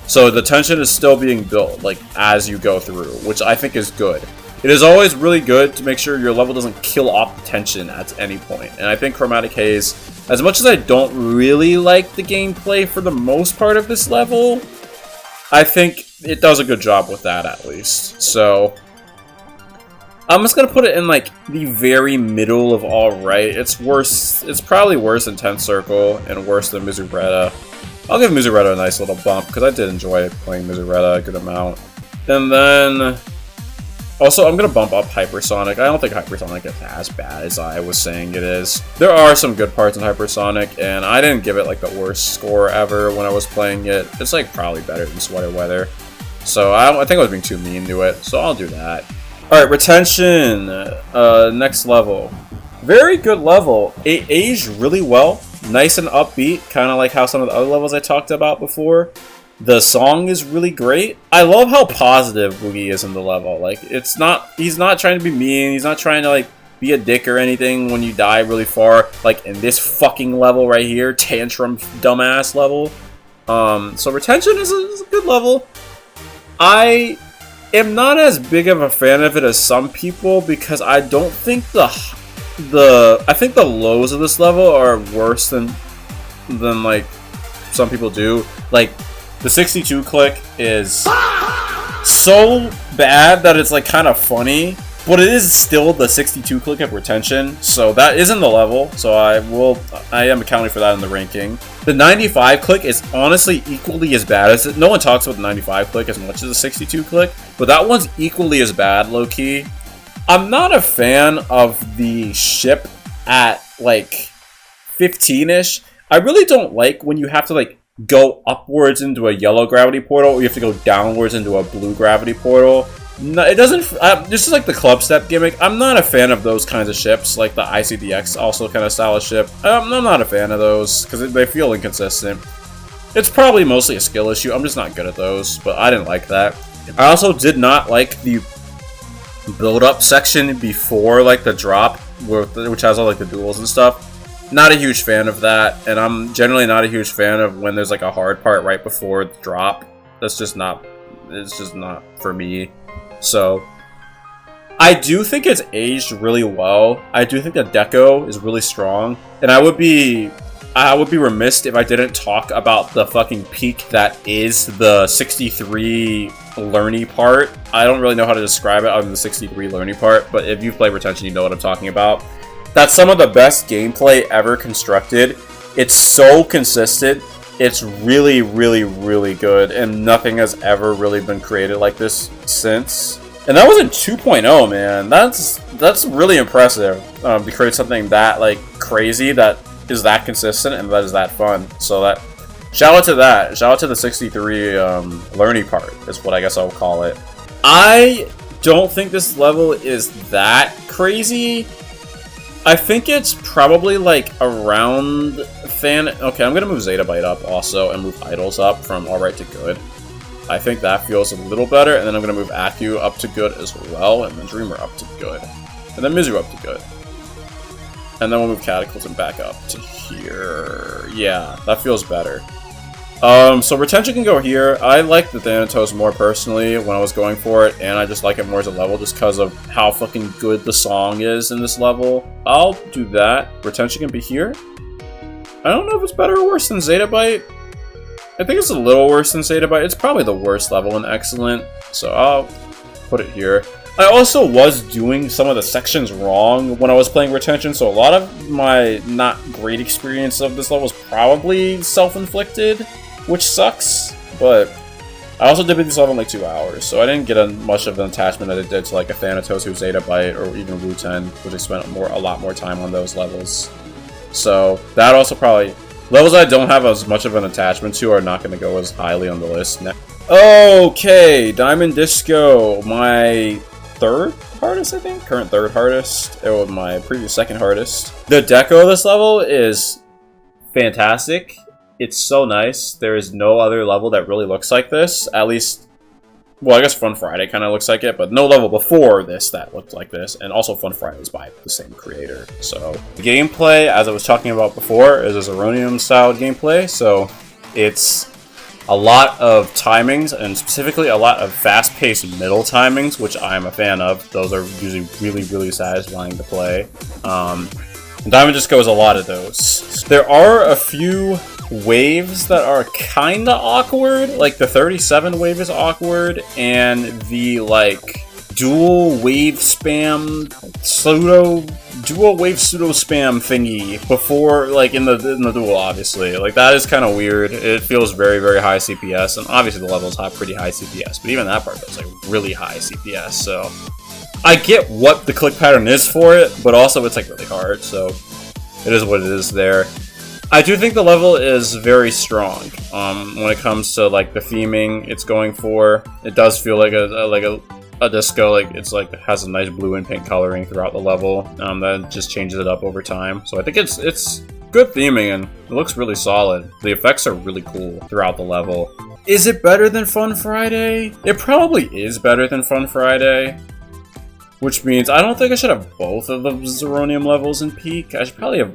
So the tension is still being built, like, as you go through, which I think is good. It is always really good to make sure your level doesn't kill off the tension at any point. And I think Chromatic Haze, as much as I don't really like the gameplay for the most part of this level, I think it does a good job with that, at least. So I'm just gonna put it in, like, the very middle of alright. It's worse. It's probably worse than 10th Circle and worse than Mizureta. I'll give Mizureta a nice little bump because I did enjoy playing Mizureta a good amount. And then also, I'm gonna bump up HyperSonic. I don't think HyperSonic is as bad as I was saying it is. There are some good parts in HyperSonic, and I didn't give it like the worst score ever when I was playing it. It's like probably better than Sweater Weather. So I think I was being too mean to it, so I'll do that. Alright, retention. Next level. Very good level. It aged really well. Nice and upbeat, kind of like how some of the other levels I talked about before. The song is really great. I love how positive Boogie is in the level. Like, he's not trying to be mean, he's not trying to, like, be a dick or anything when you die really far. Like, in this fucking level right here, Tantrum dumbass level. So Retention is a good level. I am not as big of a fan of it as some people because I don't think I think the lows of this level are worse than like some people do. Like, the 62 click is so bad that it's like kind of funny, but it is still the 62 click of Retention, so that is in the level, so I am accounting for that in the ranking. The 95 click is honestly equally as bad as it. No one talks about the 95 click as much as the 62 click, but that one's equally as bad, low-key. I'm not a fan of the ship at like 15-ish. I really don't like when you have to like go upwards into a yellow gravity portal, or you have to go downwards into a blue gravity portal. No, it doesn't. This is like the club step gimmick. I'm not a fan of those kinds of ships, like the ICDX, also kind of style of ship. I'm not a fan of those because they feel inconsistent. It's probably mostly a skill issue. I'm just not good at those, but I didn't like that. I also did not like the build-up section before like the drop, which has all like the duels and stuff. Not a huge fan of that, and I'm generally not a huge fan of when there's like a hard part right before the drop. It's just not for me. So I do think it's aged really well. I do think the deco is really strong, and I would be remiss if I didn't talk about the fucking peak that is the 63 learny part. I don't really know how to describe it other than the 63 learny part, but if you've played Retention, you know what I'm talking about. That's some of the best gameplay ever constructed. It's so consistent. It's really, really, really good, and nothing has ever really been created like this since. And that was in 2.0, man. That's really impressive to create something that like crazy, that is that consistent, and that is that fun. So that, shout out to that. Shout out to the 63 learning part, is what I guess I'll call it. I don't think this level is that crazy. I think it's probably like around fan. Okay, I'm gonna move Zettabyte up also and move Idols up from alright to good. I think that feels a little better, and then I'm gonna move Acu up to good as well, and then Dreamer up to good, and then Mizu up to good, and then we'll move Cataclysm back up to here. Yeah, that feels better. So Retention can go here. I like the Athanatos more personally when I was going for it, and I just like it more as a level just because of how fucking good the song is in this level. I'll do that. Retention can be here. I don't know if it's better or worse than Zettabyte. I think it's a little worse than Zettabyte. It's probably the worst level in Excellent, so I'll put it here. I also was doing some of the sections wrong when I was playing Retention, so a lot of my not great experience of this level is probably self-inflicted, which sucks, but I also did this level in like 2 hours, so I didn't get much of an attachment as I did to like Athanatos or Zettabyte or even wutend, which I spent a lot more time on those levels. So that also probably, levels I don't have as much of an attachment to are not going to go as highly on the list now. Okay, Diamond Disco, my third hardest, I think? Current third hardest. It was my previous second hardest. The deco of this level is fantastic. It's so nice. There is no other level that really looks like this. At least, well, I guess Fun Friday kind of looks like it, but no level before this that looked like this. And also Fun Friday is by the same creator. So the gameplay, as I was talking about before, is a Zeronium style gameplay. So it's a lot of timings, and specifically a lot of fast-paced middle timings, which I'm a fan of. Those are usually really, really satisfying to play. And Diamond Disco is a lot of those. There are a few waves that are kinda awkward. Like the 37 wave is awkward, and the like dual wave spam pseudo spam thingy before, like in the duel, obviously. Like that is kind of weird. It feels very, very high CPS, and obviously the levels have pretty high CPS, but even that part feels like really high CPS, so I get what the click pattern is for it, but also it's like really hard, so it is what it is there. I do think the level is very strong when it comes to like the theming it's going for. It does feel like a disco, like it's like has a nice blue and pink coloring throughout the level. That just changes it up over time. So I think it's good theming and it looks really solid. The effects are really cool throughout the level. Is it better than Fun Friday? It probably is better than Fun Friday. Which means I don't think I should have both of the Zeronium levels in peak. I should probably have...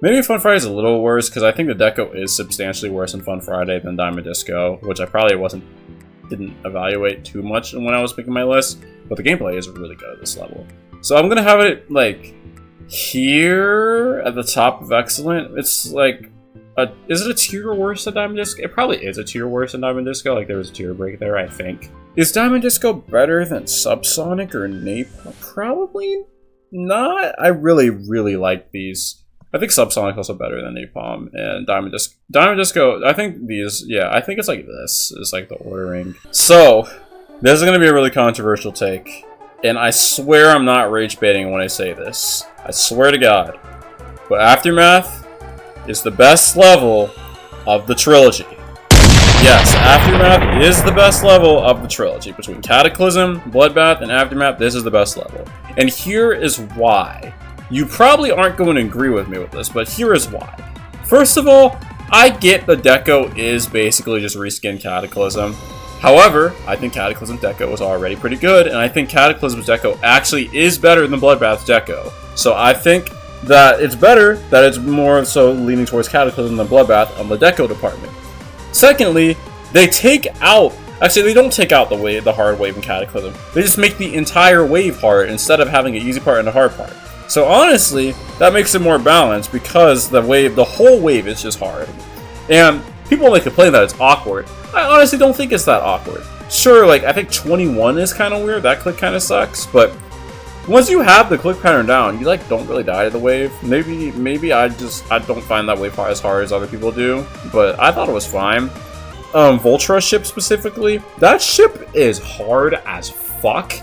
Maybe Fun Friday is a little worse, because I think the deco is substantially worse in Fun Friday than Diamond Disco, which I probably didn't evaluate too much when I was picking my list, but the gameplay is really good at this level. So I'm gonna have it, like, here at the top of Excellent. It's like... is it a tier worse than Diamond Disco? It probably is a tier worse than Diamond Disco. Like, there was a tier break there, I think. Is Diamond Disco better than SubSonic or Napalm? Probably not. I really, really like these. I think SubSonic also better than Napalm and Diamond Disco. Diamond Disco, I think these, yeah, I think it's like this. It's like the ordering. So, this is going to be a really controversial take. And I swear I'm not rage baiting when I say this. I swear to God. But Aftermath is the best level of the trilogy. Yes, Aftermath is the best level of the trilogy. Between Cataclysm, Bloodbath, and Aftermath, this is the best level. And here is why. You probably aren't going to agree with me with this, but here is why. First of all, I get the deco is basically just reskin Cataclysm. However, I think Cataclysm deco was already pretty good, and I think Cataclysm's deco actually is better than Bloodbath's deco. So I think that it's better that it's more so leaning towards Cataclysm than Bloodbath on the deco department. Secondly, they take out... Actually, they don't take out the hard wave in Cataclysm. They just make the entire wave hard instead of having an easy part and a hard part. So honestly, that makes it more balanced because the whole wave is just hard. And people only complain that it's awkward. I honestly don't think it's that awkward. Sure, like, I think 21 is kind of weird. That click kind of sucks, but... Once you have the click pattern down, you like don't really die to the wave. Maybe I don't find that wave as hard as other people do, but I thought it was fine. Voltra ship specifically, that ship is hard as fuck,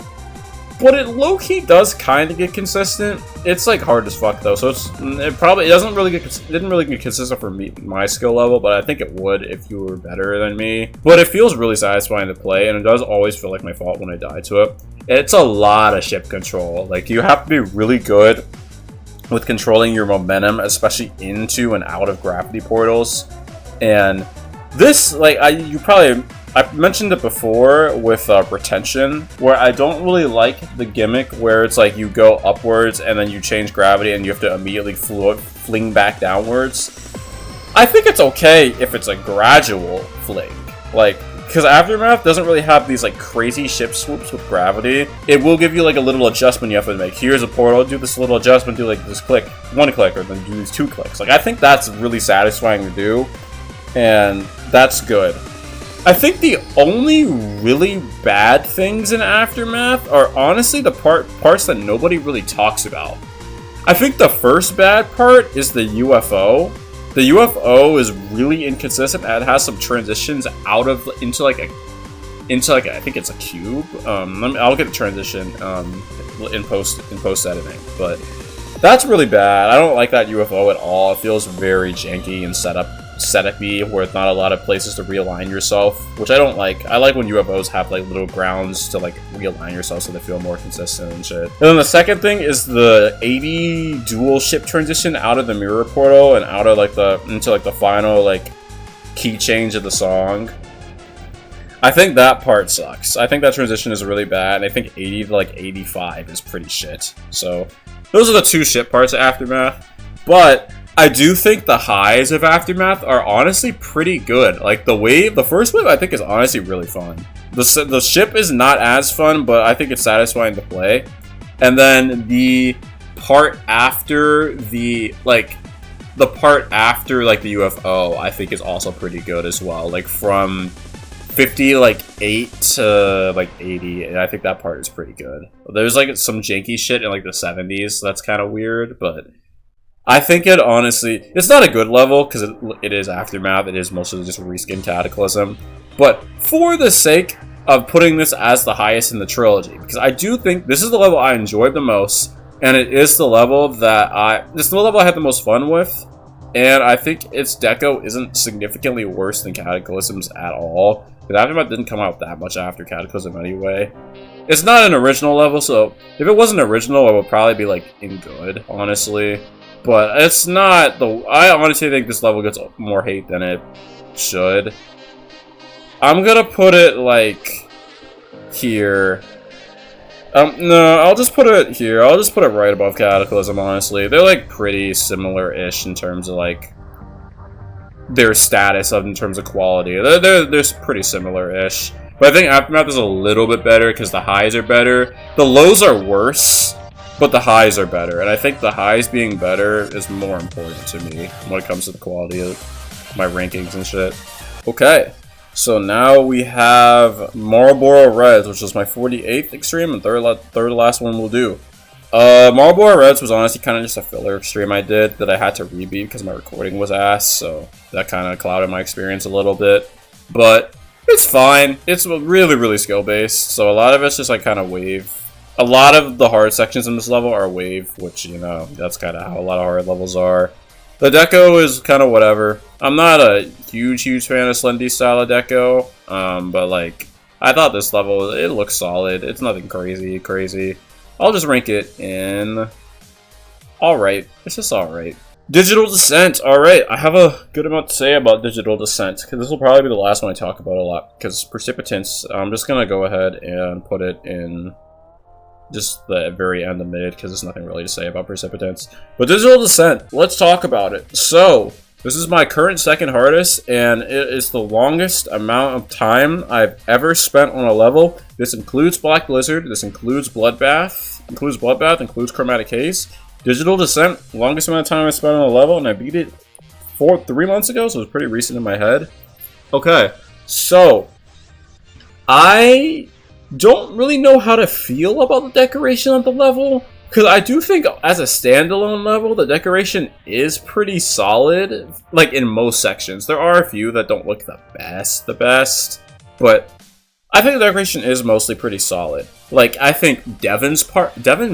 but it low-key does kind of get consistent. It's like hard as fuck though, so it didn't really get consistent for me, my skill level, but I think it would if you were better than me. But it feels really satisfying to play, and it does always feel like my fault when I die to it. It's a lot of ship control. Like, you have to be really good with controlling your momentum, especially into and out of gravity portals. And this, like, I mentioned it before with Retention, where I don't really like the gimmick where it's like you go upwards and then you change gravity and you have to immediately fling back downwards. I think it's okay if it's a gradual fling. Like, because Aftermath doesn't really have these like crazy ship swoops with gravity. It will give you like a little adjustment you have to make. Here's a portal, do this little adjustment, do like this click, one click, or then do these two clicks. Like, I think that's really satisfying to do, and that's good. I think the only really bad things in Aftermath are honestly the parts that nobody really talks about. I think the first bad part is the UFO. The UFO is really inconsistent and it has some transitions into like I think it's a cube. I'll get the transition in post editing, but that's really bad. I don't like that UFO at all. It feels very janky and setup-y, where it's not a lot of places to realign yourself, which I don't like. I like when UFOs have like little grounds to like realign yourself so they feel more consistent and shit. And then the second thing is the 80 dual ship transition out of the mirror portal and out of like into the final like key change of the song. I think that part sucks. I think that transition is really bad, and I think 80 to like 85 is pretty shit. So those are the two ship parts of Aftermath, but I do think the highs of Aftermath are honestly pretty good. Like, the first wave I think is honestly really fun. The ship is not as fun, but I think it's satisfying to play. And then the part after the UFO I think is also pretty good as well. Like, from 50 like 8 to like 80, and I think that part is pretty good. There's like some janky shit in like the 70s, so that's kind of weird, but I think it honestly, it's not a good level because it is Aftermath. It is mostly just reskin Cataclysm. But for the sake of putting this as the highest in the trilogy, because I do think this is the level I enjoyed the most, and it is the level that I had the most fun with. And I think its deco isn't significantly worse than Cataclysm's at all. Because Aftermath didn't come out that much after Cataclysm anyway. It's not an original level, so if it wasn't original, it would probably be like in good, honestly. But it's not the. I honestly think this level gets more hate than it should. I'm gonna put it like here. No, I'll just put it here. I'll just put it right above Cataclysm, honestly. They're like pretty similar-ish in terms of like their status in terms of quality. They're pretty similar-ish. But I think Aftermath is a little bit better because the highs are better. The lows are worse, but the highs are better. And I think the highs being better is more important to me when it comes to the quality of my rankings and shit. Okay, so now we have Marlboro Reds, which is my 48th extreme and third last one we'll do. Marlboro Reds was honestly kind of just a filler extreme I did that I had to rebeat because my recording was ass, so that kind of clouded my experience a little bit. But it's fine. It's really, really skill-based, so a lot of it's just like kind of wave. A lot of the hard sections in this level are wave, which, you know, that's kind of how a lot of hard levels are. The deco is kind of whatever. I'm not a huge fan of Slendy's style of deco, but like, I thought this level, it looks solid. It's nothing crazy. I'll just rank it in alright. It's just alright. Digital Descent. Alright, I have a good amount to say about Digital Descent, because this will probably be the last one I talk about a lot, because Precipitance, I'm just going to go ahead and put it in just the very end of mid, because there's nothing really to say about Precipitance. But Digital Descent, let's talk about it. So, this is my current second hardest, and it is the longest amount of time I've ever spent on a level. This includes Black Blizzard, this includes Bloodbath, includes Chromatic Haze. Digital Descent, longest amount of time I spent on a level, and I beat it 3 months ago, so it's pretty recent in my head. Okay, so I don't really know how to feel about the decoration of the level, because I do think as a standalone level, the decoration is pretty solid, like in most sections. There are a few that don't look the best, but I think the decoration is mostly pretty solid. Like, I think Devin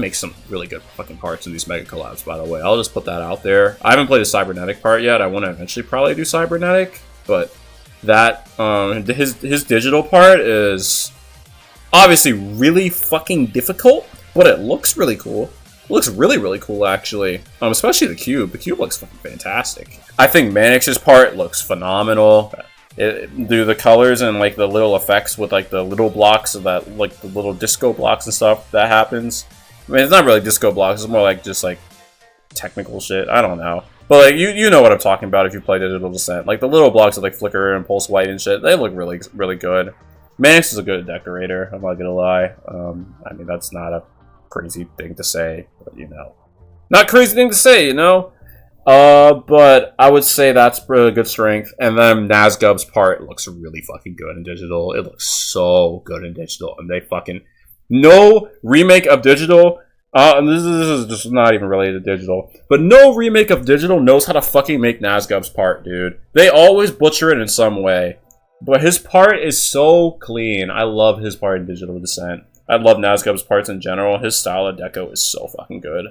makes some really good fucking parts in these mega collabs, by the way. I'll just put that out there. I haven't played a cybernetic part yet. I want to eventually probably do cybernetic, but that, his digital part is obviously really fucking difficult, but it looks really cool. It looks really, really cool, actually. Especially the cube. The cube looks fucking fantastic. I think Manix's part looks phenomenal. Do the colors and like the little effects with like the little blocks of that, like the little disco blocks and stuff that happens. I mean, it's not really disco blocks. It's more like just like technical shit. I don't know. But like you know what I'm talking about if you play Digital Descent. Like the little blocks that like flicker and pulse white and shit. They look really, really good. Manix is a good decorator. I'm not gonna lie. I mean, that's not a crazy thing to say, but you know, not crazy thing to say, you know. But I would say that's really good strength. And then Nazgub's part looks really fucking good in digital. It looks so good in digital. And they fucking... No remake of digital... and this is just not even related to digital. But no remake of digital knows how to fucking make Nazgub's part, dude. They always butcher it in some way. But his part is so clean. I love his part in Digital Descent. I love Nazgub's parts in general. His style of deco is so fucking good.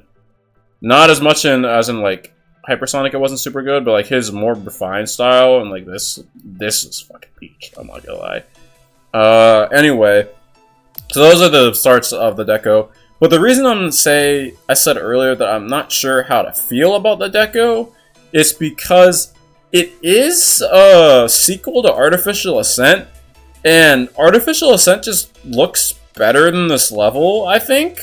Not as much as in like... HyperSonic, it wasn't super good, but like his more refined style and like this is fucking peak. I'm not gonna lie. Anyway, so those are the starts of the deco. But the reason I said earlier that I'm not sure how to feel about the deco is because it is a sequel to Artificial Ascent, and Artificial Ascent just looks better than this level, I think,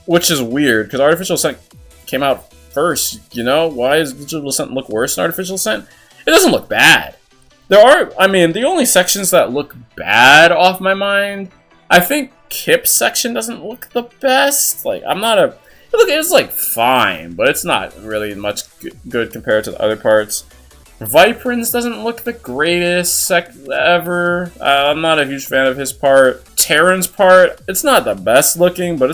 which is weird because Artificial Ascent came out first, you know? Why does Digital Descent look worse than Artificial Ascent? It doesn't look bad. I mean, the only sections that look bad off my mind, I think Kip's section doesn't look the best. Like, it's like fine, but it's not really much good compared to the other parts. Viprin's doesn't look the greatest ever. I'm not a huge fan of his part. Terran's part, it's not the best looking, but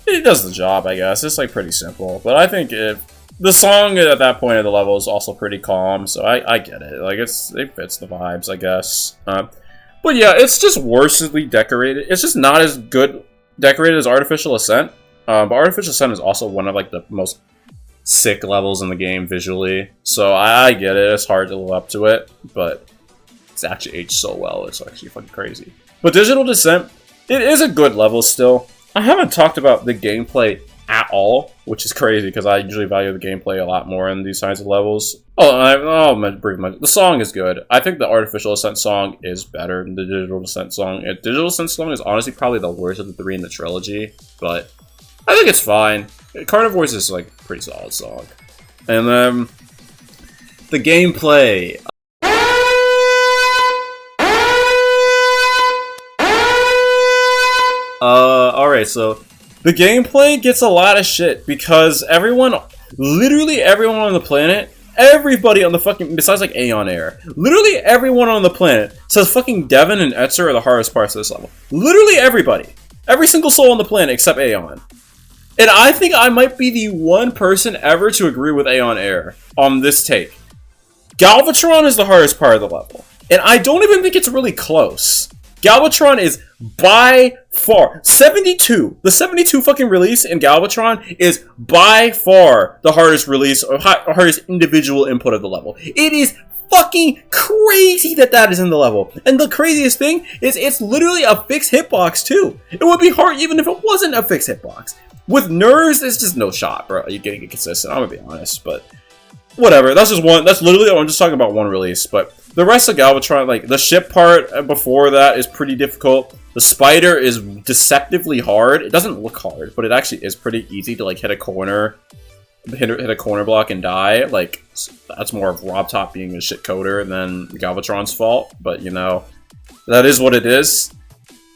it does the job, I guess. It's like pretty simple. But I think the song at that point of the level is also pretty calm, so I get it. Like it fits the vibes, I guess. But yeah, it's just worsely decorated. It's just not as good decorated as Artificial Ascent. But Artificial Ascent is also one of like the most sick levels in the game visually. So I get it, it's hard to live up to it, but it's actually aged so well, it's actually fucking crazy. But Digital Descent, it is a good level still. I haven't talked about the gameplay at all, which is crazy because I usually value the gameplay a lot more in these kinds of levels. The song is good. I think the Artificial Ascent song is better than the Digital Descent song. Digital Descent song is honestly probably the worst of the 3 in the trilogy, but I think it's fine. Carnivore's is like a pretty solid song. And then the gameplay. Alright, so the gameplay gets a lot of shit because literally everyone on the planet, everybody on the fucking, besides like Aeon Air, literally everyone on the planet says fucking Devon and Etzer are the hardest parts of this level. Literally everybody. Every single soul on the planet except Aeon. And I think I might be the one person ever to agree with Aeon Air on this take. Galvatron is the hardest part of the level. And I don't even think it's really close. Galvatron is by far, the 72 fucking release in Galvatron is by far the hardest release, or hardest individual input of the level. It is fucking crazy that is in the level. And the craziest thing is it's literally a fixed hitbox too. It would be hard even if it wasn't a fixed hitbox. With nerves, it's just no shot, bro. You're getting it consistent, I'm gonna be honest, but whatever. That's literally, I'm just talking about one release, but the rest of Galvatron, like, the ship part before that is pretty difficult. The spider is deceptively hard. It doesn't look hard, but it actually is pretty easy to, like, hit a corner block and die. Like, that's more of RobTop being a shit coder than Galvatron's fault, but, you know, that is what it is.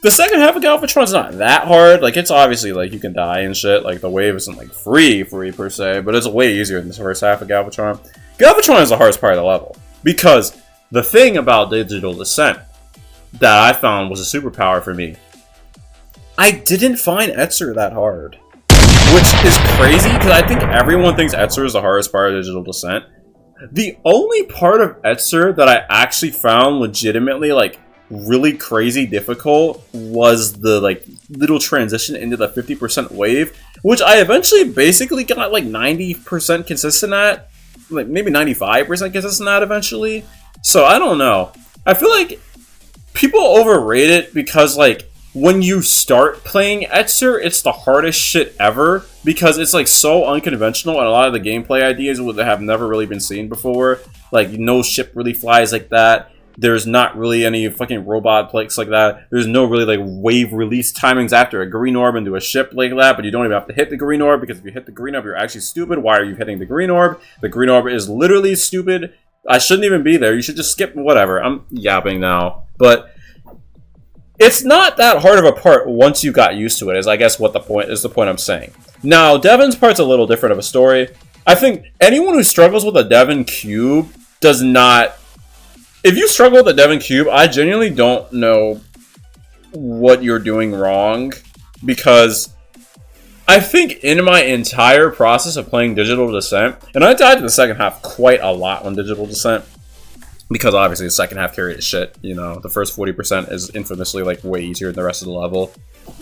The second half of Galvatron's not that hard. Like, it's obviously, like, you can die and shit. Like, the wave isn't, like, free per se, but it's way easier than the first half of Galvatron. Galvatron is the hardest part of the level, because the thing about Digital Descent that I found was a superpower for me, I didn't find Etzer that hard. Which is crazy, because I think everyone thinks Etzer is the hardest part of Digital Descent. The only part of Etzer that I actually found legitimately, like, really crazy difficult was the, like, little transition into the 50% wave, which I eventually basically got, like, 90% consistent at. Like, maybe 95% consistent at eventually. So, I don't know. I feel like people overrate it because, like, when you start playing Etzer, it's the hardest shit ever because it's, like, so unconventional and a lot of the gameplay ideas that have never really been seen before. Like, no ship really flies like that. There's not really any fucking robot plates like that. There's no really, like, wave release timings after a green orb into a ship like that, but you don't even have to hit the green orb because if you hit the green orb, you're actually stupid. Why are you hitting the green orb? The green orb is literally stupid. I shouldn't even be there. You should just skip whatever. I'm yapping now. But it's not that hard of a part once you got used to it, is I guess what the point I'm saying. Now, Devon's part's a little different of a story. I think anyone who struggles with a Devon cube does not... If you struggle with the Devon cube, I genuinely don't know what you're doing wrong, because I think in my entire process of playing Digital Descent, and I died in the second half quite a lot on Digital Descent, because obviously the second half carried shit, you know, the first 40% is infamously, like, way easier than the rest of the level.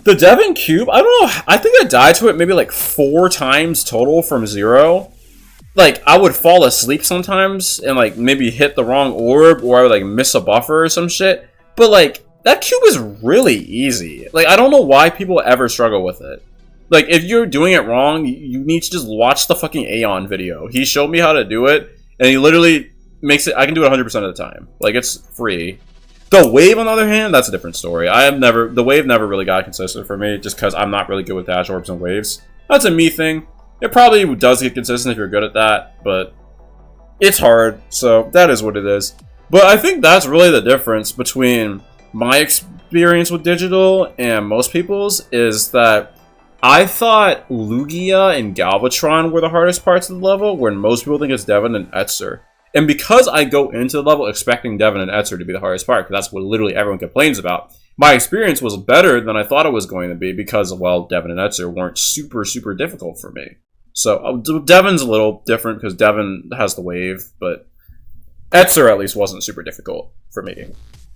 The Devon cube, I don't know, I think I died to it maybe, like, 4 times total from 0. Like, I would fall asleep sometimes and, like, maybe hit the wrong orb, or I would, like, miss a buffer or some shit. But, like, that cube is really easy. Like, I don't know why people ever struggle with it. Like, if you're doing it wrong, you need to just watch the fucking Aeon video. He showed me how to do it, and he literally makes it, I can do it 100% of the time. Like, it's free. The wave, on the other hand, that's a different story. The wave never really got consistent for me, just because I'm not really good with dash orbs and waves. That's a me thing. It probably does get consistent if you're good at that, but it's hard, so that is what it is. But I think that's really the difference between my experience with Digital and most people's, is that I thought Lugia and Galvatron were the hardest parts of the level, when most people think it's Devon and Etzer. And because I go into the level expecting Devon and Etzer to be the hardest part, because that's what literally everyone complains about, my experience was better than I thought it was going to be because, well, Devon and Etzer weren't super difficult for me. So, Devon's a little different because Devon has the wave, but Etzer at least wasn't super difficult for me,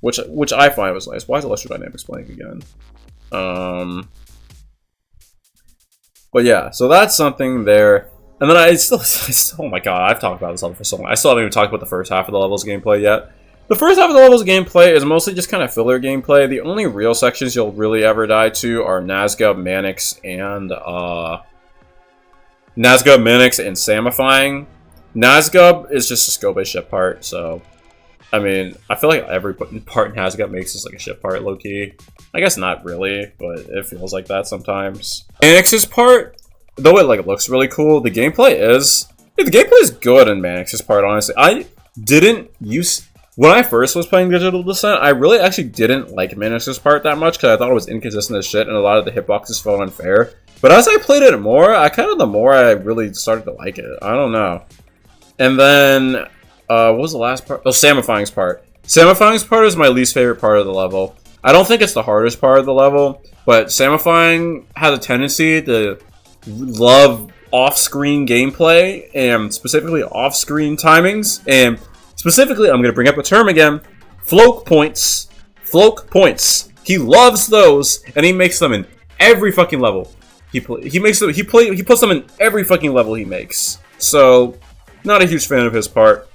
which I find was nice. Why is Electrodynamics playing again? But yeah, so that's something there. And then I still, oh my god, I've talked about this level for so long. I still haven't even talked about the first half of the level's gameplay yet. The first half of the level's gameplay is mostly just kind of filler gameplay. The only real sections you'll really ever die to are Nazgub, Manix, and Samifying. Nazgub is just a skill-based ship part, so I mean, I feel like every part Nazgub makes is like a ship part, low-key. I guess not really, but it feels like that sometimes. Manix's part, though it like looks really cool, the gameplay is good in Manix's part, honestly. I didn't use, when I first was playing Digital Descent, I really actually didn't like Manix's part that much because I thought it was inconsistent as shit and a lot of the hitboxes felt unfair. But as I played it more, the more I really started to like it. I don't know. And then, what was the last part? Oh, Samifying's part. Samifying's part is my least favorite part of the level. I don't think it's the hardest part of the level, but Samifying has a tendency to love off-screen gameplay, and specifically off-screen timings, and specifically, I'm going to bring up a term again, float points. Float points. He loves those, and he makes them in every fucking level. He puts them in every fucking level he makes. So, not a huge fan of his part.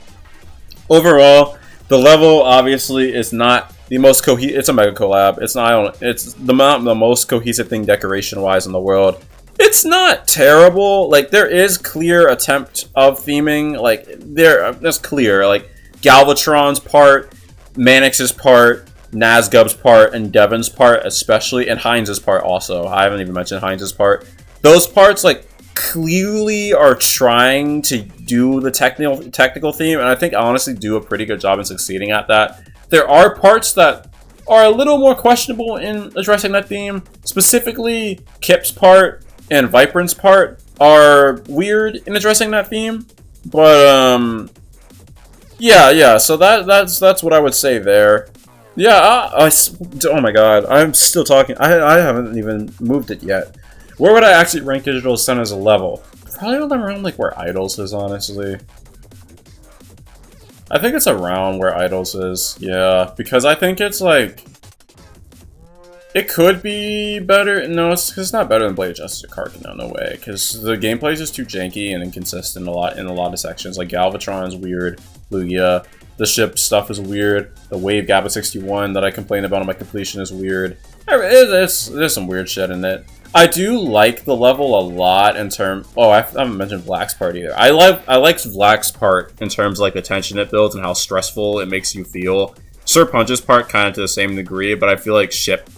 Overall, the level obviously is not the most cohesive. It's a mega collab. It's the most cohesive thing decoration-wise in the world. It's not terrible. Like, there is clear attempt of theming. Like, there's clear. Like, Galvatron's part, Manix's part, Nazgub's part, and Devon's part especially, and Heinz's part also. I haven't even mentioned Heinz's part. Those parts, like, clearly are trying to do the technical theme, and I think I honestly do a pretty good job in succeeding at that. There are parts that are a little more questionable in addressing that theme. Specifically, Kip's part and Vibrant's part are weird in addressing that theme. But, yeah, so that's what I would say there. Yeah, oh my god, I'm still talking. I haven't even moved it yet. Where would I actually rank Digital Descent as a level? Probably around like where Idols is, honestly. I think it's around where Idols is, yeah. Because I think it's like... It could be better. No, it's not better than Blade of Justice or Carcano, no way. Because the gameplay is just too janky and inconsistent in a lot of sections. Like Galvatron is weird, Lugia. The ship stuff is weird. The wave gap at 61 that I complained about on my completion is weird. There's some weird shit in it. I do like the level a lot in terms... Oh, I haven't mentioned Black's part either. I like Black's part in terms of like the tension it builds and how stressful it makes you feel. Sir Punch's part kind of to the same degree, but I feel like Ship,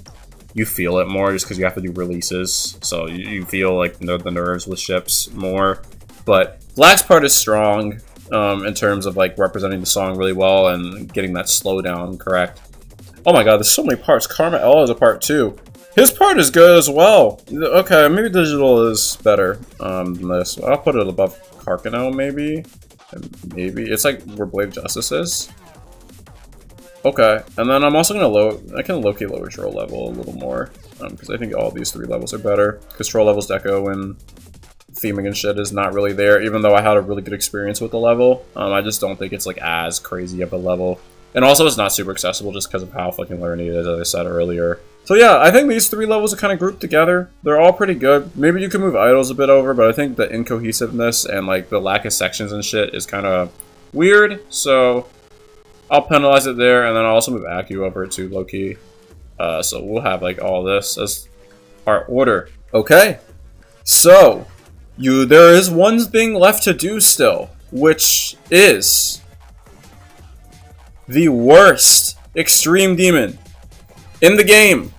you feel it more just because you have to do releases. So you feel like the nerves with ships more. But Black's part is strong in terms of like representing the song really well and getting that slowdown correct. Oh my god, there's so many parts. Karma L is a part too. His part is good as well. Okay, maybe Digital is better than this. I'll put it above Carcano, maybe. Maybe. It's like where Blade of Justice is. Okay, and then I'm also gonna I can low-key lower Troll level a little more. Because I think all these three levels are better. Because Troll level's deco and theming and shit is not really there, even though I had a really good experience with the level. I just don't think it's like as crazy of a level. And also it's not super accessible just because of how fucking learning it is, as I said earlier. So yeah, I think these three levels are kind of grouped together. They're all pretty good. Maybe you can move Idols a bit over, but I think the incohesiveness and like the lack of sections and shit is kind of weird. So I'll penalize it there, and then I'll also move Acu over to low-key. So we'll have like all this as our order. Okay, so there is one thing left to do still, which is the worst Extreme Demon in the game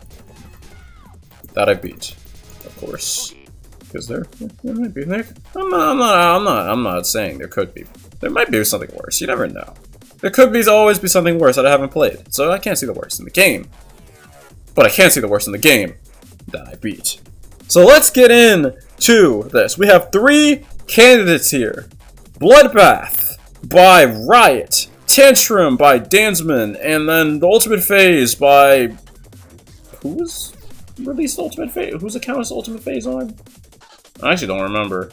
that I beat, of course, because there might be. I'm not saying there could be. There might be something worse. You never know. There could always be something worse that I haven't played. So I can't see the worst in the game, but I can see the worst in the game that I beat. So let's get into this. We have 3 candidates here: Bloodbath by Riot, Tantrum by Dansman, and then the Ultimate Phase by... Who's released Ultimate Phase? Whose account is Ultimate Phase on? I actually don't remember.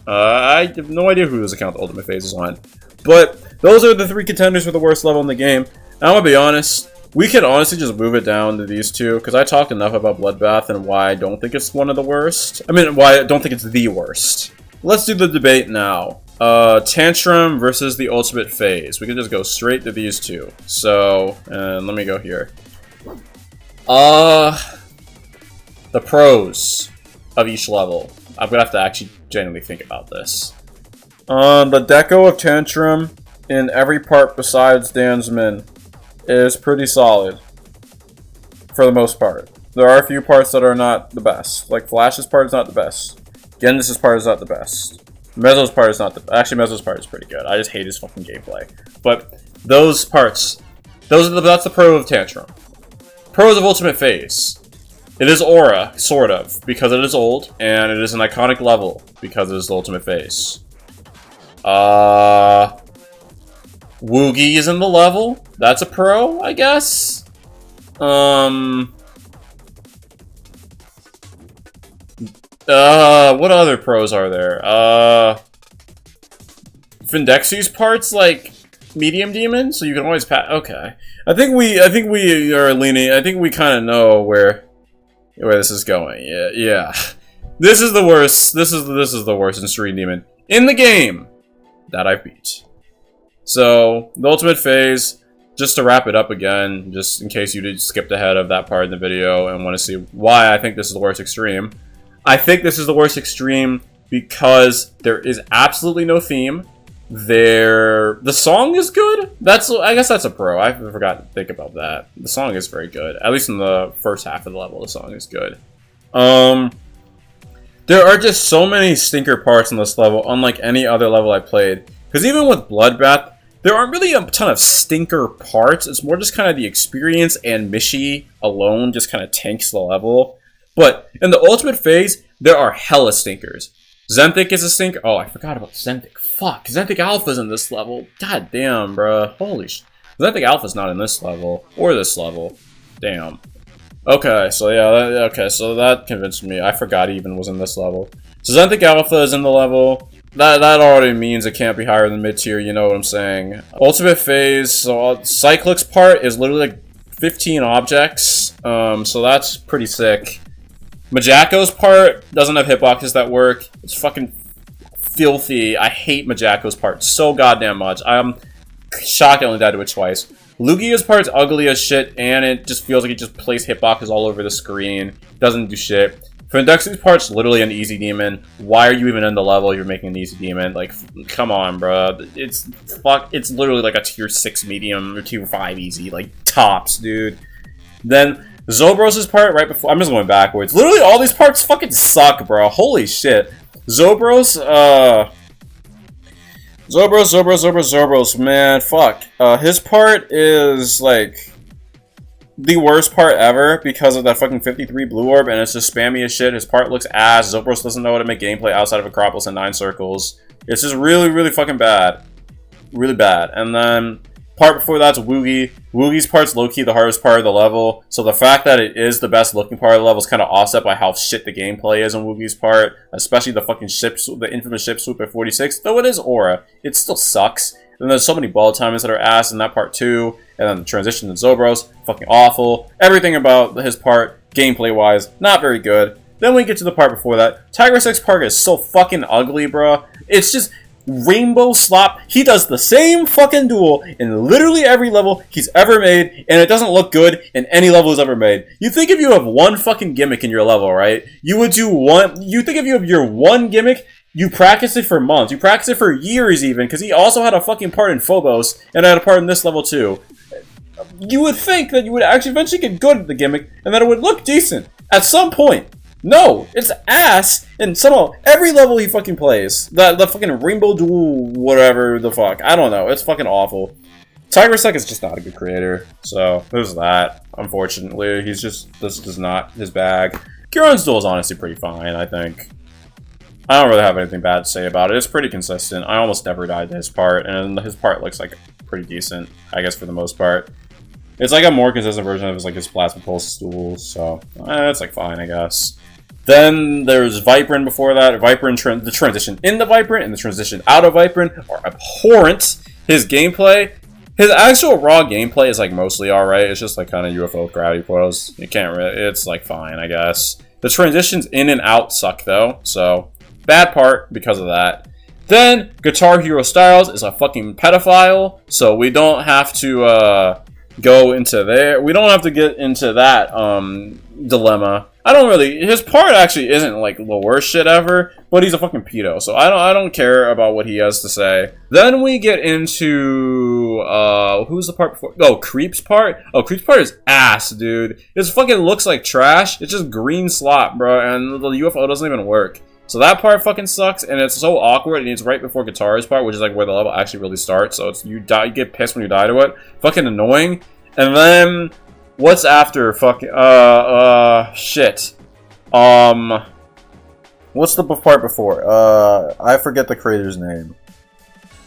I have no idea whose account the Ultimate Phase is on. But those are the 3 contenders for the worst level in the game. And I'm gonna be honest, we can honestly just move it down to these 2, because I talked enough about Bloodbath and why I don't think it's one of the worst. I mean, why I don't think it's the worst. let's do the debate now. Tantrum versus the Ultimate Phase. We can just go straight to these two. So, let me go here. The pros of each level. I'm gonna have to actually genuinely think about this. The deco of Tantrum in every part besides Dan's Min is pretty solid. For the most part. There are a few parts that are not the best. Like Flash's part is not the best. Gendis' part is not the best. Mezzo's part is not the... Actually, Mezzo's part is pretty good. I just hate his fucking gameplay. But those parts... that's the pro of Tantrum. Pros of Ultimate Phase. It is Aura, sort of, because it is old, and it is an iconic level, because it is the Ultimate Phase. Woogie is in the level. That's a pro, I guess. What other pros are there? Findexi's part's like medium demon, so you can always pass. Okay, I think we are leaning. I think we kind of know where this is going. Yeah. This is the worst. This is the worst in Serene Demon in the game that I beat. So the Ultimate Phase. Just to wrap it up again, just in case you did skip ahead of that part in the video and want to see why I think this is the worst extreme. I think this is the worst extreme because there is absolutely no theme. The song is good. I guess that's a pro. I forgot to think about that. The song is very good. At least in the first half of the level, the song is good. There are just so many stinker parts in this level, unlike any other level I played. Because even with Bloodbath, there aren't really a ton of stinker parts. It's more just kind of the experience, and Mishi alone just kind of tanks the level. But in the Ultimate Phase, there are hella stinkers. Zenthic is a stinker. Oh, I forgot about Zenthic. Fuck, Zenthic Alpha's in this level. God damn, bruh. Holy sh... Zenthic Alpha's not in this level. Or this level. Damn. Okay, so yeah, so that convinced me. I forgot he even was in this level. So Zenthic Alpha is in the level. That already means it can't be higher than mid-tier, you know what I'm saying. Ultimate Phase, so Cyclic's part is literally like 15 objects. So that's pretty sick. Majako's part doesn't have hitboxes that work. It's fucking filthy. I hate Majako's part so goddamn much. I'm shocked I only died to it twice. Lugia's part's ugly as shit, and it just feels like it just plays hitboxes all over the screen. Doesn't do shit. Findexi's part's literally an easy demon. Why are you even in the level you're making an easy demon? Like, come on, bro. It's literally like a tier 6 medium or tier 5 easy. Like, tops, dude. Then Zobros' part right before... I'm just going backwards. Literally all these parts fucking suck, bro. Holy shit. Zobros, Zobros, man, fuck. His part is, like, the worst part ever because of that fucking 53 blue orb, and it's just spammy as shit. His part looks ass. Zobros doesn't know how to make gameplay outside of Acropolis and 9 circles. It's just really, really fucking bad. Really bad. And then, part before that's Woogie. Woogie's part's low-key the hardest part of the level, so the fact that it is the best looking part of the level is kind of offset by how shit the gameplay is on Woogie's part, especially the fucking ship swoop, the infamous ship swoop at 46, though it is Aura. It still sucks. And there's so many bullet timings that are ass in that part too, and then the transition to Zobros, fucking awful. Everything about his part, gameplay-wise, not very good. Then we get to the part before that. Tiger 6 part is so fucking ugly, bro. It's just rainbow slop. He does the same fucking duel in literally every level he's ever made, and it doesn't look good in any level he's ever made. You think if you have one fucking gimmick in your level, right? You would do one... You think if you have your one gimmick, you practice it for months. You practice it for years even, because he also had a fucking part in Phobos, and had a part in this level too. You would think that you would actually eventually get good at the gimmick, and that it would look decent at some point. No, it's ass in somehow every level he fucking plays. The fucking Rainbow Duel, whatever the fuck. I don't know. It's fucking awful. Tiger Sec is just not a good creator. So, there's that. Unfortunately, he's just... This is not his bag. Kieran's Duel is honestly pretty fine, I think. I don't really have anything bad to say about it. It's pretty consistent. I almost never died to his part, and his part looks like pretty decent, I guess, for the most part. It's like a more consistent version of his Plasma Pulse duels, so it's like fine, I guess. Then there's Vibrant before that. Vibrant, the transition into Vibrant and the transition out of Vibrant are abhorrent. His gameplay, his actual raw gameplay is like mostly alright. It's just like kind of UFO gravity pose. You can't really, it's like fine, I guess. The transitions in and out suck though, so Bad part because of that. Then, Guitar Hero Styles is a fucking pedophile, so we don't have to go into there. We don't have to get into that dilemma. I don't really. His part actually isn't like the worst shit ever, but he's a fucking pedo, so I don't care about what he has to say. Then we get into who's the part before? Oh, Creep's part. Oh, Creep's part is ass, dude. This fucking looks like trash. It's just green slop, bro, and the UFO doesn't even work. So that part fucking sucks, and it's so awkward, and it's right before Guitar's part, which is like where the level actually really starts. So it's you get pissed when you die to it. Fucking annoying. And then what's after fucking shit? What's the part before? I forget the creator's name.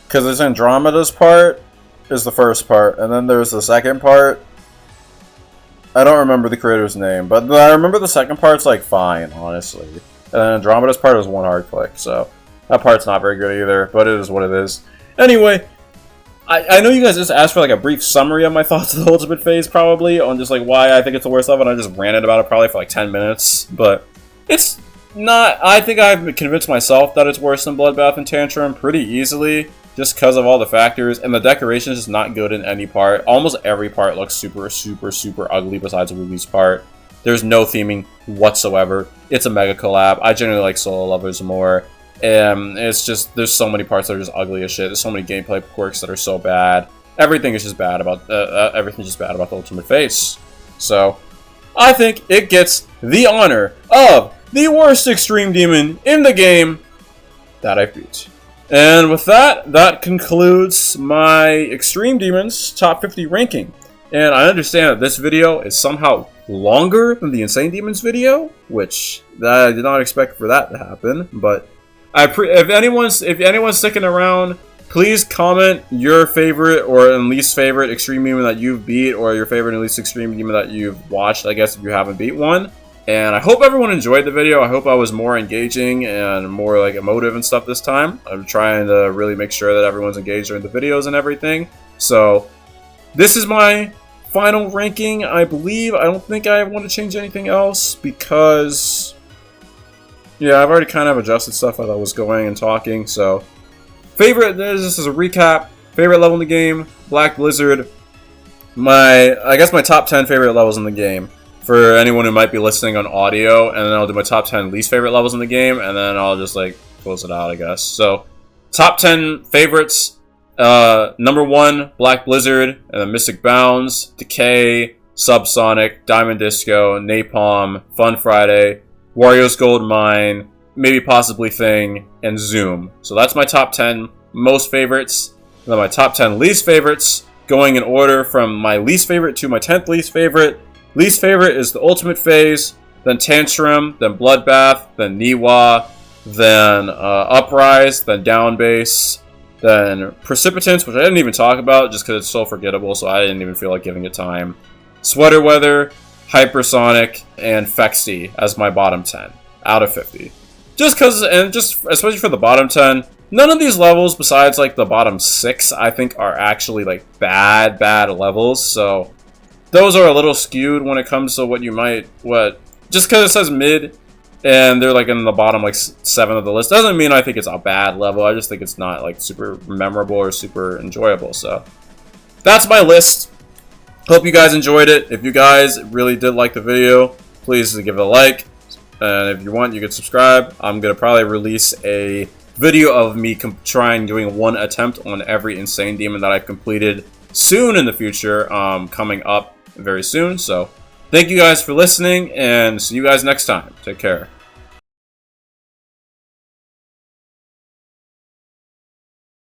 Because it's Andromeda's part is the first part, and then there's the second part. I don't remember the creator's name, but I remember the second part's like fine, honestly. And then Andromeda's part is one hard click, so that part's not very good either, but it is what it is. Anyway, I know you guys just asked for like a brief summary of my thoughts of the Ultimate Phase, probably, on just like why I think it's the worst level, and I just ranted about it probably for like 10 minutes, but it's not. I think I've convinced myself that it's worse than Bloodbath and Tantrum pretty easily, just because of all the factors, and the decoration is just not good in any part. Almost every part looks super, super, super ugly besides Ruby's part. There's no theming whatsoever. It's a mega collab. I generally like solo levels more. It's just, there's so many parts that are just ugly as shit. There's so many gameplay quirks that are so bad. Everything is just bad about everything's just bad about the Ultimate Phase. So, I think it gets the honor of the worst Extreme Demon in the game that I beat. And with that, that concludes my Extreme Demons Top 50 ranking. And I understand that this video is somehow longer than the Insane Demons video, which I did not expect for that to happen. But if anyone's sticking around, please comment your favorite or least favorite Extreme Demon that you've beat, or your favorite and least Extreme Demon that you've watched, I guess, if you haven't beat one. And I hope everyone enjoyed the video. I hope I was more engaging and more like emotive and stuff this time. I'm trying to really make sure that everyone's engaged during the videos and everything. So this is my final ranking, I believe. I don't think I want to change anything else because, yeah, I've already kind of adjusted stuff as I was going and talking. So, favorite, this is a recap. Favorite level in the game, Black Blizzard. I guess my top 10 favorite levels in the game for anyone who might be listening on audio, and then I'll do my top 10 least favorite levels in the game, and then I'll just like close it out, I guess. So, top 10 favorites. Number 1, Black Blizzard, and then Mystic Bounds, Decay, SubSonic, Diamond Disco, Napalm, Fun Friday, Warios Gold Mine, maybe possibly Thing, and Zoom. So that's my top 10 most favorites. And then my top 10 least favorites, going in order from my least favorite to my 10th least favorite. Least favorite is the Ultimate Phase, then Tantrum, then Bloodbath, then Niwa, then Uprise, then Downbase, then Precipitance, which I didn't even talk about just because it's so forgettable, so I didn't even feel like giving it time. Sweater Weather, HyperSonic, and Fexty as my bottom 10 out of 50. Just because, and just especially for the bottom 10, none of these levels besides like the bottom 6 I think are actually like bad levels, so those are a little skewed when it comes to what you might, just because it says mid, and they're like in the bottom like 7 of the list, doesn't mean I think it's a bad level. I just think it's not like super memorable or super enjoyable. So that's my list. Hope you guys enjoyed it. If you guys really did like the video, please give it a like. And if you want, you can subscribe. I'm going to probably release a video of me doing one attempt on every Insane Demon that I've completed soon in the future, coming up very soon. So thank you guys for listening, and see you guys next time. Take care.